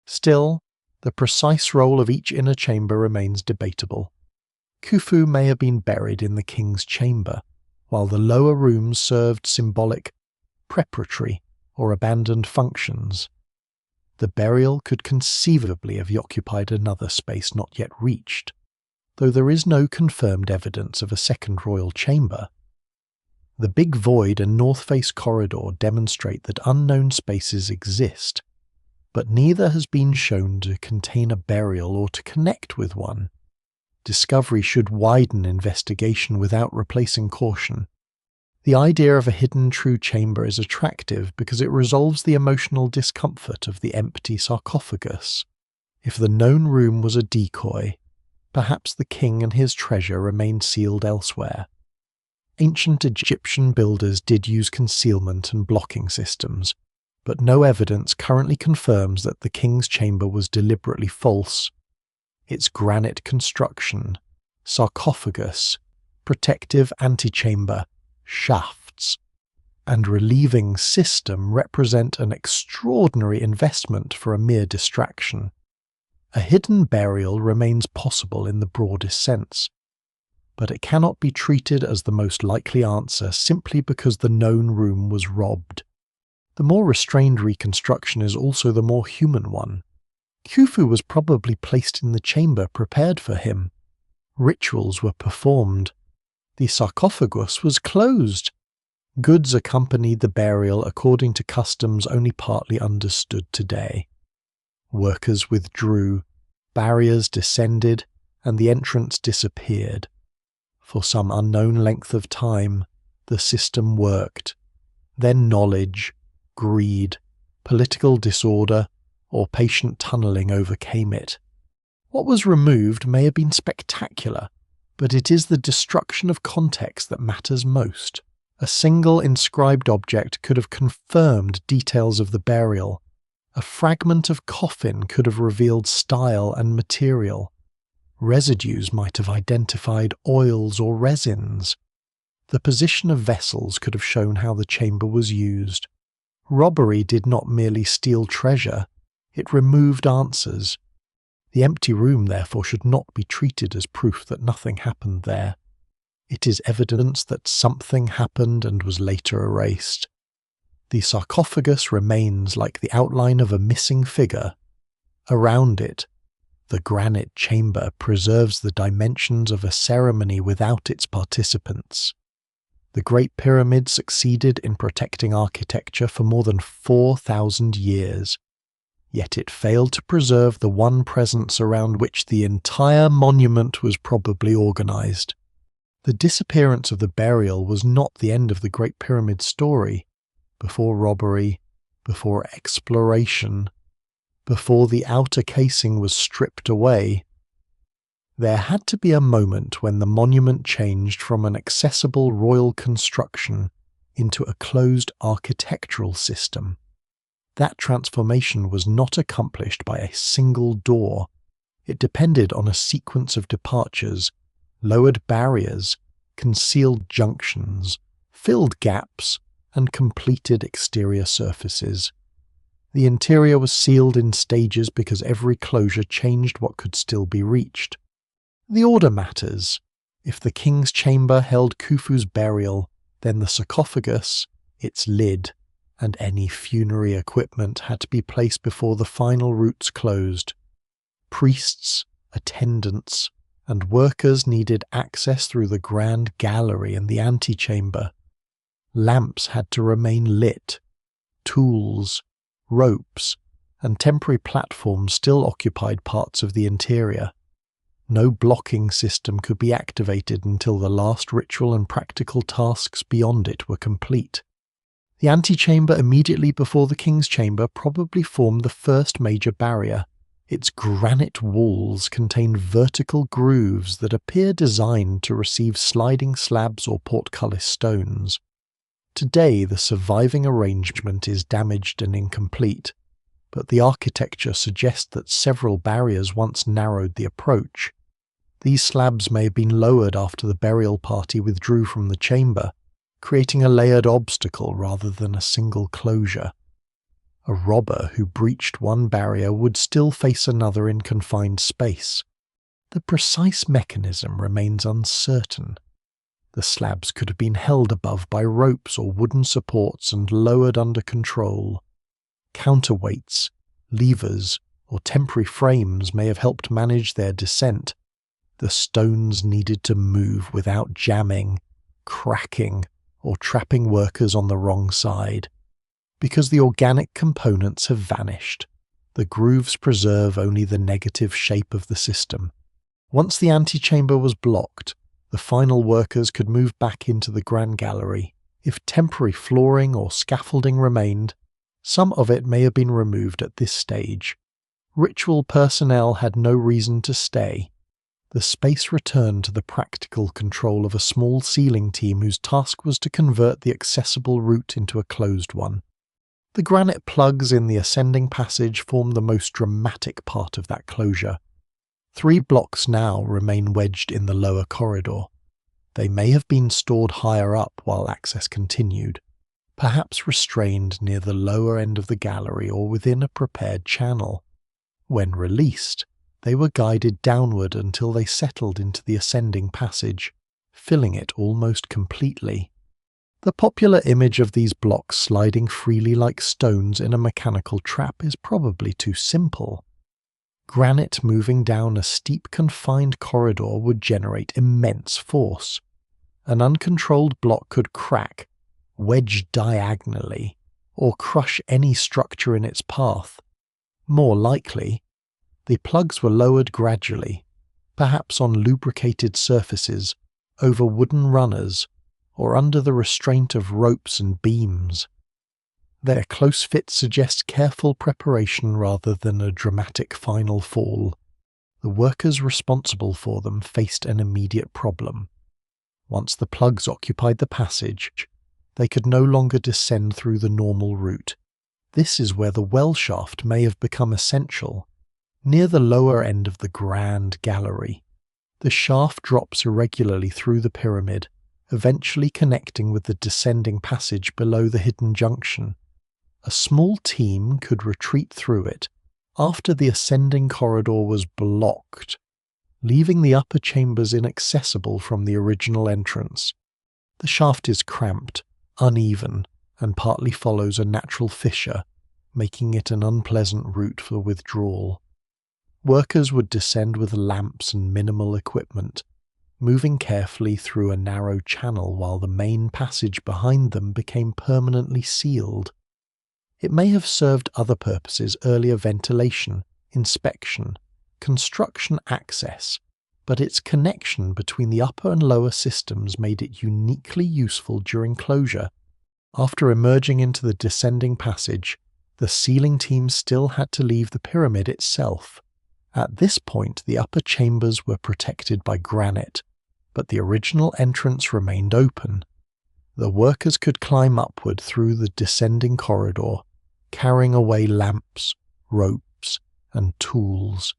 Still, the precise role of each inner chamber remains debatable. Khufu may have been buried in the king's chamber, while the lower rooms served symbolic, preparatory, or abandoned functions. The burial could conceivably have occupied another space not yet reached, though there is no confirmed evidence of a second royal chamber. The Big Void and North Face Corridor demonstrate that unknown spaces exist, but neither has been shown to contain a burial or to connect with one. Discovery should widen investigation without replacing caution. The idea of a hidden true chamber is attractive because it resolves the emotional discomfort of the empty sarcophagus. If the known room was a decoy, perhaps the king and his treasure remained sealed elsewhere. Ancient Egyptian builders did use concealment and blocking systems, but no evidence currently confirms that the king's chamber was deliberately false. Its granite construction, sarcophagus, protective antechamber, shafts, and relieving system represent an extraordinary investment for a mere distraction. A hidden burial remains possible in the broadest sense, but it cannot be treated as the most likely answer simply because the known room was robbed. The more restrained reconstruction is also the more human one. Khufu was probably placed in the chamber prepared for him. Rituals were performed. The sarcophagus was closed. Goods accompanied the burial according to customs only partly understood today. Workers withdrew, barriers descended, and the entrance disappeared. For some unknown length of time, the system worked. Then knowledge, greed, political disorder, or patient tunneling overcame it. What was removed may have been spectacular, but it is the destruction of context that matters most. A single inscribed object could have confirmed details of the burial. A fragment of coffin could have revealed style and material. Residues might have identified oils or resins. The position of vessels could have shown how the chamber was used. Robbery did not merely steal treasure, it removed answers. The empty room, therefore, should not be treated as proof that nothing happened there. It is evidence that something happened and was later erased. The sarcophagus remains like the outline of a missing figure. Around it, the granite chamber preserves the dimensions of a ceremony without its participants. The Great Pyramid succeeded in protecting architecture for more than 4,000 years, yet it failed to preserve the one presence around which the entire monument was probably organized. The disappearance of the burial was not the end of the Great Pyramid story. Before robbery, before exploration, before the outer casing was stripped away, there had to be a moment when the monument changed from an accessible royal construction into a closed architectural system. That transformation was not accomplished by a single door. It depended on a sequence of departures, lowered barriers, concealed junctions, filled gaps, and completed exterior surfaces. The interior was sealed in stages because every closure changed what could still be reached. The order matters. If the king's chamber held Khufu's burial, then the sarcophagus, its lid, and any funerary equipment had to be placed before the final routes closed. Priests, attendants, and workers needed access through the grand gallery and the antechamber. Lamps had to remain lit. Tools, ropes, and temporary platforms still occupied parts of the interior. No blocking system could be activated until the last ritual and practical tasks beyond it were complete. The antechamber immediately before the king's chamber probably formed the first major barrier. Its granite walls contained vertical grooves that appear designed to receive sliding slabs or portcullis stones. Today, the surviving arrangement is damaged and incomplete, but the architecture suggests that several barriers once narrowed the approach. These slabs may have been lowered after the burial party withdrew from the chamber, creating a layered obstacle rather than a single closure. A robber who breached one barrier would still face another in confined space. The precise mechanism remains uncertain. The slabs could have been held above by ropes or wooden supports and lowered under control. Counterweights, levers, or temporary frames may have helped manage their descent. The stones needed to move without jamming, cracking, or trapping workers on the wrong side. Because the organic components have vanished, the grooves preserve only the negative shape of the system. Once the antechamber was blocked, the final workers could move back into the grand gallery. If temporary flooring or scaffolding remained, some of it may have been removed at this stage. Ritual personnel had no reason to stay. The space returned to the practical control of a small sealing team whose task was to convert the accessible route into a closed one. The granite plugs in the ascending passage form the most dramatic part of that closure. 3 blocks now remain wedged in the lower corridor. They may have been stored higher up while access continued, perhaps restrained near the lower end of the gallery or within a prepared channel. When released, they were guided downward until they settled into the ascending passage, filling it almost completely. The popular image of these blocks sliding freely like stones in a mechanical trap is probably too simple. Granite moving down a steep confined corridor would generate immense force. An uncontrolled block could crack, wedge diagonally, or crush any structure in its path. More likely, the plugs were lowered gradually, perhaps on lubricated surfaces, over wooden runners, or under the restraint of ropes and beams. Their close fit suggests careful preparation rather than a dramatic final fall. The workers responsible for them faced an immediate problem. Once the plugs occupied the passage, they could no longer descend through the normal route. This is where the well shaft may have become essential. Near the lower end of the grand gallery, the shaft drops irregularly through the pyramid, eventually connecting with the descending passage below the hidden junction. A small team could retreat through it after the ascending corridor was blocked, leaving the upper chambers inaccessible from the original entrance. The shaft is cramped, uneven, and partly follows a natural fissure, making it an unpleasant route for withdrawal. Workers would descend with lamps and minimal equipment, moving carefully through a narrow channel while the main passage behind them became permanently sealed. It may have served other purposes: earlier ventilation, inspection, construction access, but its connection between the upper and lower systems made it uniquely useful during closure. After emerging into the descending passage, the sealing team still had to leave the pyramid itself. At this point, the upper chambers were protected by granite, but the original entrance remained open. The workers could climb upward through the descending corridor, carrying away lamps, ropes, and tools.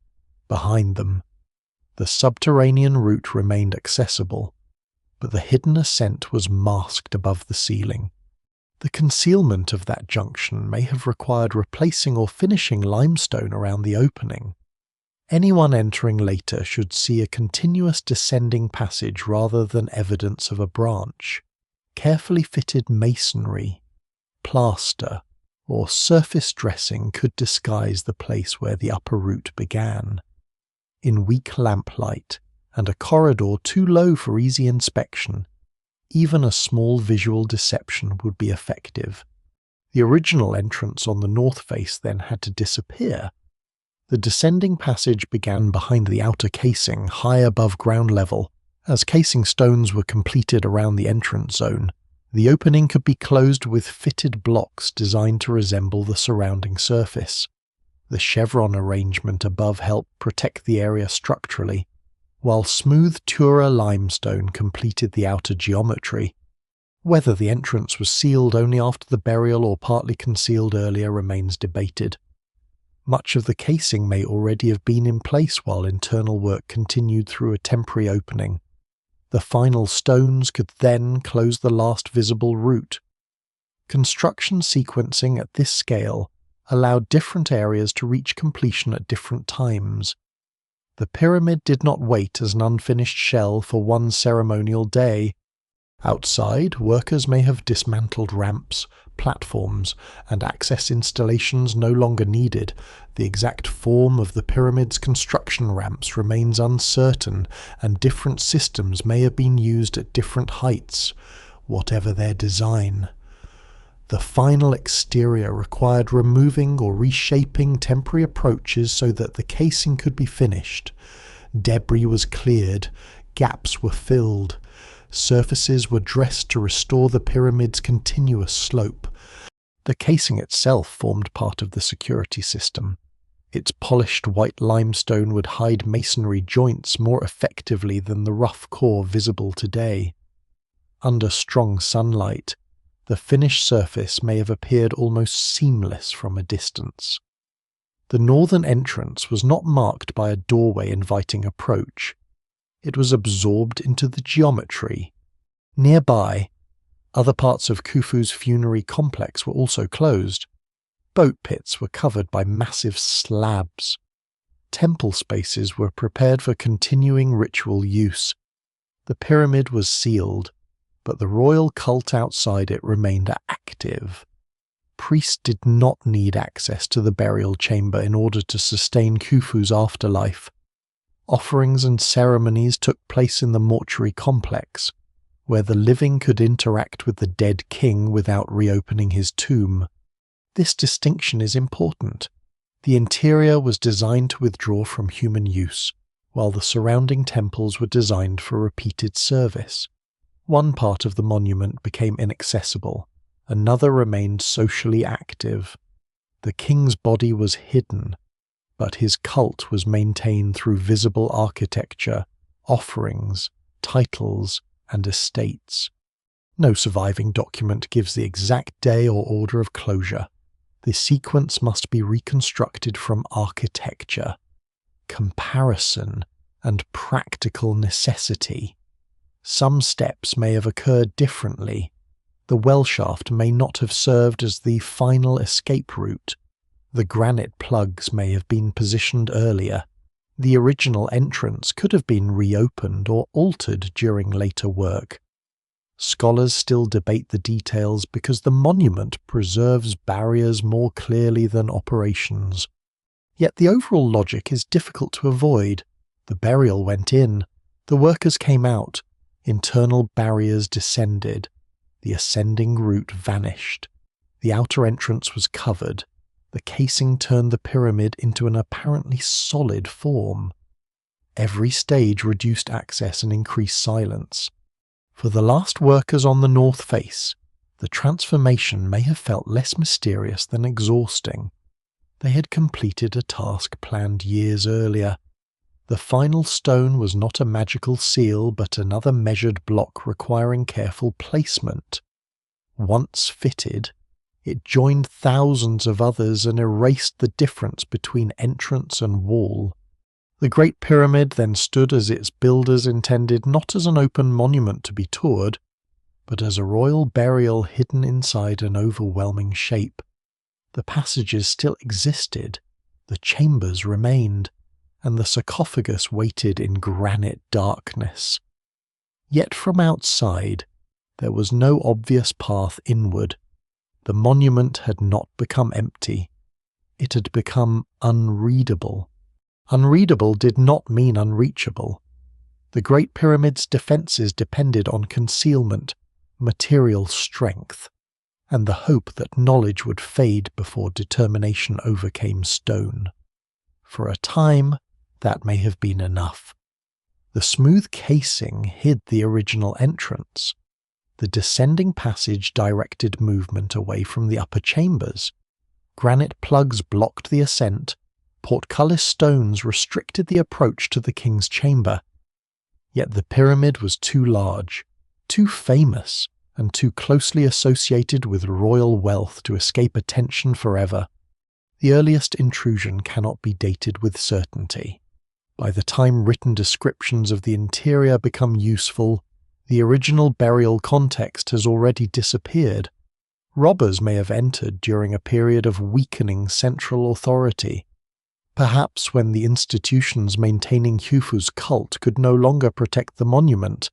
Behind them, the subterranean route remained accessible, but the hidden ascent was masked above the ceiling. The concealment of that junction may have required replacing or finishing limestone around the opening. Anyone entering later should see a continuous descending passage rather than evidence of a branch. Carefully fitted masonry, plaster, or surface dressing could disguise the place where the upper route began. In weak lamplight and a corridor too low for easy inspection, even a small visual deception would be effective. The original entrance on the north face then had to disappear. The descending passage began behind the outer casing, high above ground level. As casing stones were completed around the entrance zone, the opening could be closed with fitted blocks designed to resemble the surrounding surface. The chevron arrangement above helped protect the area structurally, while smooth Tura limestone completed the outer geometry. Whether the entrance was sealed only after the burial or partly concealed earlier remains debated. Much of the casing may already have been in place while internal work continued through a temporary opening. The final stones could then close the last visible route. Construction sequencing at this scale allowed different areas to reach completion at different times. The pyramid did not wait as an unfinished shell for one ceremonial day. Outside, workers may have dismantled ramps, platforms, and access installations no longer needed. The exact form of the pyramid's construction ramps remains uncertain, and different systems may have been used at different heights, whatever their design. The final exterior required removing or reshaping temporary approaches so that the casing could be finished. Debris was cleared, gaps were filled, surfaces were dressed to restore the pyramid's continuous slope. The casing itself formed part of the security system. Its polished white limestone would hide masonry joints more effectively than the rough core visible today. Under strong sunlight, the finished surface may have appeared almost seamless from a distance. The northern entrance was not marked by a doorway inviting approach. It was absorbed into the geometry. Nearby, other parts of Khufu's funerary complex were also closed. Boat pits were covered by massive slabs. Temple spaces were prepared for continuing ritual use. The pyramid was sealed, but the royal cult outside it remained active. Priests did not need access to the burial chamber in order to sustain Khufu's afterlife. Offerings and ceremonies took place in the mortuary complex, where the living could interact with the dead king without reopening his tomb. This distinction is important. The interior was designed to withdraw from human use, while the surrounding temples were designed for repeated service. One part of the monument became inaccessible, another remained socially active. The king's body was hidden, but his cult was maintained through visible architecture, offerings, titles, and estates. No surviving document gives the exact day or order of closure. The sequence must be reconstructed from architecture, comparison, and practical necessity. Some steps may have occurred differently. The well shaft may not have served as the final escape route. The granite plugs may have been positioned earlier. The original entrance could have been reopened or altered during later work. Scholars still debate the details because the monument preserves barriers more clearly than operations. Yet the overall logic is difficult to avoid. The burial went in, the workers came out, internal barriers descended, the ascending route vanished, the outer entrance was covered, the casing turned the pyramid into an apparently solid form. Every stage reduced access and increased silence. For the last workers on the north face, the transformation may have felt less mysterious than exhausting. They had completed a task planned years earlier. The final stone was not a magical seal, but another measured block requiring careful placement. Once fitted, it joined thousands of others and erased the difference between entrance and wall. The Great Pyramid then stood as its builders intended, not as an open monument to be toured, but as a royal burial hidden inside an overwhelming shape. The passages still existed, the chambers remained, and the sarcophagus waited in granite darkness. Yet from outside, there was no obvious path inward. The monument had not become empty. It had become unreadable. Unreadable did not mean unreachable. The Great Pyramid's defences depended on concealment, material strength, and the hope that knowledge would fade before determination overcame stone. For a time, that may have been enough. The smooth casing hid the original entrance. The descending passage directed movement away from the upper chambers. Granite plugs blocked the ascent. Portcullis stones restricted the approach to the king's chamber. Yet the pyramid was too large, too famous, and too closely associated with royal wealth to escape attention forever. The earliest intrusion cannot be dated with certainty. By the time written descriptions of the interior become useful, the original burial context has already disappeared. Robbers may have entered during a period of weakening central authority. Perhaps when the institutions maintaining Khufu's cult could no longer protect the monument,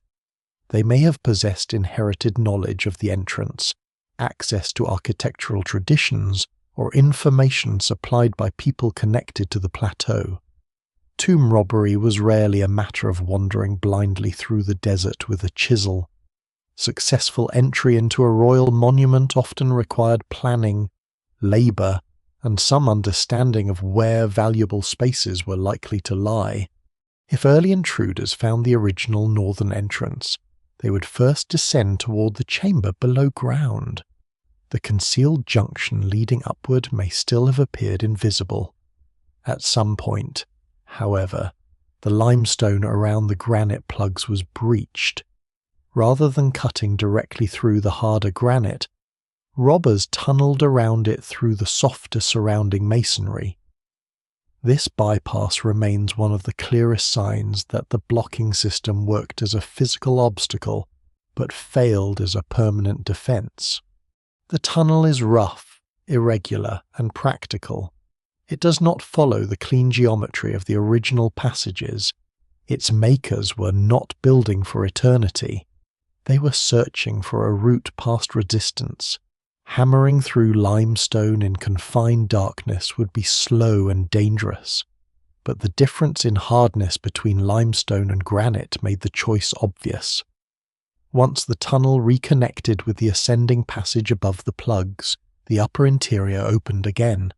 they may have possessed inherited knowledge of the entrance, access to architectural traditions, or information supplied by people connected to the plateau. Tomb robbery was rarely a matter of wandering blindly through the desert with a chisel. Successful entry into a royal monument often required planning, labour, and some understanding of where valuable spaces were likely to lie. If early intruders found the original northern entrance, they would first descend toward the chamber below ground. The concealed junction leading upward may still have appeared invisible. At some point, however, the limestone around the granite plugs was breached. Rather than cutting directly through the harder granite, robbers tunneled around it through the softer surrounding masonry. This bypass remains one of the clearest signs that the blocking system worked as a physical obstacle but failed as a permanent defense. The tunnel is rough, irregular, and practical. It does not follow the clean geometry of the original passages. Its makers were not building for eternity. They were searching for a route past resistance. Hammering through limestone in confined darkness would be slow and dangerous, but the difference in hardness between limestone and granite made the choice obvious. Once the tunnel reconnected with the ascending passage above the plugs, the upper interior opened again.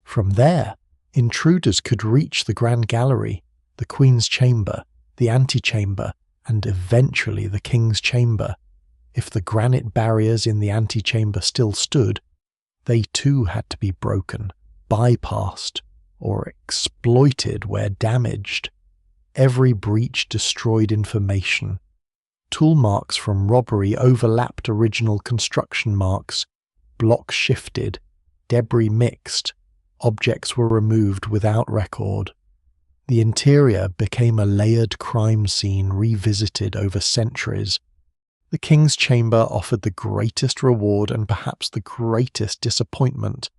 From there, intruders could reach the Grand Gallery, the Queen's Chamber, the Antechamber, and eventually the King's Chamber. If the granite barriers in the antechamber still stood, they too had to be broken, bypassed, or exploited where damaged. Every breach destroyed information. Tool marks from robbery overlapped original construction marks, blocks shifted, debris mixed, objects were removed without record. The interior became a layered crime scene revisited over centuries. The King's Chamber offered the greatest reward and perhaps the greatest disappointment.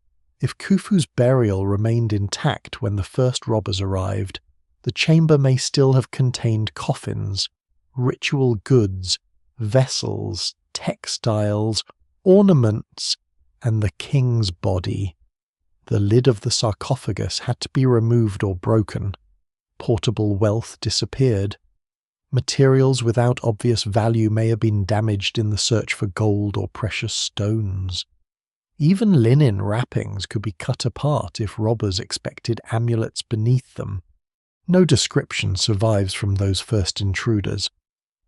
If Khufu's burial remained intact when the first robbers arrived, the chamber may still have contained coffins, ritual goods, vessels, textiles, ornaments, and the king's body. The lid of the sarcophagus had to be removed or broken. Portable wealth disappeared. Materials without obvious value may have been damaged in the search for gold or precious stones. Even linen wrappings could be cut apart if robbers expected amulets beneath them. No description survives from those first intruders.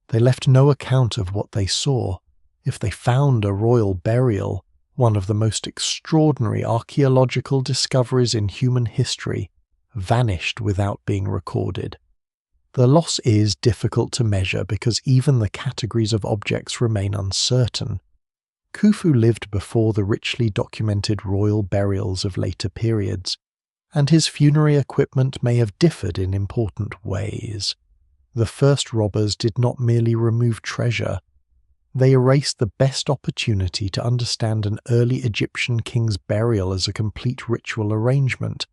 They left no account of what they saw. If they found a royal burial, one of the most extraordinary archaeological discoveries in human history, vanished without being recorded. The loss is difficult to measure because even the categories of objects remain uncertain. Khufu lived before the richly documented royal burials of later periods, and his funerary equipment may have differed in important ways. The first robbers did not merely remove treasure. They erased the best opportunity to understand an early Egyptian king's burial as a complete ritual arrangement.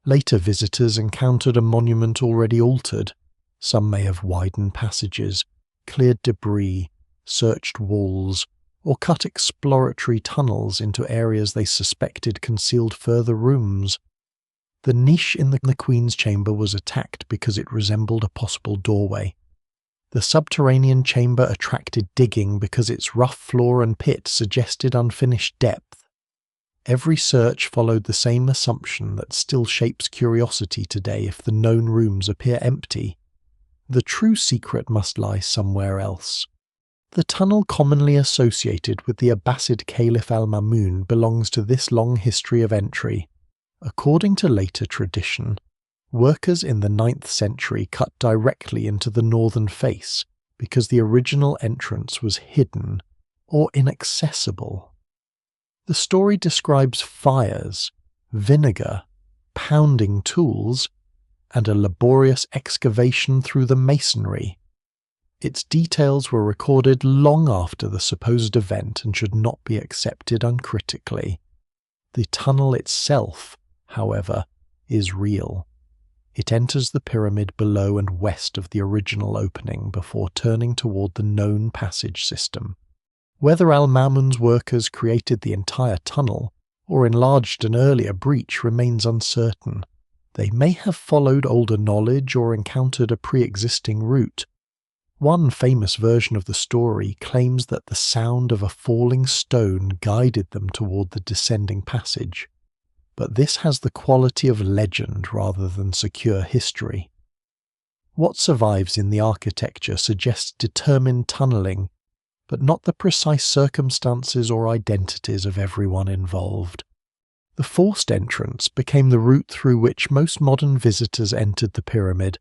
Later visitors encountered a monument already altered. Some may have widened passages, cleared debris, searched walls, or cut exploratory tunnels into areas they suspected concealed further rooms. The niche in the Queen's Chamber was attacked because it resembled a possible doorway. The Subterranean Chamber attracted digging because its rough floor and pit suggested unfinished depth. Every search followed the same assumption that still shapes curiosity today if the known rooms appear empty. The true secret must lie somewhere else. The tunnel commonly associated with the Abbasid Caliph al-Mamun belongs to this long history of entry. According to later tradition, workers in the 9th century cut directly into the northern face because the original entrance was hidden or inaccessible. The story describes fires, vinegar, pounding tools, and a laborious excavation through the masonry. Its details were recorded long after the supposed event and should not be accepted uncritically. The tunnel itself, however, is real. It enters the pyramid below and west of the original opening before turning toward the known passage system. Whether al-Mamun's workers created the entire tunnel or enlarged an earlier breach remains uncertain. They may have followed older knowledge or encountered a pre-existing route. One famous version of the story claims that the sound of a falling stone guided them toward the descending passage, but this has the quality of legend rather than secure history. What survives in the architecture suggests determined tunneling, but not the precise circumstances or identities of everyone involved. The forced entrance became the route through which most modern visitors entered the pyramid.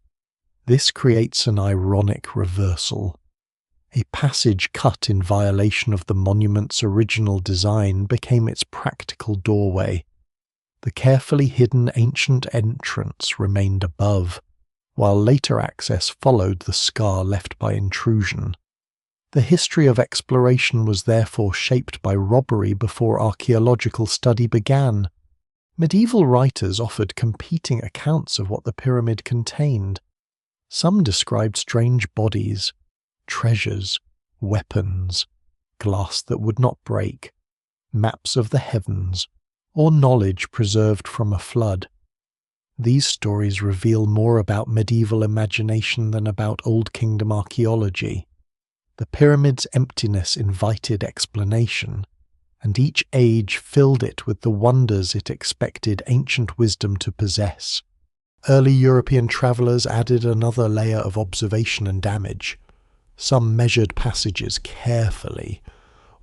This creates an ironic reversal. A passage cut in violation of the monument's original design became its practical doorway. The carefully hidden ancient entrance remained above, while later access followed the scar left by intrusion. The history of exploration was therefore shaped by robbery before archaeological study began. Medieval writers offered competing accounts of what the pyramid contained. Some described strange bodies, treasures, weapons, glass that would not break, maps of the heavens, or knowledge preserved from a flood. These stories reveal more about medieval imagination than about Old Kingdom archaeology. The pyramid's emptiness invited explanation, and each age filled it with the wonders it expected ancient wisdom to possess. Early European travellers added another layer of observation and damage. Some measured passages carefully,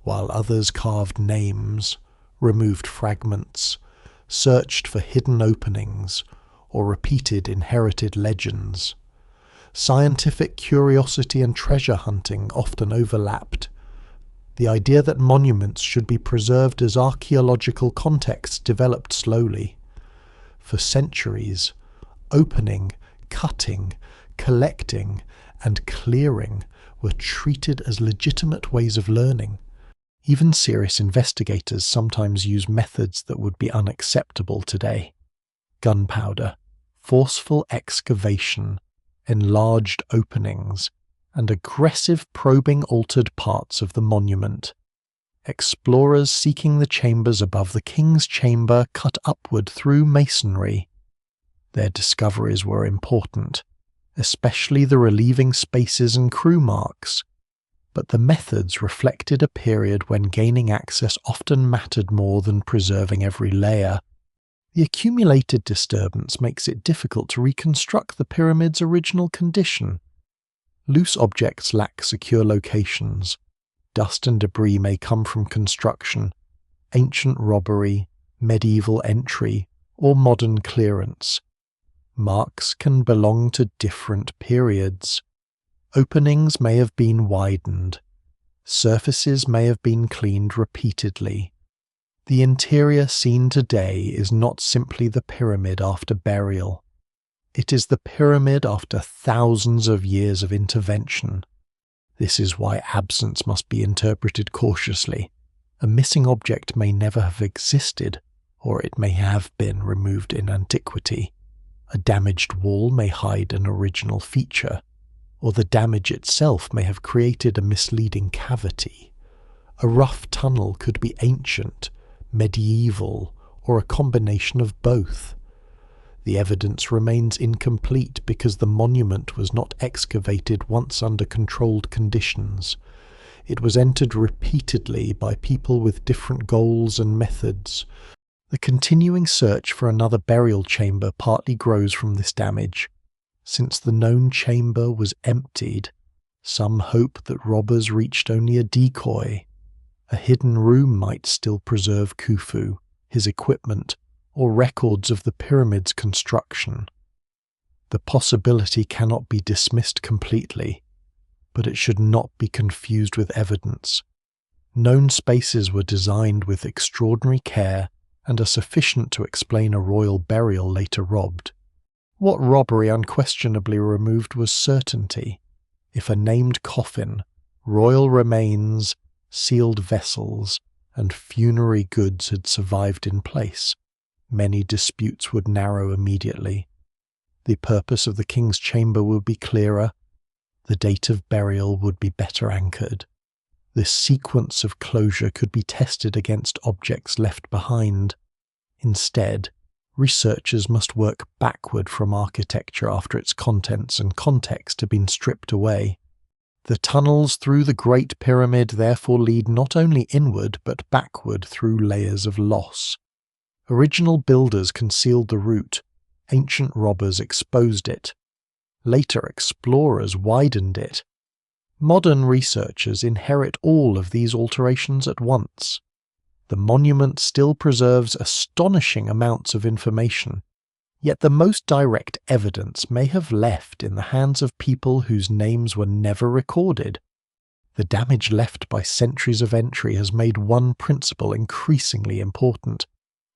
while others carved names, removed fragments, searched for hidden openings, or repeated inherited legends. Scientific curiosity and treasure hunting often overlapped. The idea that monuments should be preserved as archaeological contexts developed slowly. For centuries, opening, cutting, collecting, and clearing were treated as legitimate ways of learning. Even serious investigators sometimes use methods that would be unacceptable today. Gunpowder, forceful excavation, enlarged openings, and aggressive probing altered parts of the monument. Explorers seeking the chambers above the king's chamber cut upward through masonry. Their discoveries were important, especially the relieving spaces and crew marks, but the methods reflected a period when gaining access often mattered more than preserving every layer. The accumulated disturbance makes it difficult to reconstruct the pyramid's original condition. Loose objects lack secure locations. Dust and debris may come from construction, ancient robbery, medieval entry, or modern clearance. Marks can belong to different periods. Openings may have been widened. Surfaces may have been cleaned repeatedly. The interior seen today is not simply the pyramid after burial. It is the pyramid after thousands of years of intervention. This is why absence must be interpreted cautiously. A missing object may never have existed, or it may have been removed in antiquity. A damaged wall may hide an original feature, or the damage itself may have created a misleading cavity. A rough tunnel could be ancient, medieval, or a combination of both. The evidence remains incomplete because the monument was not excavated once under controlled conditions. It was entered repeatedly by people with different goals and methods. The continuing search for another burial chamber partly grows from this damage. Since the known chamber was emptied, some hope that robbers reached only a decoy. A hidden room might still preserve Khufu, his equipment, or records of the pyramid's construction. The possibility cannot be dismissed completely, but it should not be confused with evidence. Known spaces were designed with extraordinary care and are sufficient to explain a royal burial later robbed. What robbery unquestionably removed was certainty. If a named coffin, royal remains, sealed vessels, and funerary goods had survived in place, many disputes would narrow immediately. The purpose of the king's chamber would be clearer. The date of burial would be better anchored. This sequence of closure could be tested against objects left behind. Instead, researchers must work backward from architecture after its contents and context have been stripped away. The tunnels through the Great Pyramid therefore lead not only inward but backward through layers of loss. Original builders concealed the route, ancient robbers exposed it. Later explorers widened it. Modern researchers inherit all of these alterations at once. The monument still preserves astonishing amounts of information, yet the most direct evidence may have left in the hands of people whose names were never recorded. The damage left by centuries of entry has made one principle increasingly important.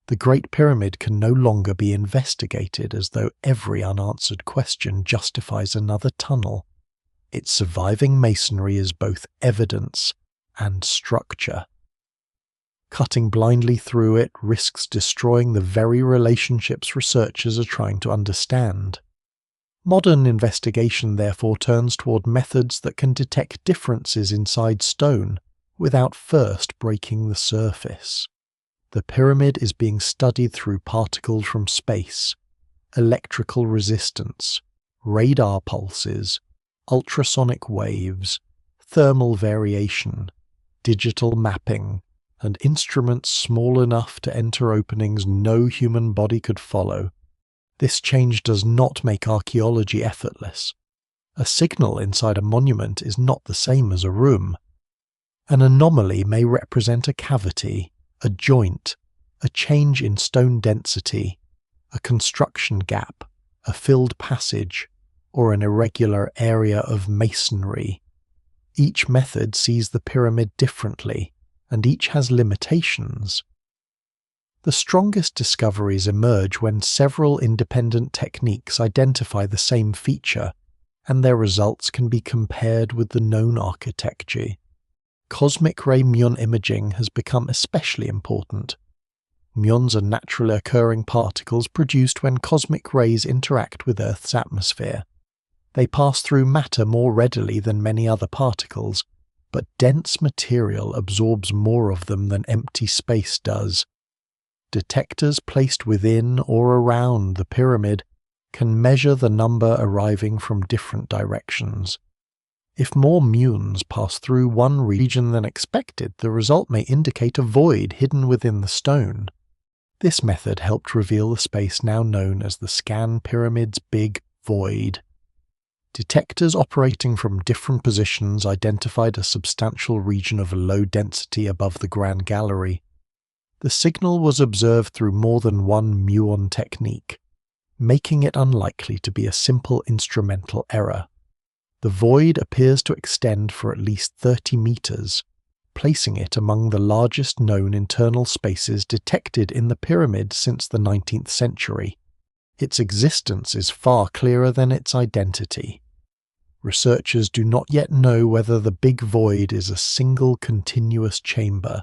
The Great Pyramid can no longer be investigated as though every unanswered question justifies another tunnel. Its surviving masonry is both evidence and structure. Cutting blindly through it risks destroying the very relationships researchers are trying to understand. Modern investigation therefore turns toward methods that can detect differences inside stone without first breaking the surface. The pyramid is being studied through particles from space, electrical resistance, radar pulses, ultrasonic waves, thermal variation, digital mapping, and instruments small enough to enter openings no human body could follow. This change does not make archaeology effortless. A signal inside a monument is not the same as a room. An anomaly may represent a cavity, a joint, a change in stone density, a construction gap, a filled passage, or an irregular area of masonry. Each method sees the pyramid differently, and each has limitations. The strongest discoveries emerge when several independent techniques identify the same feature, and their results can be compared with the known architecture. Cosmic ray muon imaging has become especially important. Muons are naturally occurring particles produced when cosmic rays interact with Earth's atmosphere. They pass through matter more readily than many other particles, but dense material absorbs more of them than empty space does. Detectors placed within or around the pyramid can measure the number arriving from different directions. If more muons pass through one region than expected, the result may indicate a void hidden within the stone. This method helped reveal the space now known as the ScanPyramids Big Void. Detectors operating from different positions identified a substantial region of low density above the Grand Gallery. The signal was observed through more than one muon technique, making it unlikely to be a simple instrumental error. The void appears to extend for at least 30 meters, placing it among the largest known internal spaces detected in the pyramid since the 19th century. Its existence is far clearer than its identity. Researchers do not yet know whether the Big Void is a single continuous chamber,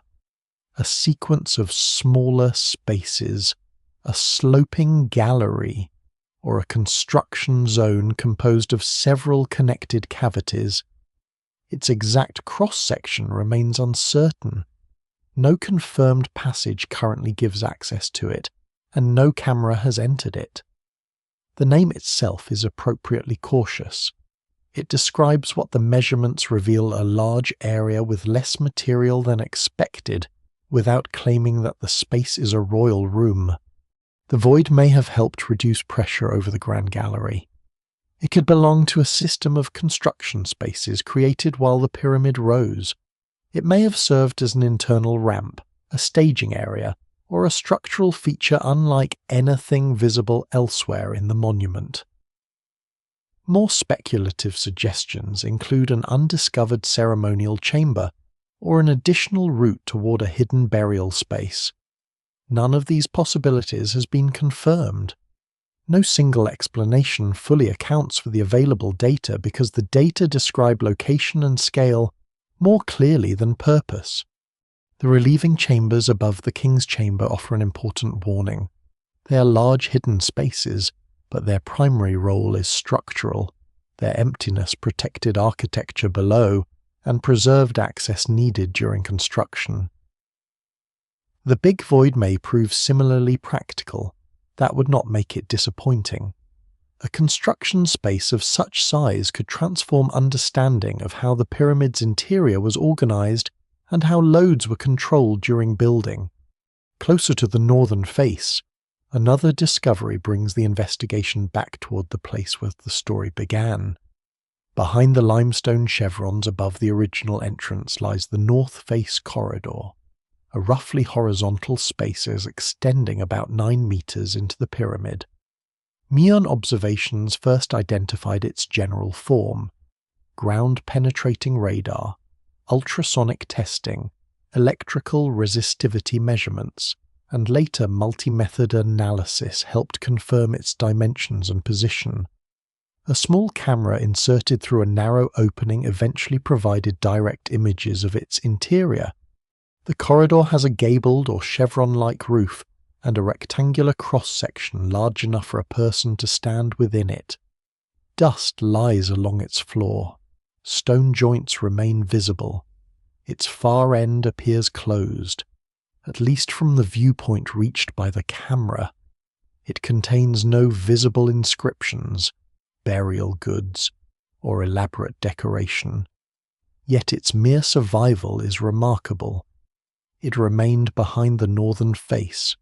a sequence of smaller spaces, a sloping gallery, or a construction zone composed of several connected cavities. Its exact cross-section remains uncertain. No confirmed passage currently gives access to it, and no camera has entered it. The name itself is appropriately cautious. It describes what the measurements reveal: a large area with less material than expected, without claiming that the space is a royal room. The void may have helped reduce pressure over the Grand Gallery. It could belong to a system of construction spaces created while the pyramid rose. It may have served as an internal ramp, a staging area, or a structural feature unlike anything visible elsewhere in the monument. More speculative suggestions include an undiscovered ceremonial chamber, or an additional route toward a hidden burial space. None of these possibilities has been confirmed. No single explanation fully accounts for the available data because the data describe location and scale more clearly than purpose. The relieving chambers above the King's Chamber offer an important warning. They are large hidden spaces, but their primary role is structural. Their emptiness protected architecture below and preserved access needed during construction. The Big Void may prove similarly practical. That would not make it disappointing. A construction space of such size could transform understanding of how the pyramid's interior was organized and how loads were controlled during building. Closer to the northern face, another discovery brings the investigation back toward the place where the story began. Behind the limestone chevrons above the original entrance lies the North Face Corridor, a roughly horizontal space extending about 9 meters into the pyramid. Muon observations first identified its general form: ground-penetrating radar, ultrasonic testing, electrical resistivity measurements, and later multi-method analysis helped confirm its dimensions and position. A small camera inserted through a narrow opening eventually provided direct images of its interior. The corridor has a gabled or chevron-like roof and a rectangular cross-section large enough for a person to stand within it. Dust lies along its floor. Stone joints remain visible. Its far end appears closed, at least from the viewpoint reached by the camera. It contains no visible inscriptions, burial goods, or elaborate decoration. Yet its mere survival is remarkable. It remained behind the northern face,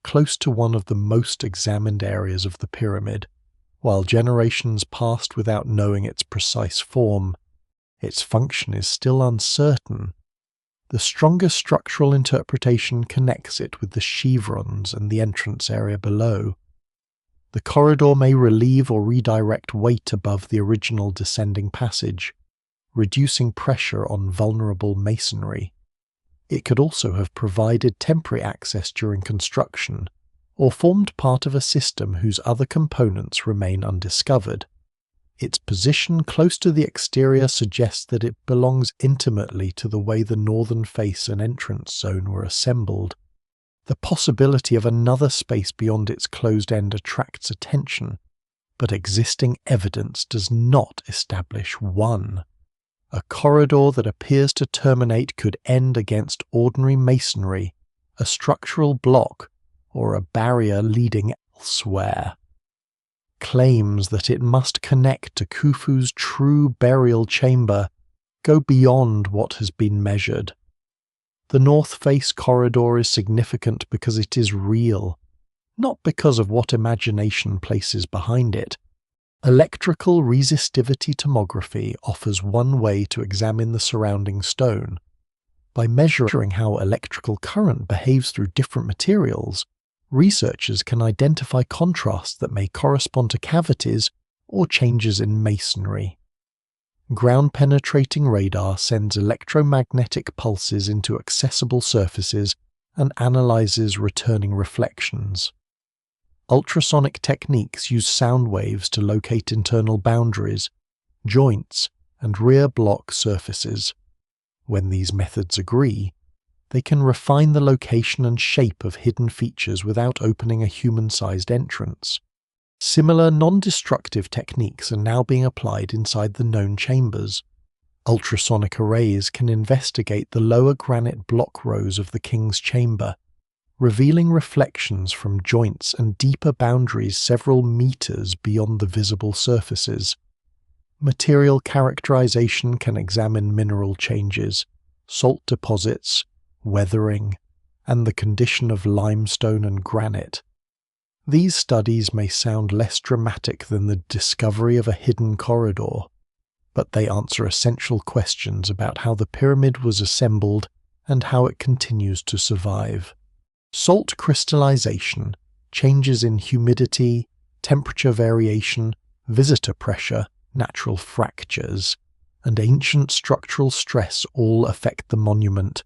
close to one of the most examined areas of the pyramid. While generations passed without knowing its precise form, its function is still uncertain. The strongest structural interpretation connects it with the chevrons and the entrance area below. The corridor may relieve or redirect weight above the original descending passage, reducing pressure on vulnerable masonry. It could also have provided temporary access during construction, or formed part of a system whose other components remain undiscovered. Its position close to the exterior suggests that it belongs intimately to the way the northern face and entrance zone were assembled. The possibility of another space beyond its closed end attracts attention, but existing evidence does not establish one. A corridor that appears to terminate could end against ordinary masonry, a structural block, or a barrier leading elsewhere. Claims that it must connect to Khufu's true burial chamber go beyond what has been measured. The North Face Corridor is significant because it is real, not because of what imagination places behind it. Electrical resistivity tomography offers one way to examine the surrounding stone. By measuring how electrical current behaves through different materials, researchers can identify contrasts that may correspond to cavities or changes in masonry. Ground-penetrating radar sends electromagnetic pulses into accessible surfaces and analyzes returning reflections. Ultrasonic techniques use sound waves to locate internal boundaries, joints, and rear block surfaces. When these methods agree, they can refine the location and shape of hidden features without opening a human-sized entrance. Similar non-destructive techniques are now being applied inside the known chambers. Ultrasonic arrays can investigate the lower granite block rows of the king's chamber, revealing reflections from joints and deeper boundaries several meters beyond the visible surfaces. Material characterization can examine mineral changes, salt deposits, weathering, and the condition of limestone and granite. These studies may sound less dramatic than the discovery of a hidden corridor, but they answer essential questions about how the pyramid was assembled and how it continues to survive. Salt crystallization, changes in humidity, temperature variation, visitor pressure, natural fractures, and ancient structural stress all affect the monument.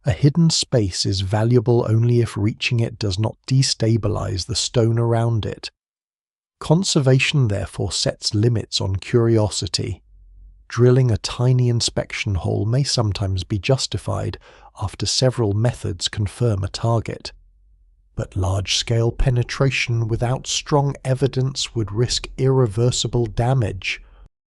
A hidden space is valuable only if reaching it does not destabilize the stone around it. Conservation therefore sets limits on curiosity. Drilling a tiny inspection hole may sometimes be justified after several methods confirm a target. But large-scale penetration without strong evidence would risk irreversible damage.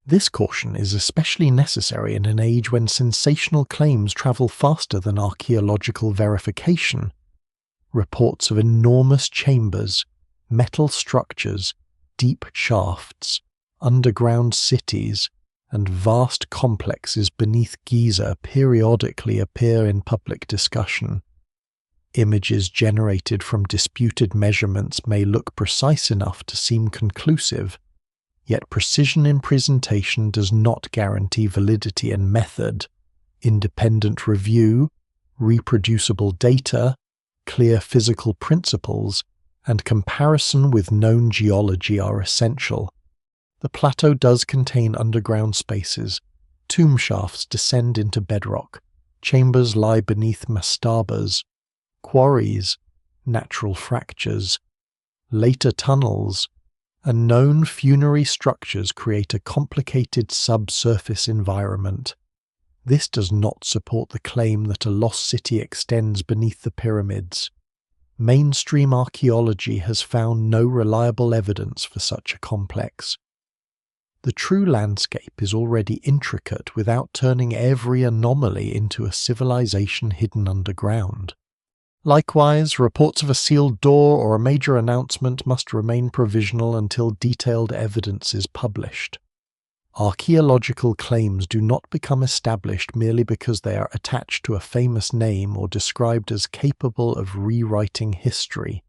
This caution is especially necessary in an age when sensational claims travel faster than archaeological verification. Reports of enormous chambers, metal structures, deep shafts, underground cities, and vast complexes beneath Giza periodically appear in public discussion. Images generated from disputed measurements may look precise enough to seem conclusive, yet precision in presentation does not guarantee validity in method. Independent review, reproducible data, clear physical principles, and comparison with known geology are essential. The plateau does contain underground spaces, Tomb shafts descend into bedrock, chambers lie beneath mastabas, quarries, natural fractures, later tunnels, and known funerary structures create a complicated subsurface environment. This does not support the claim that a lost city extends beneath the pyramids. Mainstream archaeology has found no reliable evidence for such a complex. The true landscape is already intricate without turning every anomaly into a civilization hidden underground. Likewise, reports of a sealed door or a major announcement must remain provisional until detailed evidence is published. Archaeological claims do not become established merely because they are attached to a famous name or described as capable of rewriting history.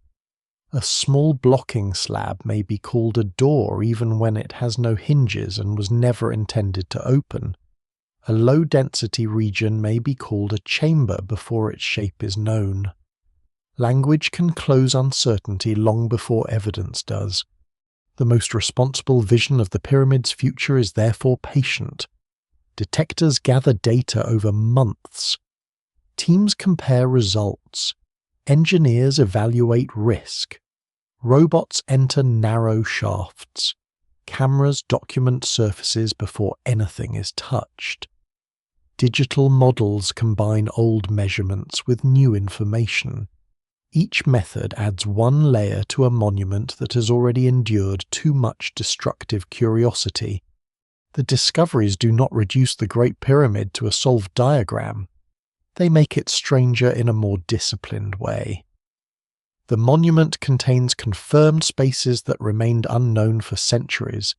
A small blocking slab may be called a door even when it has no hinges and was never intended to open. A low-density region may be called a chamber before its shape is known. Language can close uncertainty long before evidence does. The most responsible vision of the pyramid's future is therefore patient. Detectors gather data over months. Teams compare results. Engineers evaluate risk. Robots enter narrow shafts. Cameras document surfaces before anything is touched. Digital models combine old measurements with new information. Each method adds one layer to a monument that has already endured too much destructive curiosity. The discoveries do not reduce the Great Pyramid to a solved diagram. They make it stranger in a more disciplined way. The monument contains confirmed spaces that remained unknown for centuries.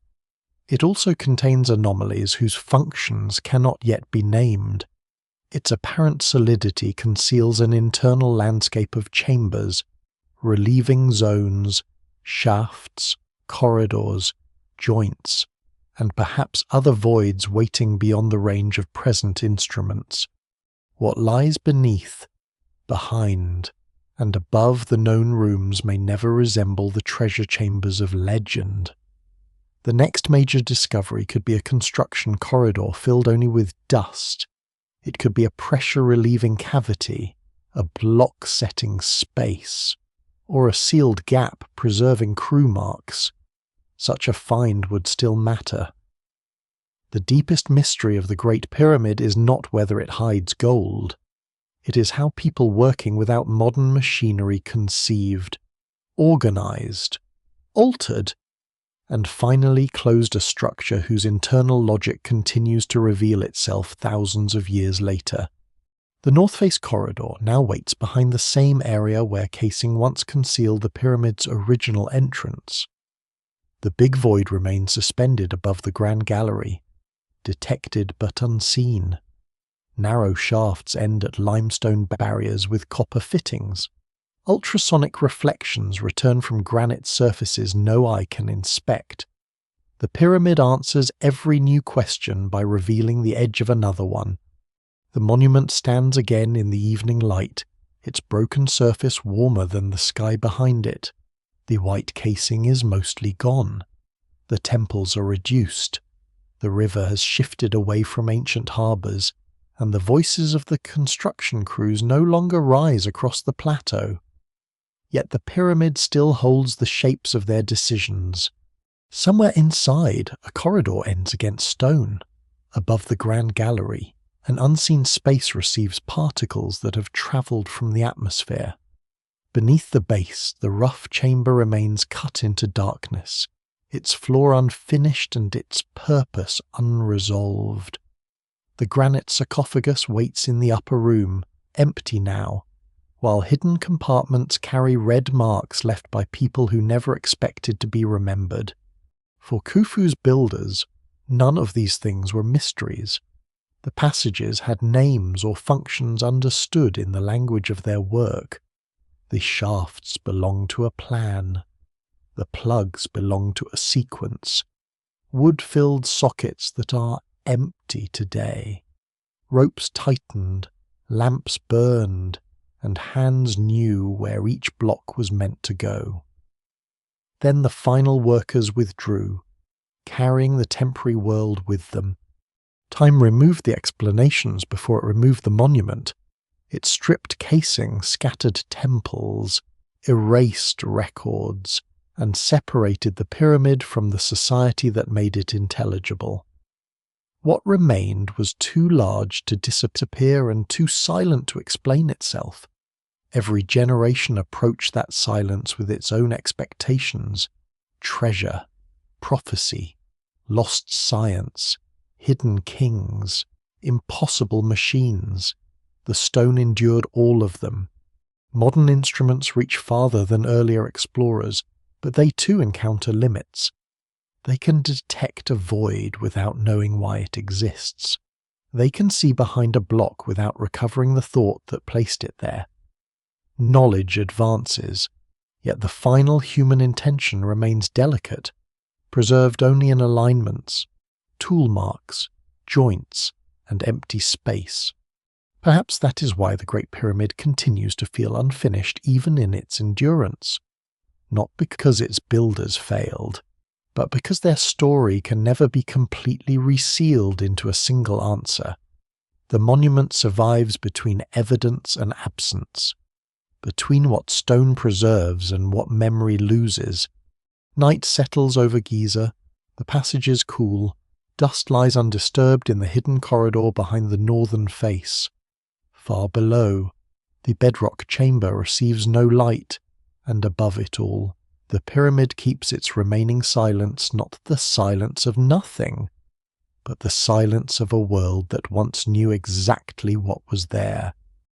It also contains anomalies whose functions cannot yet be named. Its apparent solidity conceals an internal landscape of chambers, relieving zones, shafts, corridors, joints, and perhaps other voids waiting beyond the range of present instruments. What lies beneath, behind, and above the known rooms may never resemble the treasure chambers of legend. The next major discovery could be a construction corridor filled only with dust. It could be a pressure-relieving cavity, a block-setting space, or a sealed gap preserving crew marks. Such a find would still matter. The deepest mystery of the Great Pyramid is not whether it hides gold. It is how people working without modern machinery conceived, organized, altered, and finally closed a structure whose internal logic continues to reveal itself thousands of years later. The North Face Corridor now waits behind the same area where casing once concealed the pyramid's original entrance. The big void remains suspended above the Grand Gallery, detected but unseen. Narrow shafts end at limestone barriers with copper fittings. Ultrasonic reflections return from granite surfaces no eye can inspect. The pyramid answers every new question by revealing the edge of another one. The monument stands again in the evening light, its broken surface warmer than the sky behind it. The white casing is mostly gone. The temples are reduced. The river has shifted away from ancient harbours, and the voices of the construction crews no longer rise across the plateau. Yet the pyramid still holds the shapes of their decisions. Somewhere inside, a corridor ends against stone. Above the Grand Gallery, an unseen space receives particles that have travelled from the atmosphere. Beneath the base, the rough chamber remains cut into darkness, its floor unfinished and its purpose unresolved. The granite sarcophagus waits in the upper room, empty now, while hidden compartments carry red marks left by people who never expected to be remembered. For Khufu's builders, none of these things were mysteries. The passages had names or functions understood in the language of their work. The shafts belong to a plan. The plugs belong to a sequence. Wood-filled sockets that are empty today. Ropes tightened, lamps burned, and hands knew where each block was meant to go. Then the final workers withdrew, carrying the temporary world with them. Time removed the explanations before it removed the monument. It stripped casing, scattered temples, erased records, and separated the pyramid from the society that made it intelligible. What remained was too large to disappear and too silent to explain itself. Every generation approached that silence with its own expectations: treasure, prophecy, lost science, hidden kings, impossible machines. The stone endured all of them. Modern instruments reach farther than earlier explorers, but they too encounter limits. They can detect a void without knowing why it exists. They can see behind a block without recovering the thought that placed it there. Knowledge advances, yet the final human intention remains delicate, preserved only in alignments, tool marks, joints, and empty space. Perhaps that is why the Great Pyramid continues to feel unfinished even in its endurance. Not because its builders failed, but because their story can never be completely resealed into a single answer. The monument survives between evidence and absence, between what stone preserves and what memory loses. Night settles over Giza, the passages cool, dust lies undisturbed in the hidden corridor behind the northern face. Far below, the bedrock chamber receives no light, and above it all, the pyramid keeps its remaining silence, not the silence of nothing, but the silence of a world that once knew exactly what was there.